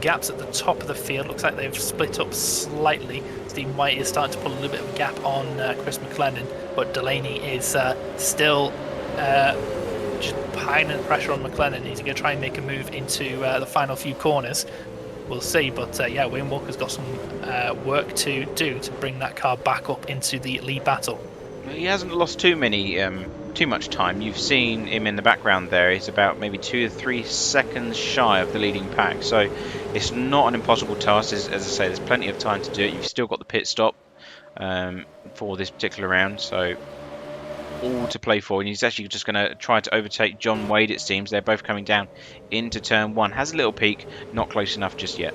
Gaps at the top of the field, looks like they've split up slightly. Stephen White is starting to pull a little bit of a gap on Chris McLennan, but Delaney is still just piling the pressure on McLennan. He's going to try and make a move into the final few corners. We'll see, but yeah, Wayne Walker's got some work to do to bring that car back up into the lead battle. He hasn't lost too much time. You've seen him in the background there. He's about maybe 2 or 3 seconds shy of the leading pack, so it's not an impossible task. As I say, there's plenty of time to do it. You've still got the pit stop for this particular round, so all to play for. And he's actually just going to try to overtake John Wade, it seems. They're both coming down into turn 1. Has a little peak, not close enough just yet.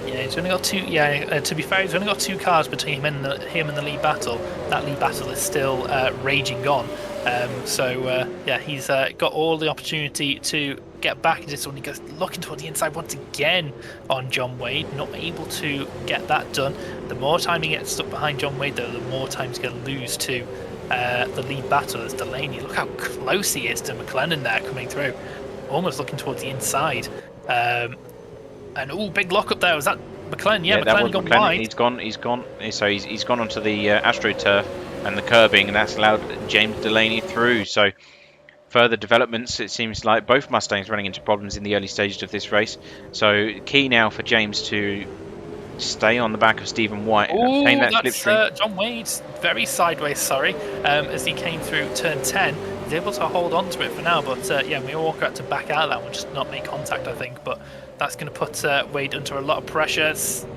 Yeah, he's only got 2. Yeah, to be fair, he's only got 2 cars between him and the lead battle. That lead battle is still raging on. Yeah, he's got all the opportunity to get back into this one. He goes looking toward the inside once again on John Wade, not able to get that done. The more time he gets stuck behind John Wade, though, the more time he's going to lose to the lead battle as Delaney. Look how close he is to McLennan there coming through, almost looking towards the inside. And big lock up there. Was that McLennan? Yeah, McLennan gone wide. He's gone. So he's gone onto the AstroTurf and the curbing, and that's allowed James Delaney through. So further developments, it seems like both Mustangs running into problems in the early stages of this race. So key now for James to stay on the back of Stephen White and obtain that slipstream. John Wade very sideways, as he came through turn 10. He's able to hold on to it for now, but yeah, Wayne Walker had to back out of that one, just not make contact, I think. But that's going to put Wade under a lot of pressure.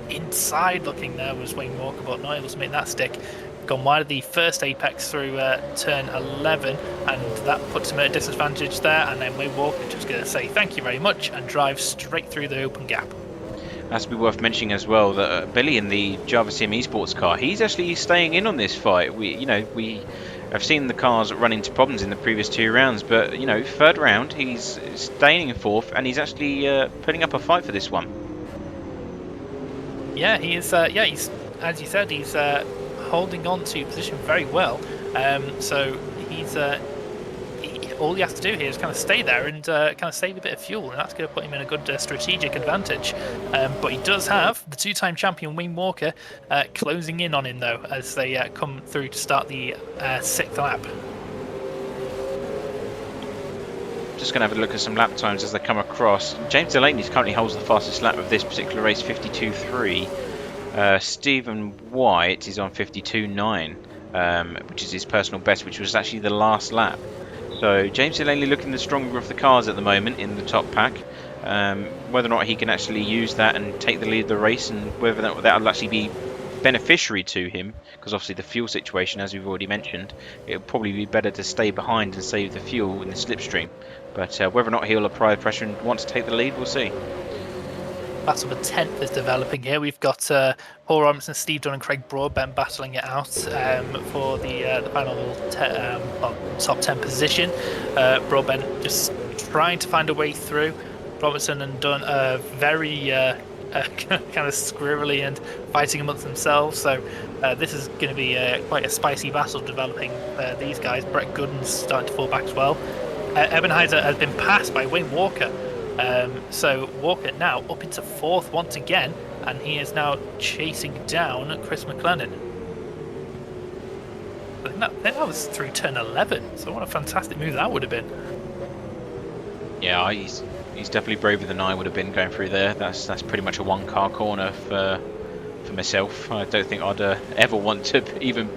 Inside looking there was Wayne Walker, but not able to make that stick. Gone wide of the first apex through turn 11, and that puts him at a disadvantage there. And then Wayne Walker just going to say thank you very much and drive straight through the open gap. Has to be worth mentioning as well that Billy in the Java Sim Esports car, he's actually staying in on this fight. We have seen the cars run into problems in the previous 2 rounds, but third round he's staying in 4th, and he's actually putting up a fight for this one. Yeah, he is. He's, as you said, he's holding on to position very well. So he's all he has to do here is kind of stay there and kind of save a bit of fuel, and that's going to put him in a good strategic advantage. But he does have the 2-time champion Wayne Walker closing in on him, though, as they come through to start the 6th lap. Just going to have a look at some lap times as they come across. James Delaney currently holds the fastest lap of this particular race, 52.3. Stephen White is on 52.9, which is his personal best, which was actually the last lap. So James Delaney looking the stronger of the cars at the moment in the top pack. Whether or not he can actually use that and take the lead of the race, and whether that will actually be beneficiary to him, because obviously the fuel situation, as we've already mentioned, it would probably be better to stay behind and save the fuel in the slipstream. But whether or not he'll apply pressure and want to take the lead, we'll see. Battle for 10th is developing here. We've got Paul Robinson, Steve Dunn and Craig Broadbent battling it out for the final top 10 position. Broadbent just trying to find a way through. Robinson and Dunn are very kind of squirrely and fighting amongst themselves. So this is going to be quite a spicy battle developing these guys. Brett Gooden's starting to fall back as well. Ebenheiser has been passed by Wayne Walker. So Walker now up into 4th once again, and he is now chasing down Chris McLennan. I think that was through turn 11, so what a fantastic move that would have been. Yeah, he's definitely braver than I would have been going through there. That's pretty much a one-car corner for myself. I don't think I'd ever want to even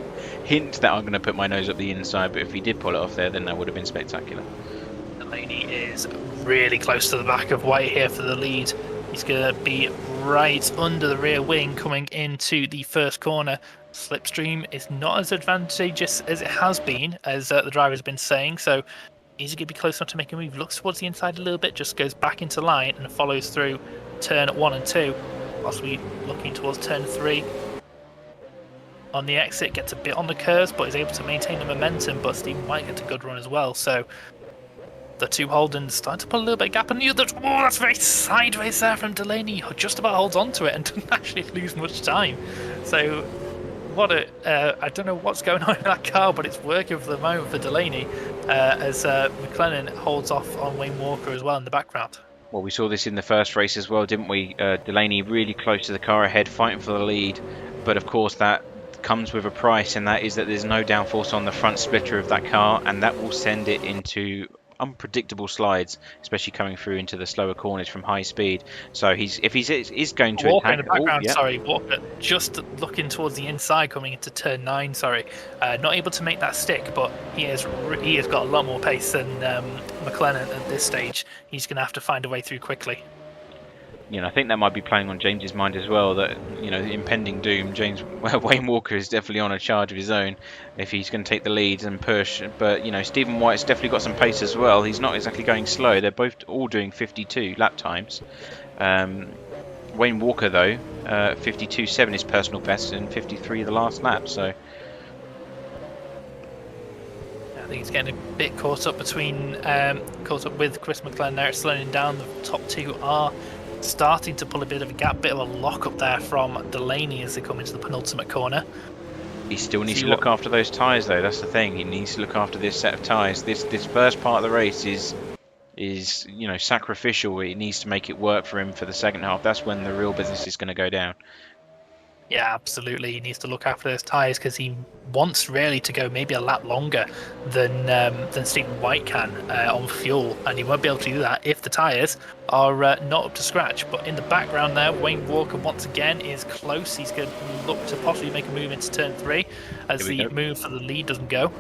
hint that I'm going to put my nose up the inside, but if he did pull it off there, then that would have been spectacular. Delaney is really close to the back of White here for the lead. He's going to be right under the rear wing coming into the first corner. Slipstream is not as advantageous as it has been, as the driver's been saying, so he's going to be close enough to make a move. Looks towards the inside a little bit, just goes back into line and follows through turn 1 and 2, possibly looking towards turn 3. On the exit, gets a bit on the curves, but is able to maintain the momentum, but Stephen White gets a good run as well, so the two Holdens starting to put a little bit of gap on the other. Oh, that's very sideways there from Delaney, who just about holds on to it and doesn't actually lose much time. So what I don't know what's going on in that car, but it's working for the moment for Delaney, as McLennan holds off on Wayne Walker as well in the background. Well, we saw this in the first race as well, didn't we? Delaney really close to the car ahead, fighting for the lead, but of course that comes with a price, and that is that there's no downforce on the front splitter of that car, and that will send it into unpredictable slides, especially coming through into the slower corners from high speed. So if he's going to Walker attack, in the background, sorry, Walker just looking towards the inside coming into turn 9, sorry, not able to make that stick, but he has got a lot more pace than McLennan at this stage. He's going to have to find a way through quickly. You know, I think that might be playing on James's mind as well, that, you know, the impending doom. Wayne Walker is definitely on a charge of his own if he's going to take the lead and push. But, you know, Stephen White's definitely got some pace as well. He's not exactly going slow. They're both all doing 52 lap times. Wayne Walker, though, 52.7 his personal best and 53 the last lap. So I think he's getting a bit caught up with Chris McLennan there. It's slowing down. The top two are starting to pull a bit of a gap, bit of a lock up there from Delaney as they come into the penultimate corner. He still needs to look after those tyres, though. That's the thing. He needs to look after this set of tyres. This first part of the race is you know, sacrificial. It needs to make it work for him for the second half. That's when the real business is going to go down. Yeah, absolutely. He needs to look after those tyres because he wants really to go maybe a lap longer than Stephen White can on fuel, and he won't be able to do that if the tyres are not up to scratch. But in the background there, Wayne Walker once again is close. He's going to look to possibly make a move into turn 3 as the move for the lead doesn't go.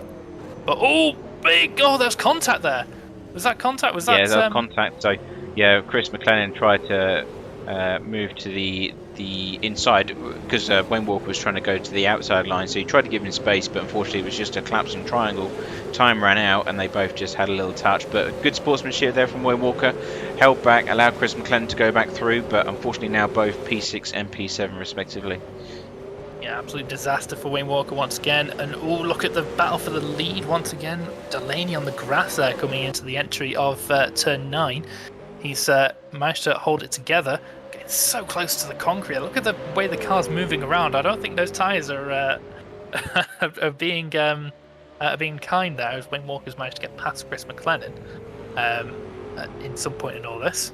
But there's contact there. Was that contact? Was that? Yeah, that was contact. So yeah, Chris McLennan tried to move to the inside because Wayne Walker was trying to go to the outside line, so he tried to give him space, but unfortunately it was just a collapsing triangle. Time ran out and they both just had a little touch, but good sportsmanship there from Wayne Walker. Held back, allowed Chris McLennan to go back through, but unfortunately now both P6 and P7 respectively. Yeah, absolute disaster for Wayne Walker once again. And look at the battle for the lead once again. Delaney on the grass there coming into the entry of turn 9. He's managed to hold it together, getting so close to the concrete. Look at the way the car's moving around. I don't think those tyres are are being kind there, as Wayne Walker's managed to get past Chris McLennan in some point in all this.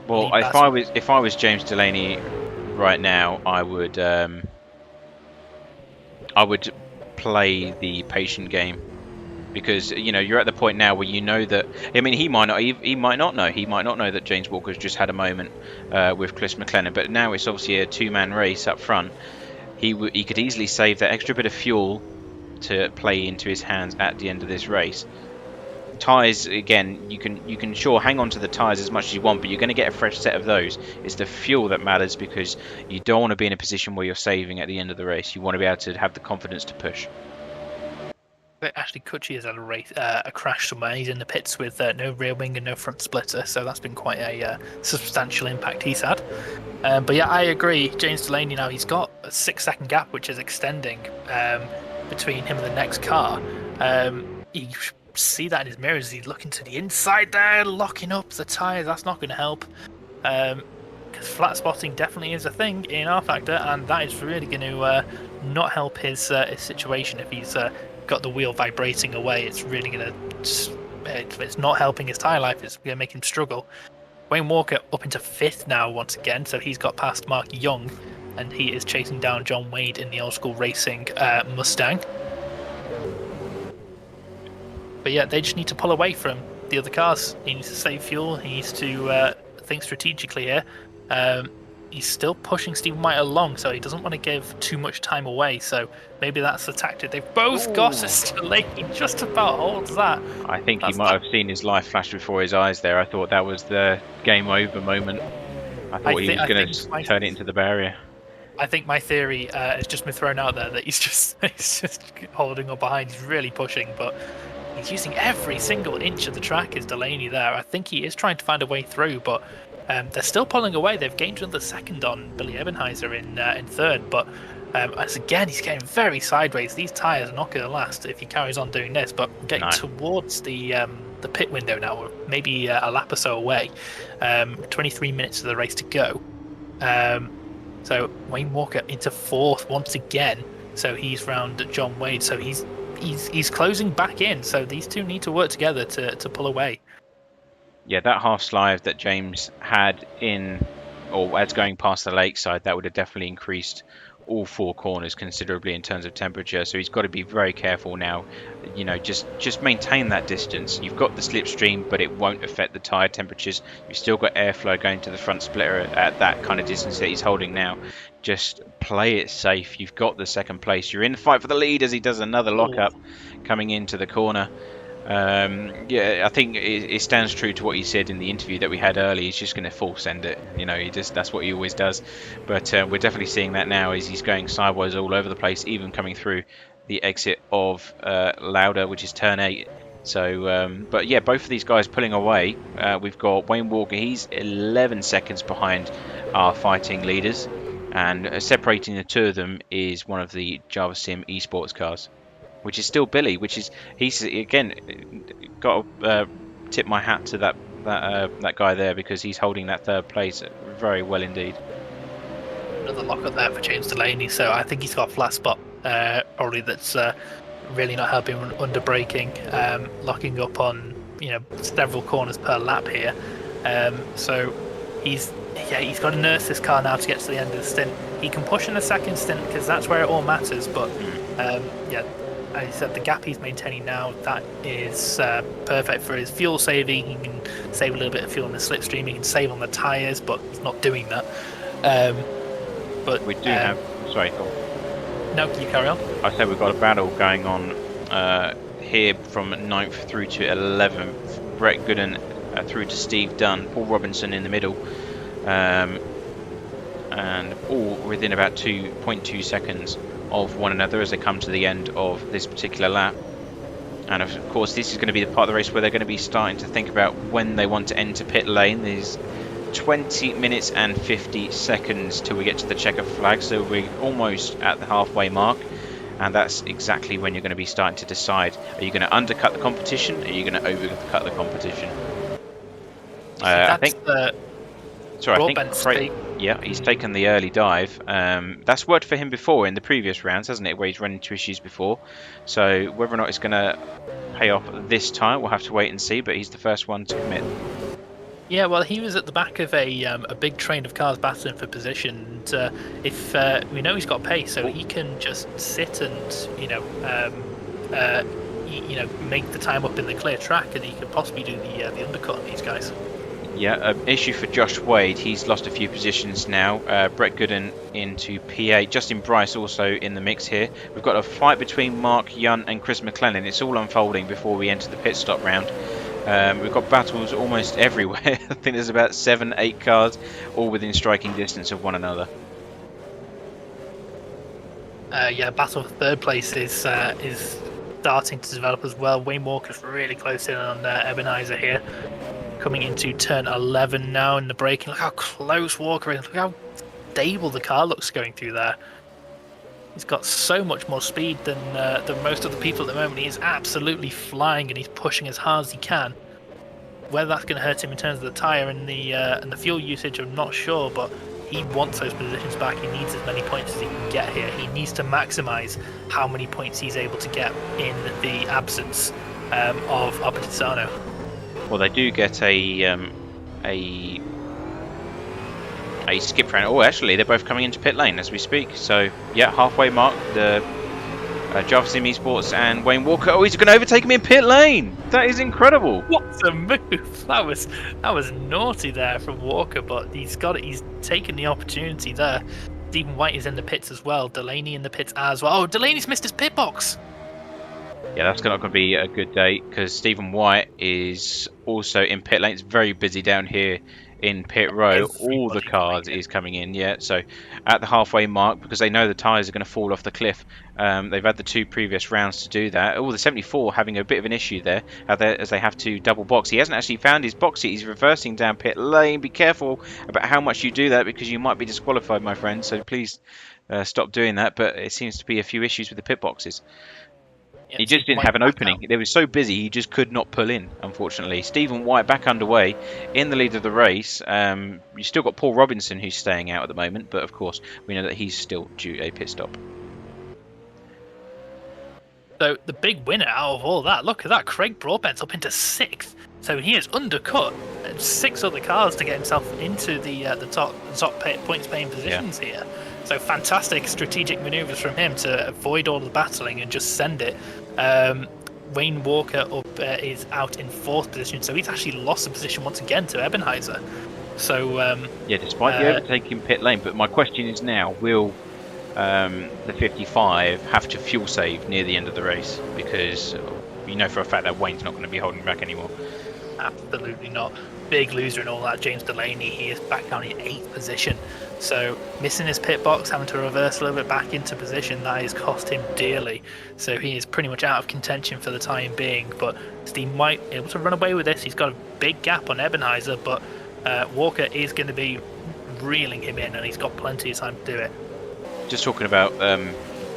Well, if I was James Delaney right now, I would play the patient game. Because, you know, you're at the point now where you know that, I mean, he might not know that James Walker's just had a moment with Chris McLennan, but now it's obviously a two-man race up front. He could easily save that extra bit of fuel to play into his hands at the end of this race. Tyres, again, you can sure hang on to the tyres as much as you want, but you're going to get a fresh set of those. It's the fuel that matters, because you don't want to be in a position where you're saving at the end of the race. You want to be able to have the confidence to push. Actually, Kutchi has had a crash somewhere. He's in the pits with no rear wing and no front splitter, so that's been quite a substantial impact he's had. But yeah, I agree. James Delaney now, he's got a 6-second gap, which is extending between him and the next car. You see that in his mirrors. He's looking to the inside there, locking up the tyres. That's not going to help. Because flat spotting definitely is a thing in R Factor, and that is really going to not help his situation if he's got the wheel vibrating away. It's really going to, it's not helping his tyre life. It's going to make him struggle. Wayne Walker up into 5th now once again, so he's got past Mark Young, and he is chasing down John Wade in the Old School Racing Mustang. But yeah, they just need to pull away from the other cars. He needs to save fuel. He needs to think strategically here. He's still pushing Stephen White along, so he doesn't want to give too much time away. So maybe that's the tactic. They've both got us. Delaney just about holds that. I think he might have seen his life flash before his eyes there. I thought that was the game over moment. I thought he was going to turn it into the barrier. I think my theory has just been thrown out there that he's just holding up behind. He's really pushing, but he's using every single inch of the track as Delaney there. I think he is trying to find a way through, but they're still pulling away. They've gained another second on Billy Ebenheiser in third, but as again, he's getting very sideways. These tyres are not going to last if he carries on doing this, but getting towards the pit window now, or maybe a lap or so away. 23 minutes of the race to go. So Wayne Walker into fourth once again. So he's round John Wade. So he's closing back in. So these two need to work together to pull away. Yeah, that half slide that James had in, or as going past the lakeside, that would have definitely increased all four corners considerably in terms of temperature. So he's got to be very careful now. You know, just maintain that distance. You've got the slipstream, but it won't affect the tyre temperatures. You've still got airflow going to the front splitter at that kind of distance that he's holding now. Just play it safe. You've got the second place. You're in the fight for the lead as he does another lockup coming into the corner. Yeah, I think it stands true to what he said in the interview that we had early. He's just going to full send it. You know, that's what he always does. But we're definitely seeing that now as he's going sideways all over the place, even coming through the exit of Lauda, which is turn 8. So, but yeah, both of these guys pulling away. We've got Wayne Walker. He's 11 seconds behind our fighting leaders, and separating the two of them is one of the Java Sim esports cars, which is still Billy, he's again got to tip my hat to that guy there, because he's holding that third place very well indeed. Another lock up there for James Delaney, so I think he's got a flat spot probably that's really not helping under braking, locking up on several corners per lap here. So he's got to nurse this car now to get to the end of the stint. He can push in the second stint because that's where it all matters, but yeah. As I said, the gap he's maintaining now, that is perfect for his fuel saving. He can save a little bit of fuel in the slipstream. He can save on the tyres, but he's not doing that. But we do have... Sorry, go on. No, you carry on. I said we've got a battle going on here from 9th through to 11th. Brett Gooden through to Steve Dunn. Paul Robinson in the middle. And all within about 2.2 seconds of one another as they come to the end of this particular lap. And of course this is going to be the part of the race where they're going to be starting to think about when they want to enter pit lane. There's 20 minutes and 50 seconds till we get to the checkered flag, so we're almost at the halfway mark, and that's exactly when you're going to be starting to decide, are you going to undercut the competition, or are you going to overcut the competition? I think Craig, yeah, he's taken the early dive. That's worked for him before in the previous rounds, hasn't it, where he's run into issues before. So whether or not it's going to pay off this time, we'll have to wait and see, but he's the first one to commit. Yeah, well, he was at the back of a big train of cars battling for position. And, if we know he's got pace, so he can just sit and make the time up in the clear track, and he could possibly do the undercut on these guys. Yeah, issue for Josh Wade. He's lost a few positions now. Brett Gooden into P8. Justin Bryce also in the mix here. We've got a fight between Mark Young and Chris McLennan. It's all unfolding before we enter the pit stop round. We've got battles almost everywhere. I think there's about 7-8 cars all within striking distance of one another. Yeah, battle for third place is starting to develop as well. Wayne Walker's really close in on Ebenheiser here. Coming into turn 11 now in the braking. Look how close Walker is. Look how stable the car looks going through there. He's got so much more speed than most of the people at the moment. He is absolutely flying, and he's pushing as hard as he can. Whether that's going to hurt him in terms of the tyre and the fuel usage, I'm not sure, but he wants those positions back. He needs as many points as he can get here. He needs to maximise how many points he's able to get in the absence of Abertisano. Well, they do get a skip round. Oh, actually, they're both coming into pit lane as we speak. So, yeah, halfway mark. The Jarvis Simsports and Wayne Walker. Oh, he's going to overtake him in pit lane. That is incredible. What a move! That was naughty there from Walker, but he's got it. He's taken the opportunity there. Stephen White is in the pits as well. Delaney in the pits as well. Oh, Delaney's missed his pit box. Yeah, that's not going to be a good day because Stephen White is also in pit lane. It's very busy down here in pit row. All the cars is coming in, yeah. So at the halfway mark, because they know the tyres are going to fall off the cliff, they've had the 2 previous rounds to do that. Oh, the 74 having a bit of an issue there as they have to double box. He hasn't actually found his box seat. He's reversing down pit lane. Be careful about how much you do that because you might be disqualified, my friend. So please stop doing that. But it seems to be a few issues with the pit boxes. Yeah, He just didn't have an opening. They were so busy, he just could not pull in, unfortunately. Stephen White back underway in the lead of the race. You still got Paul Robinson, who's staying out at the moment, but of course, we know that he's still due a pit stop. So the big winner out of all that, look at that, Craig Broadbent's up into 6th. So he has undercut 6 other cars to get himself into the top points paying positions here. So fantastic strategic manoeuvres from him to avoid all the battling and just send it. Wayne Walker up is out in 4th position, so he's actually lost the position once again to Ebenheiser. So yeah, despite the overtaking pit lane, but my question is now, will the 55 have to fuel save near the end of the race? Because you know for a fact that Wayne's not going to be holding back anymore. Absolutely not. Big loser and all that. James Delaney, he is back down in 8th position. So missing his pit box, having to reverse a little bit back into position, that has cost him dearly. So he is pretty much out of contention for the time being. But Steve White able to run away with this. He's got a big gap on Ebenheiser, but Walker is going to be reeling him in, and he's got plenty of time to do it. Just talking about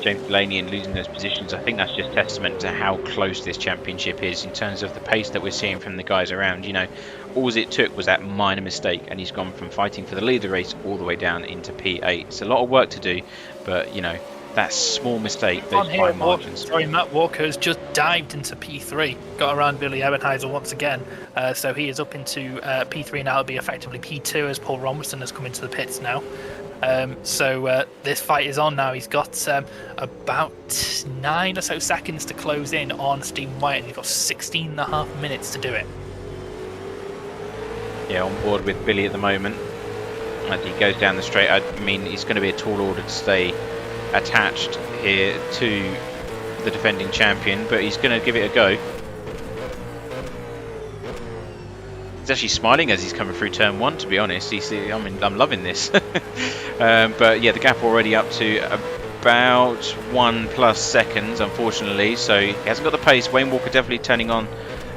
James Delaney and losing those positions, I think that's just testament to how close this championship is in terms of the pace that we're seeing from the guys around. You know, all it took was that minor mistake and he's gone from fighting for the lead of the race all the way down into P8. It's a lot of work to do, but you know, that small mistake, those fine margins. Sorry, Matt Walker's just dived into P3, got around Billy Ebenheiser once again, so he is up into P3 now. It'll be effectively P2 as Paul Robinson has come into the pits now. So this fight is on now. He's got about 9 or so seconds to close in on Stephen White, and he's got 16.5 minutes to do it. Yeah, on board with Billy at the moment as he goes down the straight. I mean, it's going to be a tall order to stay attached here to the defending champion, but he's going to give it a go. He's actually smiling as he's coming through turn 1, to be honest. I mean, I'm loving this. But yeah, the gap already up to about 1+ seconds, unfortunately. So he hasn't got the pace. Wayne Walker definitely turning on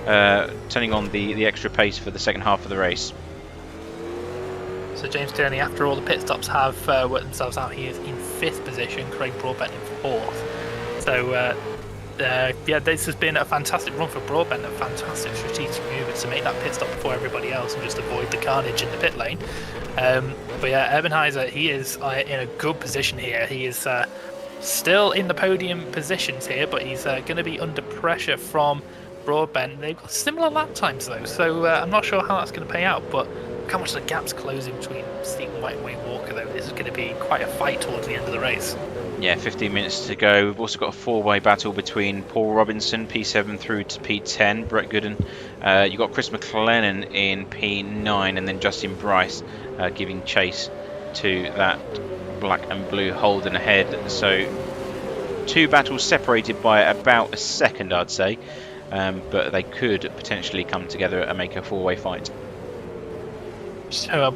the extra pace for the second half of the race. So James Tierney, after all the pit stops have worked themselves out, he is in 5th position. Craig Broadbent in 4th. So yeah, this has been a fantastic run for Broadbent, a fantastic strategic move to make that pit stop before everybody else and just avoid the carnage in the pit lane. But yeah, Ebenheiser, he is in a good position here. He is still in the podium positions here, but he's going to be under pressure from Broadbent. They've got similar lap times though, so I'm not sure how that's going to pay out, but look how much the gap's closing between Stephen White and Wayne Walker though. This is going to be quite a fight towards the end of the race. Yeah, 15 minutes to go. We've also got a 4-way battle between Paul Robinson, P7 through to P10, Brett Gooden. You've got Chris McLennan in P9, and then Justin Bryce giving chase to that black and blue Holden ahead. So 2 battles separated by about a second, I'd say. But they could potentially come together and make a 4-way fight. So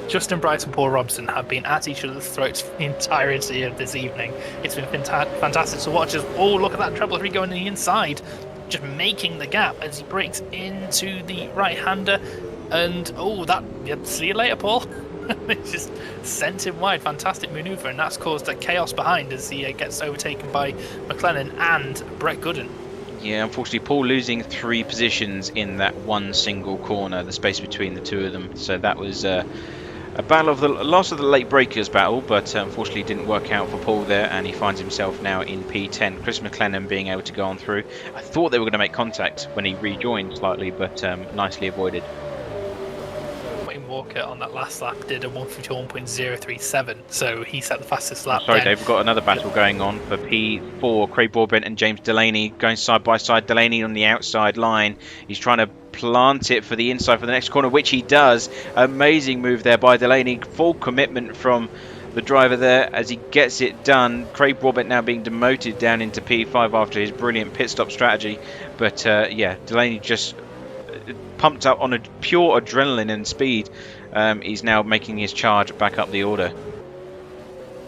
Justin Bryce and Paul Robinson have been at each other's throats for the entirety of this evening. It's been fantastic to watch as, oh, look at that treble 3 going on the inside, just making the gap as he breaks into the right-hander. And, oh, that, yeah, see you later, Paul. It just sent him wide. Fantastic manoeuvre, and that's caused a chaos behind as he gets overtaken by McLennan and Brett Gooden. Yeah, unfortunately, Paul losing 3 positions in that one single corner, the space between the 2 of them. So that was a battle of the last of the late breakers battle, but unfortunately didn't work out for Paul there, and he finds himself now in P10. Chris McLennan being able to go on through. I thought they were going to make contact when he rejoined slightly, but nicely avoided. Walker on that last lap did a 151.037, so he set the fastest lap. Sorry, then. Dave, we've got another battle going on for P4. Craig Broadbent and James Delaney going side by side. Delaney on the outside line. He's trying to plant it for the inside for the next corner, which he does. Amazing move there by Delaney. Full commitment from the driver there as he gets it done. Craig Broadbent now being demoted down into P5 after his brilliant pit stop strategy. But yeah, Delaney just pumped up on a pure adrenaline and speed. He's now making his charge back up the order.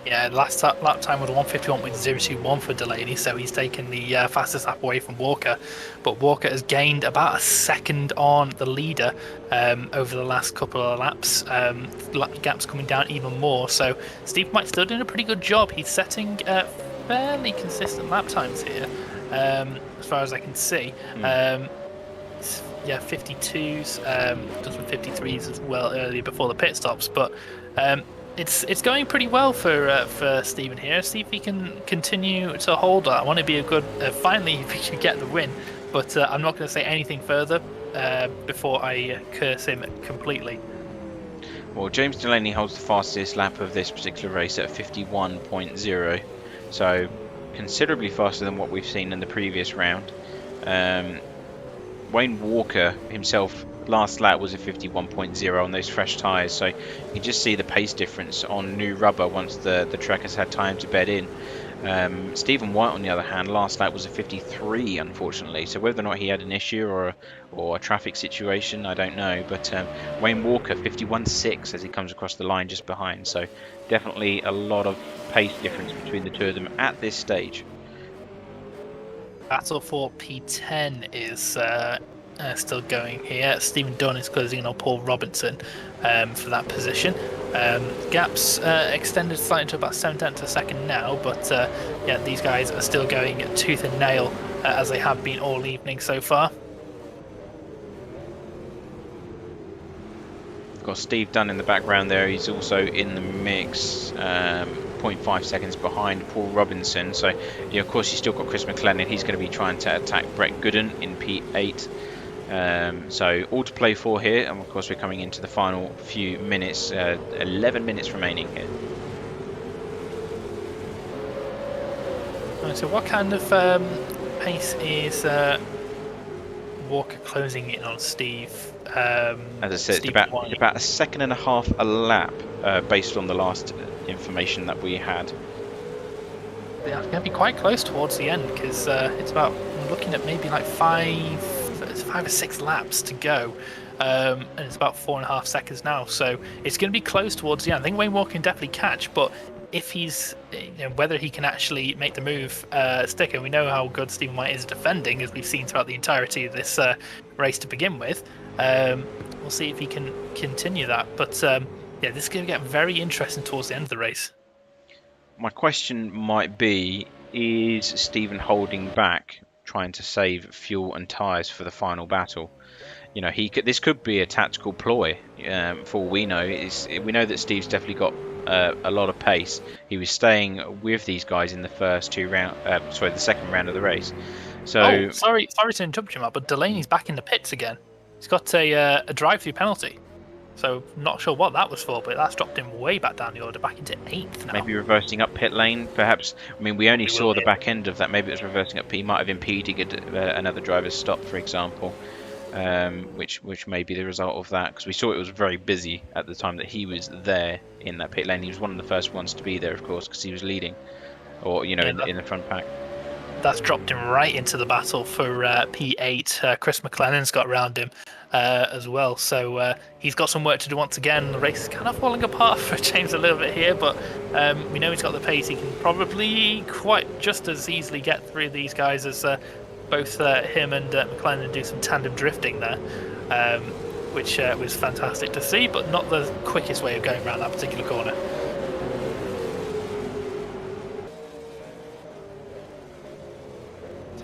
Yeah, last lap time was 151.021 for Delaney, so he's taken the fastest lap away from Walker. But Walker has gained about a second on the leader over the last couple of laps. Gap's coming down even more, so Steve White's still doing a pretty good job. He's setting fairly consistent lap times here, as far as I can see. Yeah, 52s, done some 53s as well earlier before the pit stops, but it's going pretty well for Stephen here. See if he can continue to hold that. I want to be a good finally if he can get the win, but I'm not going to say anything further before I curse him completely. Well, James Delaney holds the fastest lap of this particular race at 51.0, so considerably faster than what we've seen in the previous round. Wayne Walker himself, last lap was a 51.0 on those fresh tyres, so you can just see the pace difference on new rubber once the track has had time to bed in. Stephen White, on the other hand, last lap was a 53, unfortunately, so whether or not he had an issue or a traffic situation, I don't know, but Wayne Walker 51.6 as he comes across the line just behind, so definitely a lot of pace difference between the two of them at this stage. Battle for P10 is still going here. Stephen Dunn is closing in on Paul Robinson for that position. Gaps extended slightly to about 7 tenths a second now, but yeah, these guys are still going tooth and nail as they have been all evening so far. We've got Steve Dunn in the background there. He's also in the mix, 0.5 seconds behind Paul Robinson. So, yeah, of course, you've still got Chris McLennan. He's going to be trying to attack Brett Gooden in P8. So, all to play for here. And, of course, we're coming into the final few minutes. 11 minutes remaining here. Right, so what kind of pace is Walker closing in on Steve? As I said, it's about a second and a half a lap based on the last information that we had. Yeah, it's going to be quite close towards the end because it's about, I'm looking at maybe like 5 or 6 laps to go, and it's about 4.5 seconds now, so it's going to be close towards the end. I think Wayne Walker can definitely catch, but if he's, whether he can actually make the move stick, and we know how good Stephen White is defending, as we've seen throughout the entirety of this race to begin with. We'll see if he can continue that, but yeah, this is going to get very interesting towards the end of the race. My question might be, is Stephen holding back, trying to save fuel and tyres for the final battle? You know, this could be a tactical ploy. For all we know, we know that Steve's definitely got a lot of pace. He was staying with these guys in the first the second round of the race. So, sorry to interrupt you, Matt, but Delaney's back in the pits again. He's got a drive-through penalty. So, not sure what that was for, but that's dropped him way back down the order, back into 8th now. Maybe reversing up pit lane, perhaps. I mean, we only saw the back end of that. Maybe it was reversing up. He might have impeded another driver's stop, for example, which may be the result of that, because we saw it was very busy at the time that he was there in that pit lane. He was one of the first ones to be there, of course, because he was leading, or in the front pack. That's dropped him right into the battle for P8. Chris McLennan's got around him as well, so he's got some work to do once again. The race is kind of falling apart for James a little bit here, but we know he's got the pace. He can probably quite just as easily get through these guys as both him and McLennan do some tandem drifting there, which was fantastic to see, but not the quickest way of going around that particular corner.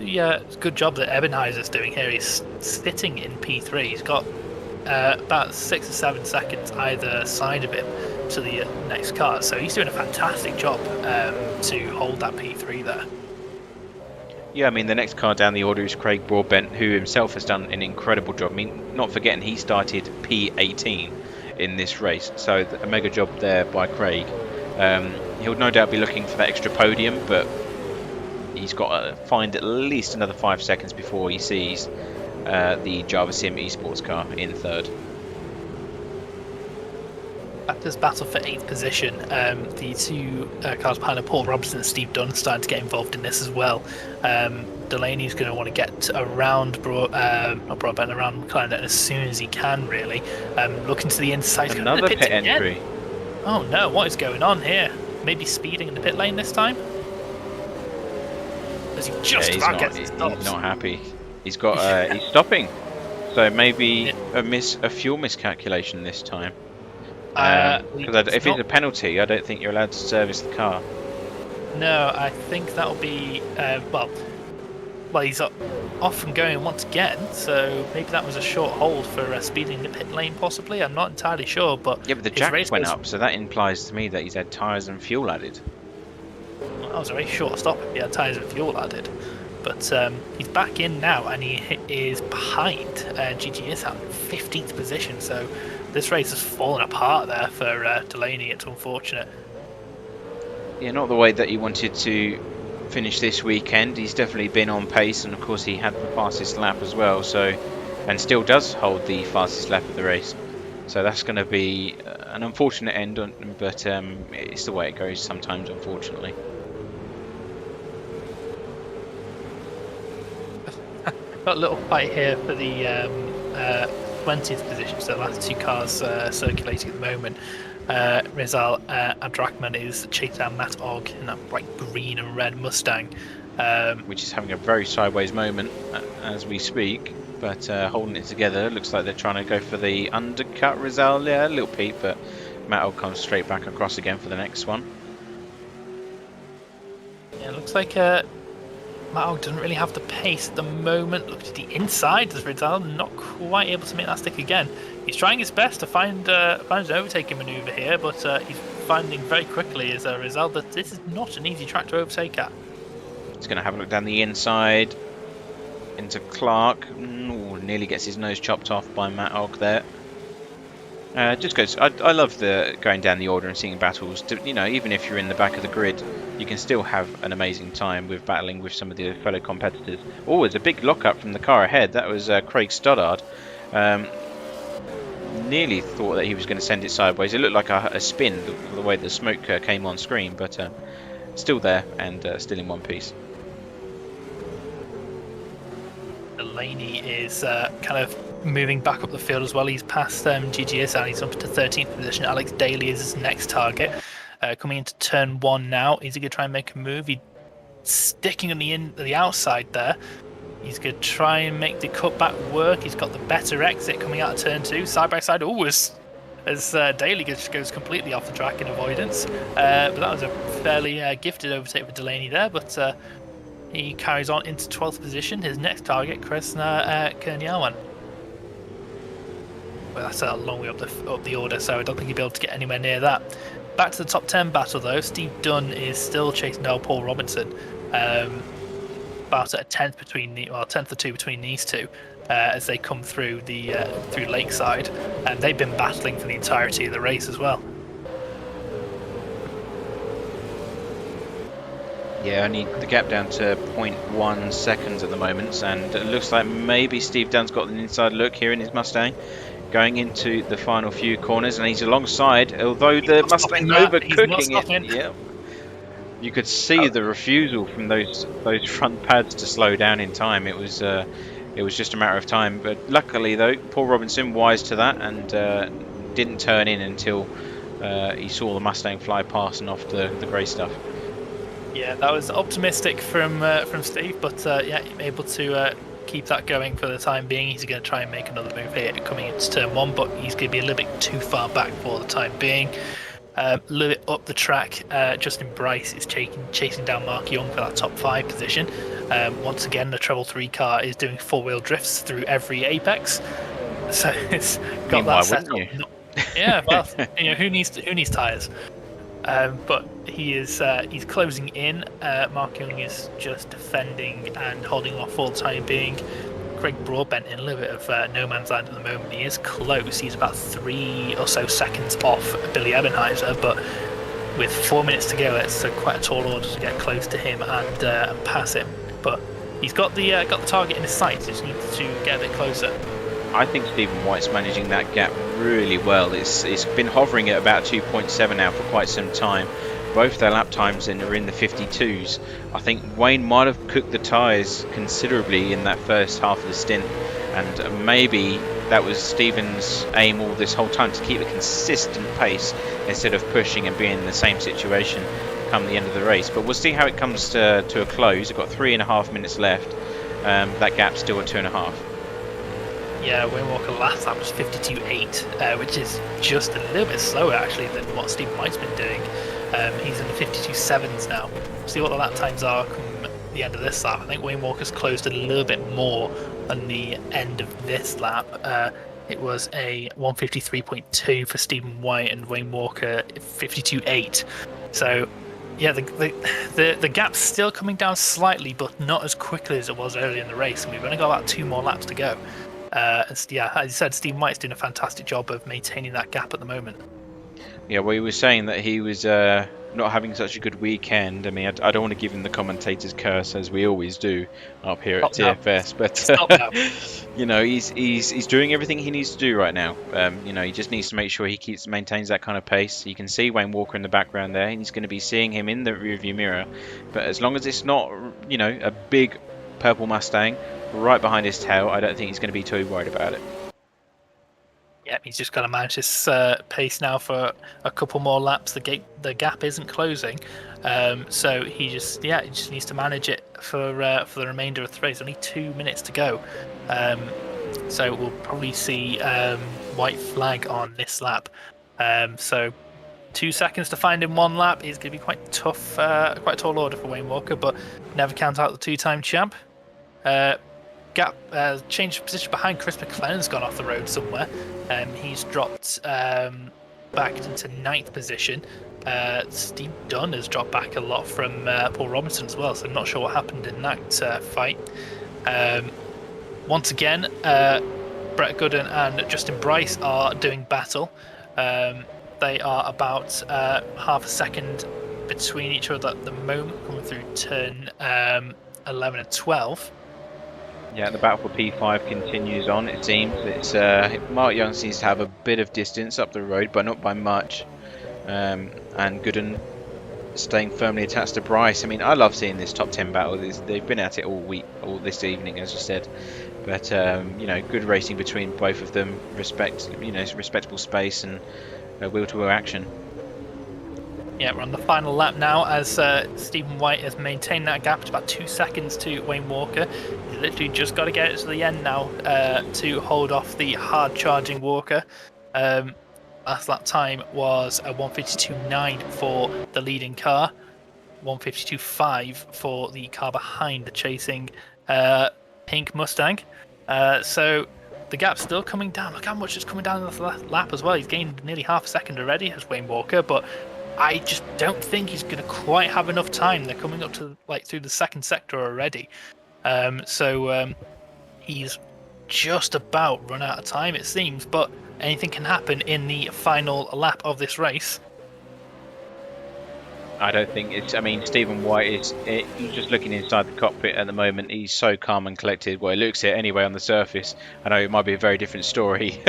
Yeah, it's a good job that Ebenheiser's doing here. He's sitting in P3. He's got about 6 or 7 seconds either side of him to the next car, so he's doing a fantastic job to hold that P3 there. Yeah, I mean, the next car down the order is Craig Broadbent, who himself has done an incredible job. I mean, not forgetting he started P18 in this race. So a mega job there by Craig. He'll no doubt be looking for that extra podium, but he's got to find at least another 5 seconds before he sees the Java Sim esports car in third. After this battle for 8th position, the two cars behind him, Paul Robinson and Steve Dunn, starting to get involved in this as well. Delaney's going to want to get around around McLaren as soon as he can, really. Looking to the inside. Another pit entry. Oh no, what is going on here? Maybe speeding in the pit lane this time? As he just about gets he's stopped. not happy. He's got he's stopping. So maybe a fuel miscalculation this time. Because if it's a penalty, I don't think you're allowed to service the car. No, I think that'll be well, he's off and going once again, so maybe that was a short hold for speeding the pit lane, possibly. I'm not entirely sure, but yeah, but the jack went up, so that implies to me that he's had tyres and fuel added. Well, that was a very short stop if he had tyres and fuel added. But he's back in now, and he is behind GGS out in 15th position, so this race has fallen apart there for Delaney. It's unfortunate. Yeah, not the way that he wanted to finish this weekend. He's definitely been on pace, and of course he had the fastest lap as well, so, and still does hold the fastest lap of the race. So that's going to be an unfortunate end, but it's the way it goes sometimes, unfortunately. Got a little fight here for the 20th position, so the last two cars circulating at the moment. Rizal Abdrachman is chasing down Matt Ogg in that bright green and red Mustang. Which is having a very sideways moment as we speak, but holding it together. Looks like they're trying to go for the undercut Rizal. Yeah, a little peep, but Matt Ogg comes straight back across again for the next one. Yeah, it looks like Matt Ogg doesn't really have the pace at the moment. Look to the inside as Rizal not quite able to make that stick again. He's trying his best to find an overtaking manoeuvre here, but he's finding very quickly as a result that this is not an easy track to overtake at. He's going to have a look down the inside into Clark. Ooh, nearly gets his nose chopped off by Matt Ogg there. Just goes. I love the going down the order and seeing battles. You know, even if you're in the back of the grid, you can still have an amazing time with battling with some of the fellow competitors. Oh, there's a big lockup from the car ahead. That was Craig Stoddard. Nearly thought that he was going to send it sideways. It looked like a spin the way the smoke came on screen, but still there and still in one piece. Delaney is kind of moving back up the field as well. He's passed GGS and he's up to 13th position. Alex Daly is his next target. Coming into turn 1 now. Is he going to try and make a move? He's sticking on the outside there. He's going to try and make the cutback work. He's got the better exit coming out of turn 2. Side by side. Oh, as Daly goes completely off the track in avoidance. But that was a fairly gifted overtake for Delaney there. But he carries on into 12th position. His next target, Kresna Kernyawan. Well, that's a long way up the order, so I don't think he'll be able to get anywhere near that. Back to the top 10 battle, though. Steve Dunn is still chasing down Paul Robinson. About a 10th between 10th or 2 between these two as they come through through Lakeside, and they've been battling for the entirety of the race as well. Yeah, only the gap down to 0.1 seconds at the moment, and it looks like maybe Steve Dunn's got an inside look here in his Mustang, going into the final few corners, and he's alongside. Although the Mustang overcooking it, yeah. You could see the refusal from those front pads to slow down in time. It was just a matter of time. But luckily, though, Paul Robinson wise to that and didn't turn in until he saw the Mustang fly past and off the grey stuff. Yeah, that was optimistic from Steve, but yeah, able to keep that going for the time being. He's going to try and make another move here coming into turn 1, but he's going to be a little bit too far back for the time being. A little bit up the track, Justin Bryce is chasing down Mark Young for that top 5 position. Once again, the Treble 3 car is doing 4-wheel drifts through every apex, so it's got that set up. Yeah, well, who needs tyres? But he's closing in. Mark Young is just defending and holding off for the time being. Craig Broadbent in a little bit of no man's land at the moment. He is close. He's about 3 or so seconds off Billy Ebenheiser, but with 4 minutes to go, it's quite a tall order to get close to him and pass him. But he's got the target in his sights. He just needs to get a bit closer. I think Stephen White's managing that gap really well. It's been hovering at about 2.7 now for quite some time. Both their lap times are in the 52s. I think Wayne might have cooked the tyres considerably in that first half of the stint, and maybe that was Stephen's aim all this whole time, to keep a consistent pace instead of pushing and being in the same situation come the end of the race. But we'll see how it comes to a close. We've got 3.5 minutes left. That gap's still at 2.5. Yeah, Wayne Walker last lap was 52.8, which is just a little bit slower actually than what Stephen White's been doing. He's in the 52.7s now. See what the lap times are come the end of this lap. I think Wayne Walker's closed a little bit more than the end of this lap. It was a 153.2 for Stephen White and Wayne Walker 52.8. So yeah, the gap's still coming down slightly, but not as quickly as it was earlier in the race, and we've only got about 2 more laps to go. Yeah, as you said, Stephen White's doing a fantastic job of maintaining that gap at the moment. Yeah, well, he was saying that he was not having such a good weekend. I mean, I don't want to give him the commentator's curse, as we always do up here at TFS, but you know, he's doing everything he needs to do right now. You know, he just needs to make sure he maintains that kind of pace. You can see Wayne Walker in the background there, and he's going to be seeing him in the rearview mirror. But as long as it's not, you know, a big purple Mustang right behind his tail, I don't think he's going to be too worried about it. Yeah, he's just got to manage this pace now for a couple more laps. The gap isn't closing, so he just needs to manage it for the remainder of the race. Only 2 minutes to go, so we'll probably see white flag on this lap. So 2 seconds to find in one lap is going to be quite tough, quite a tall order for Wayne Walker, but never count out the 2-time champ. Gap change of position behind Chris McLennan's gone off the road somewhere. He's dropped back into 9th position. Steve Dunn has dropped back a lot from Paul Robinson as well, so I'm not sure what happened in that fight. Once again, Brett Gooden and Justin Bryce are doing battle. They are about half a second between each other at the moment, coming through turn 11 and 12. Yeah, the battle for P5 continues on, it seems. It's Mark Young seems to have a bit of distance up the road, but not by much. And Gooden staying firmly attached to Bryce. I mean, I love seeing this top 10 battle. They've been at it all week, all this evening, as you said. But, you know, good racing between both of them. Respectable space and wheel-to-wheel action. Yeah, we're on the final lap now as Stephen White has maintained that gap to about 2 seconds to Wayne Walker. He's literally just got to get it to the end now to hold off the hard-charging Walker. Last lap time was a 152.9 for the leading car, 152.5 for the car behind the chasing pink Mustang. So the gap's still coming down. Look how much it's coming down in the last lap as well. He's gained nearly half a second already as Wayne Walker, but I just don't think he's going to quite have enough time. They're coming up to through the second sector already. So he's just about run out of time, it seems, but anything can happen in the final lap of this race. I don't think it's... I mean, Stephen White he's just looking inside the cockpit at the moment. He's so calm and collected. Well, it looks it anyway on the surface. I know it might be a very different story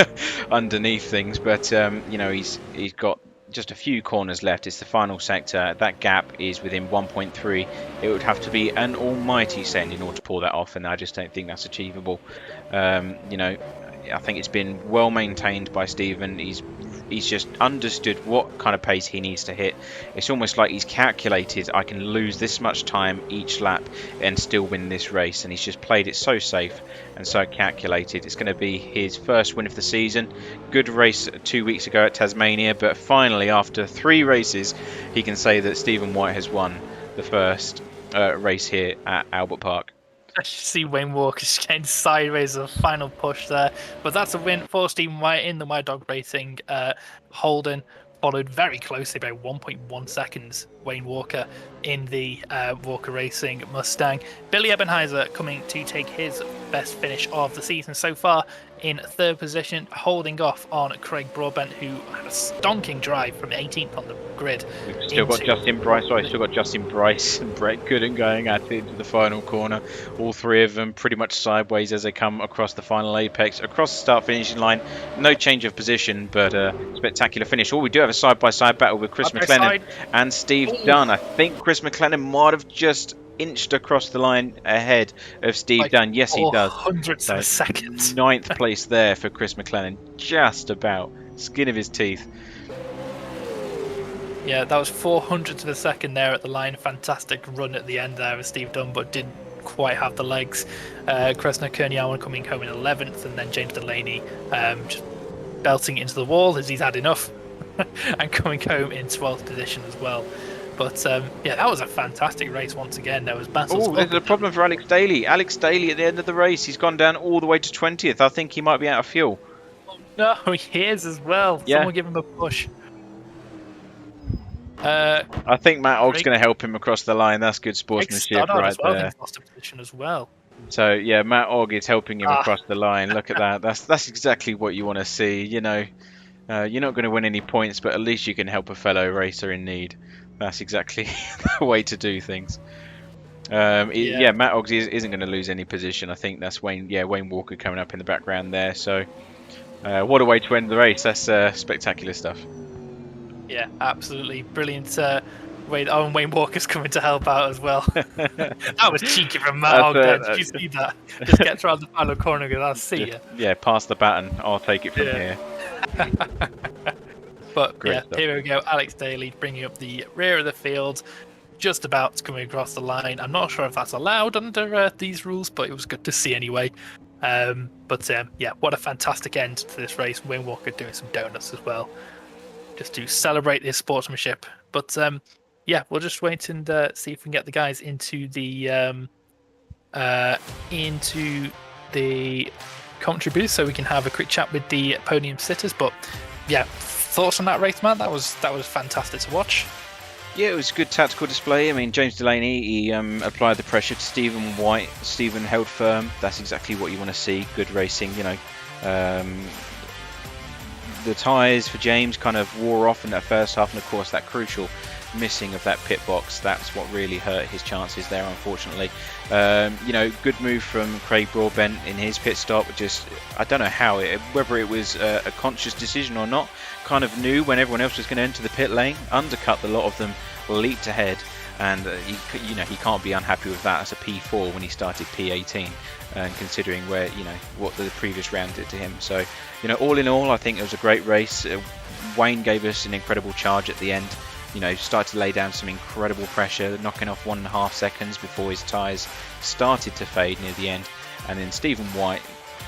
underneath things, but, you know, he's got just a few corners left. It's the final sector. That gap is within 1.3. It would have to be an almighty send in order to pull that off, and I just don't think that's achievable. You know, I think it's been well maintained by Stephen. He's just understood what kind of pace he needs to hit. It's almost like he's calculated, I can lose this much time each lap and still win this race, and he's just played it so safe and so calculated. It's going to be his first win of the season. Good race 2 weeks ago at Tasmania, but finally after 3 races he can say that Stephen White has won the first race here at Albert Park. I see Wayne Walker getting sideways as a final push there, but that's a win for Stephen White in the White Dog Racing. Holden followed very closely by 1.1 seconds. Wayne Walker in the Walker Racing Mustang. Billy Ebenheiser coming to take his best finish of the season so far. In third position, holding off on Craig Broadbent, who had a stonking drive from 18th on the grid. We've still got Justin Bryce. Sorry, still got Justin Bryce and Brett Gooden going at it into the final corner. All three of them pretty much sideways as they come across the final apex, across the start-finishing line. No change of position, but spectacular finish. Oh, we do have a side-by-side battle with Chris McLennan and Steve Dunn. I think Chris McLennan might have just inched across the line ahead of Steve Dunn. Yes, he does. Hundredths of a second. Ninth place there for Chris McLennan. Just about. Skin of his teeth. Yeah, that was 400ths of a second there at the line. Fantastic run at the end there with Steve Dunn, but didn't quite have the legs. Kresna Kernyawan coming home in 11th, and then James Delaney just belting it into the wall as he's had enough and coming home in 12th position as well. But yeah, that was a fantastic race once again. There was battles. Oh, there's a problem for Alex Daly. Alex Daly at the end of the race, he's gone down all the way to 20th. I think he might be out of fuel. Oh, no, he is as well. Yeah. Someone give him a push. I think Matt Ogg's going to help him across the line. That's good sportsmanship right there. He's lost a position as well. So yeah, Matt Ogg is helping him across the line. Look at that. That's exactly what you want to see. You know, you're not going to win any points, but at least you can help a fellow racer in need. That's exactly the way to do things. Yeah, Matt Oggs isn't going to lose any position. I think that's Wayne. Yeah, Wayne Walker coming up in the background there. So what a way to end the race. That's spectacular stuff. Yeah, absolutely brilliant. Wayne Walker's coming to help out as well. That was cheeky from Matt Ogg there. Did you see that? Just gets around the final corner and goes, I'll see you. Yeah, pass the baton. I'll take it from here. But Great yeah, stuff. Here we go. Alex Daly bringing up the rear of the field, just about coming across the line. I'm not sure if that's allowed under these rules, but it was good to see anyway. But yeah, what a fantastic end to this race. Wayne Walker doing some donuts as well, just to celebrate his sportsmanship. But yeah, we'll just wait and see if we can get the guys into the commentary booth so we can have a quick chat with the podium sitters. But yeah, thoughts on that race, man? That was fantastic to watch. Yeah, it was a good tactical display. I mean, James Delaney, he applied the pressure to Stephen White. Stephen held firm. That's exactly what you want to see. Good racing, you know. The tyres for James kind of wore off in that first half, and of course that crucial missing of that pit box, that's what really hurt his chances there, unfortunately. You know, good move from Craig Broadbent in his pit stop. Just, I don't know how, whether it was a conscious decision or not, kind of knew when everyone else was going to enter the pit lane, undercut a lot of them, leaped ahead, and he can't be unhappy with that as a P4 when he started P18, and considering where, you know, what the previous round did to him. So, you know, all in all, I think it was a great race. Wayne gave us an incredible charge at the end. You know, started to lay down some incredible pressure, knocking off 1.5 seconds before his tyres started to fade near the end. And then Stephen White,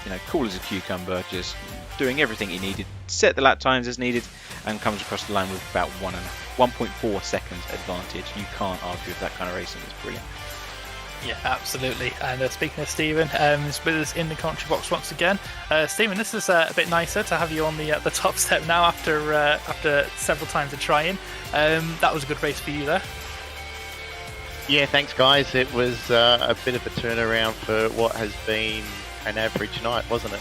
you know, cool as a cucumber, just doing everything he needed, set the lap times as needed, and comes across the line with about 1.4 seconds advantage. You can't argue with that kind of racing. It's brilliant. Yeah, absolutely. And speaking of Stephen, is with us in the commentary box once again. Stephen, this is a bit nicer to have you on the top step now after several times of trying. That was a good race for you there. Yeah, thanks guys. It was a bit of a turnaround for what has been an average night, wasn't it?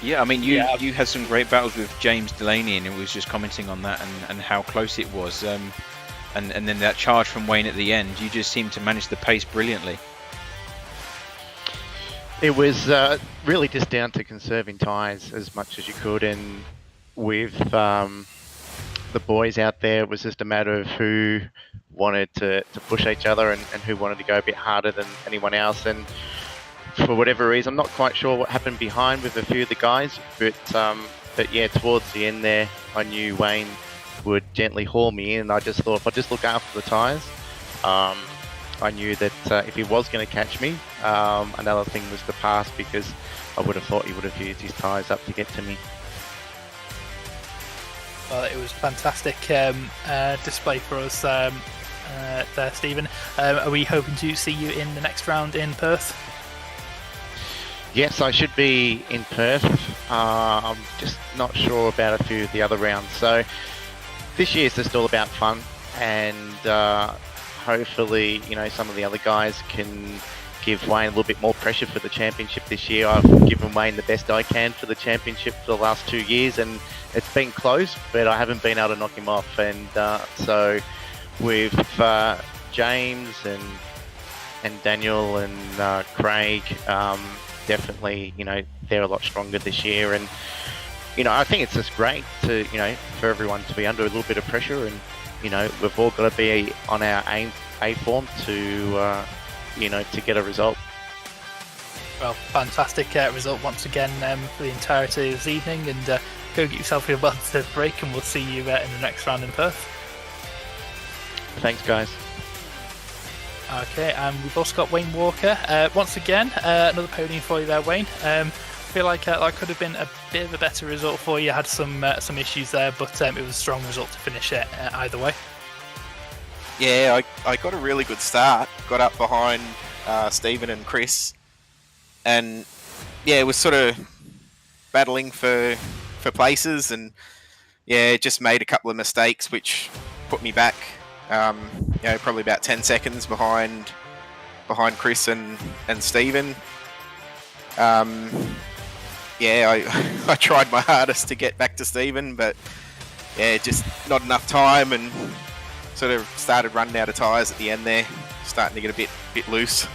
Yeah, I mean, you had some great battles with James Delaney, and it was just commenting on that and how close it was. And then that charge from Wayne at the end, you just seemed to manage the pace brilliantly. It was really just down to conserving tyres as much as you could, and with the boys out there, it was just a matter of who wanted to push each other and who wanted to go a bit harder than anyone else. And for whatever reason, I'm not quite sure what happened behind with a few of the guys, but yeah, towards the end there, I knew Wayne would gently haul me in, and I just thought if I just look after the tyres, I knew that if he was going to catch me, another thing was to pass, because I would have thought he would have used his tyres up to get to me. Well, it was fantastic display for us there, Stephen. Are we hoping to see you in the next round in Perth? Yes, I should be in Perth. I'm just not sure about a few of the other rounds. So this year is just all about fun, and hopefully, you know, some of the other guys can give Wayne a little bit more pressure for the championship this year. I've given Wayne the best I can for the championship for the last 2 years, and it's been close, but I haven't been able to knock him off. And so with James and Daniel and Craig, definitely, they're a lot stronger this year. And, I think it's just great to, for everyone to be under a little bit of pressure. And, we've all got to be on our A form to, to get a result. Well, fantastic result once again for the entirety of this evening. And go get yourself a well-deserved break, and we'll see you in the next round in Perth. Thanks, guys. Okay, and we've also got Wayne Walker. Once again, another podium for you there, Wayne. I feel like that could have been a bit of a better result for you. Had some issues there, but it was a strong result to finish it either way. Yeah, I got a really good start. Got up behind Stephen and Chris, and yeah, was sort of battling for places, and yeah, just made a couple of mistakes which put me back. Probably about 10 seconds behind Chris and Stephen. I tried my hardest to get back to Stephen, but yeah, just not enough time, and sort of started running out of tyres at the end there, starting to get a bit loose.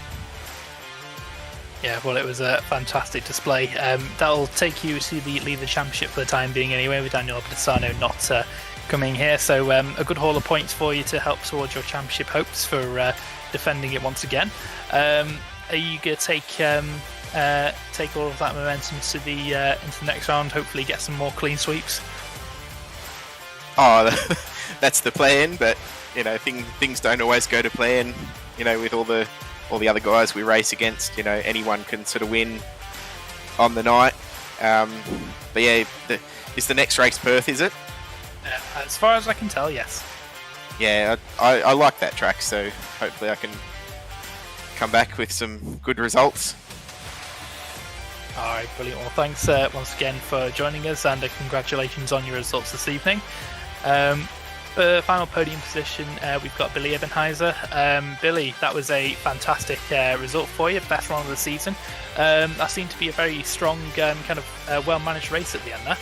Yeah, well, it was a fantastic display. That'll take you to the lead of the championship for the time being anyway, with Daniel Badisano not coming here. So a good haul of points for you to help towards your championship hopes for defending it once again. Are you going to take all of that momentum to into the next round, hopefully get some more clean sweeps? Oh, that's the plan, but things don't always go to plan. With all the other guys we race against, anyone can sort of win on the night. But yeah, is the next race Perth, is it? As far as I can tell, yes. Yeah, I like that track, so hopefully I can come back with some good results. Alright, brilliant. Well, thanks once again for joining us, and congratulations on your results this evening. For final podium position, we've got Billy Ebenheiser. Billy, that was a fantastic result for you, best run of the season. That seemed to be a very strong, kind of well-managed race at the end there.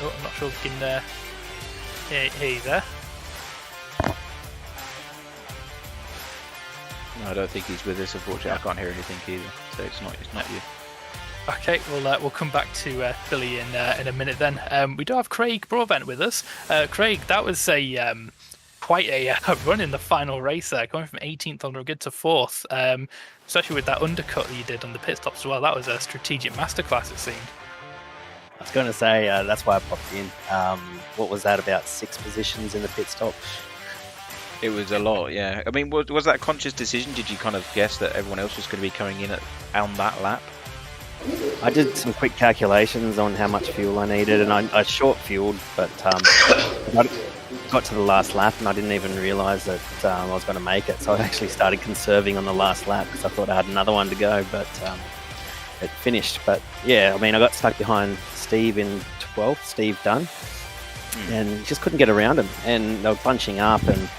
Oh, I'm not sure if you can hear you there. No, I don't think he's with us, unfortunately. I can't hear anything either, so it's not you. Okay, we'll come back to Billy in a minute then. We do have Craig Broadbent with us. Craig, that was a quite a run in the final race there, going from 18th on the grid to 4th, especially with that undercut that you did on the pit stops as well. That was a strategic masterclass, it seemed. I was going to say, that's why I popped in. What was that, about 6 positions in the pit stop? It was a lot, yeah. I mean, was that a conscious decision? Did you kind of guess that everyone else was going to be coming in on that lap? I did some quick calculations on how much fuel I needed, and I short fueled, but I got to the last lap and I didn't even realise that I was going to make it. So I actually started conserving on the last lap because I thought I had another one to go, but it finished. But yeah, I mean, I got stuck behind Steve in 12th, Steve Dunn, and just couldn't get around him. And they were bunching up, and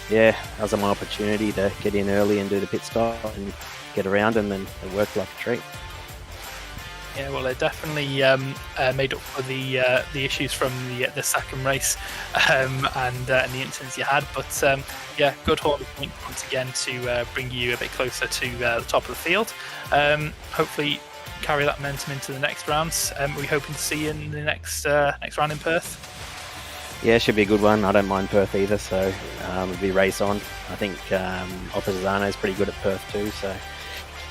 yeah, that was my opportunity to get in early and do the pit stop and get around him, and it worked like a treat. Yeah, well, it definitely made up for the issues from the second race and the incidents you had. But yeah, good haul of points once again to bring you a bit closer to the top of the field. Hopefully, carry that momentum into the next rounds. We're hoping to see you in the next round in Perth. Yeah, it should be a good one. I don't mind Perth either, so it'll be race on. I think Oppositano is pretty good at Perth too, so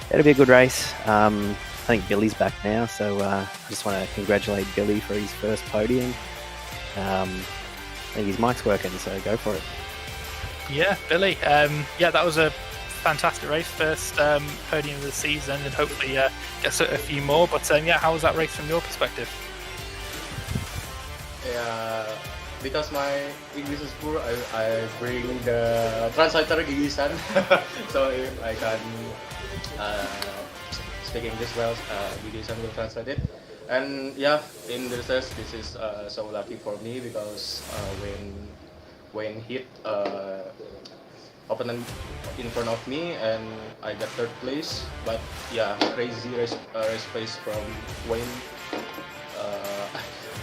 it'll be a good race. I think Billy's back now, so I just want to congratulate Billy for his first podium. I think his mic's working, so go for it. Yeah, Billy. Yeah, that was a fantastic race, first podium of the season, and hopefully gets a few more. But yeah, how was that race from your perspective? Yeah, because my English is poor, I bring the translator Gigisan, so if I can speak English well, Gigisan will translate it. And yeah, in the test, this is so lucky for me because when hit opponent in front of me and I got third place. But yeah, crazy race pace from Wayne.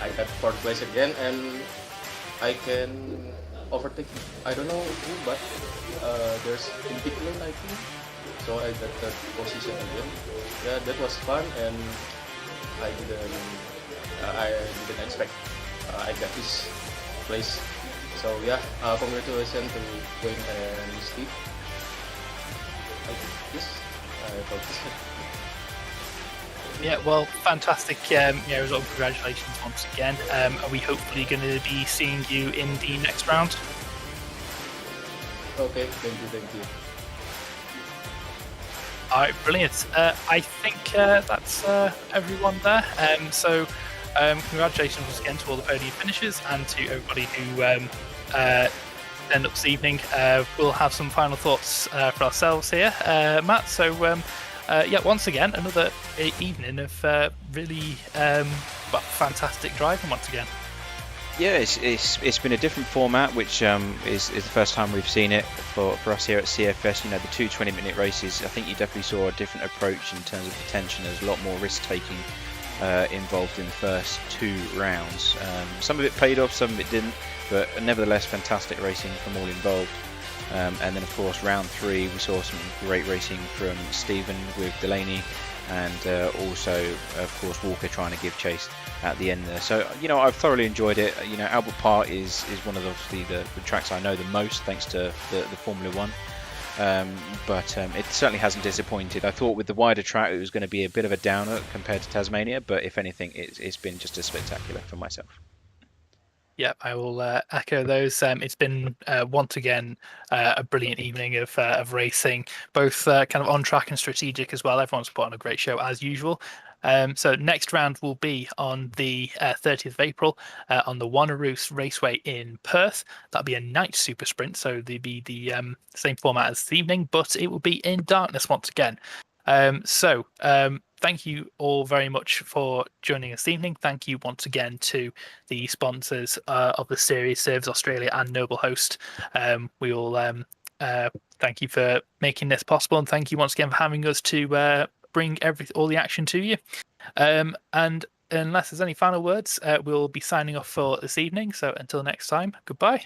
I got fourth place again and I can overtake. I don't know who, but there's in pit lane I think. So I got third position again. Yeah, that was fun and I didn't expect I got this place. So yeah, congratulations to Wayne and Steve. Yes, I thought. Yeah, well, fantastic. Result. Congratulations once again. Are we hopefully going to be seeing you in the next round? Okay, thank you. All right, brilliant. I think that's everyone there. Congratulations once again to all the podium finishers and to everybody who end up this evening. We'll have some final thoughts for ourselves here, Matt. So, once again, another evening of really fantastic driving once again. Yeah, it's been a different format, which is the first time we've seen it for us here at CFS. You know, the 2 20-minute races, I think you definitely saw a different approach in terms of the tension. There's a lot more risk-taking involved in the first 2 rounds. Some of it paid off, some of it didn't, but nevertheless, fantastic racing from all involved. And then, of course, round 3, we saw some great racing from Stephen with Delaney, and also, of course, Walker trying to give chase at the end there. So, you know, I've thoroughly enjoyed it. You know, Albert Park is one of the tracks I know the most, thanks to the Formula 1. But it certainly hasn't disappointed. I thought with the wider track it was going to be a bit of a downer compared to Tasmania, but if anything, it's been just as spectacular for myself. Yeah, I will echo those. It's been once again a brilliant evening of racing, both kind of on track and strategic as well. Everyone's put on a great show as usual. So next round will be on the 30th of April on the Wanneroo Raceway in Perth. That'll be a night super sprint, so there'll be the same format as the evening, but it will be in darkness once again. Thank you all very much for joining us this evening. Thank you once again to the sponsors of the series, Serves Australia and Noble Host. We all thank you for making this possible, and thank you once again for having us to bring all the action to you. And unless there's any final words, we'll be signing off for this evening. So until next time, goodbye.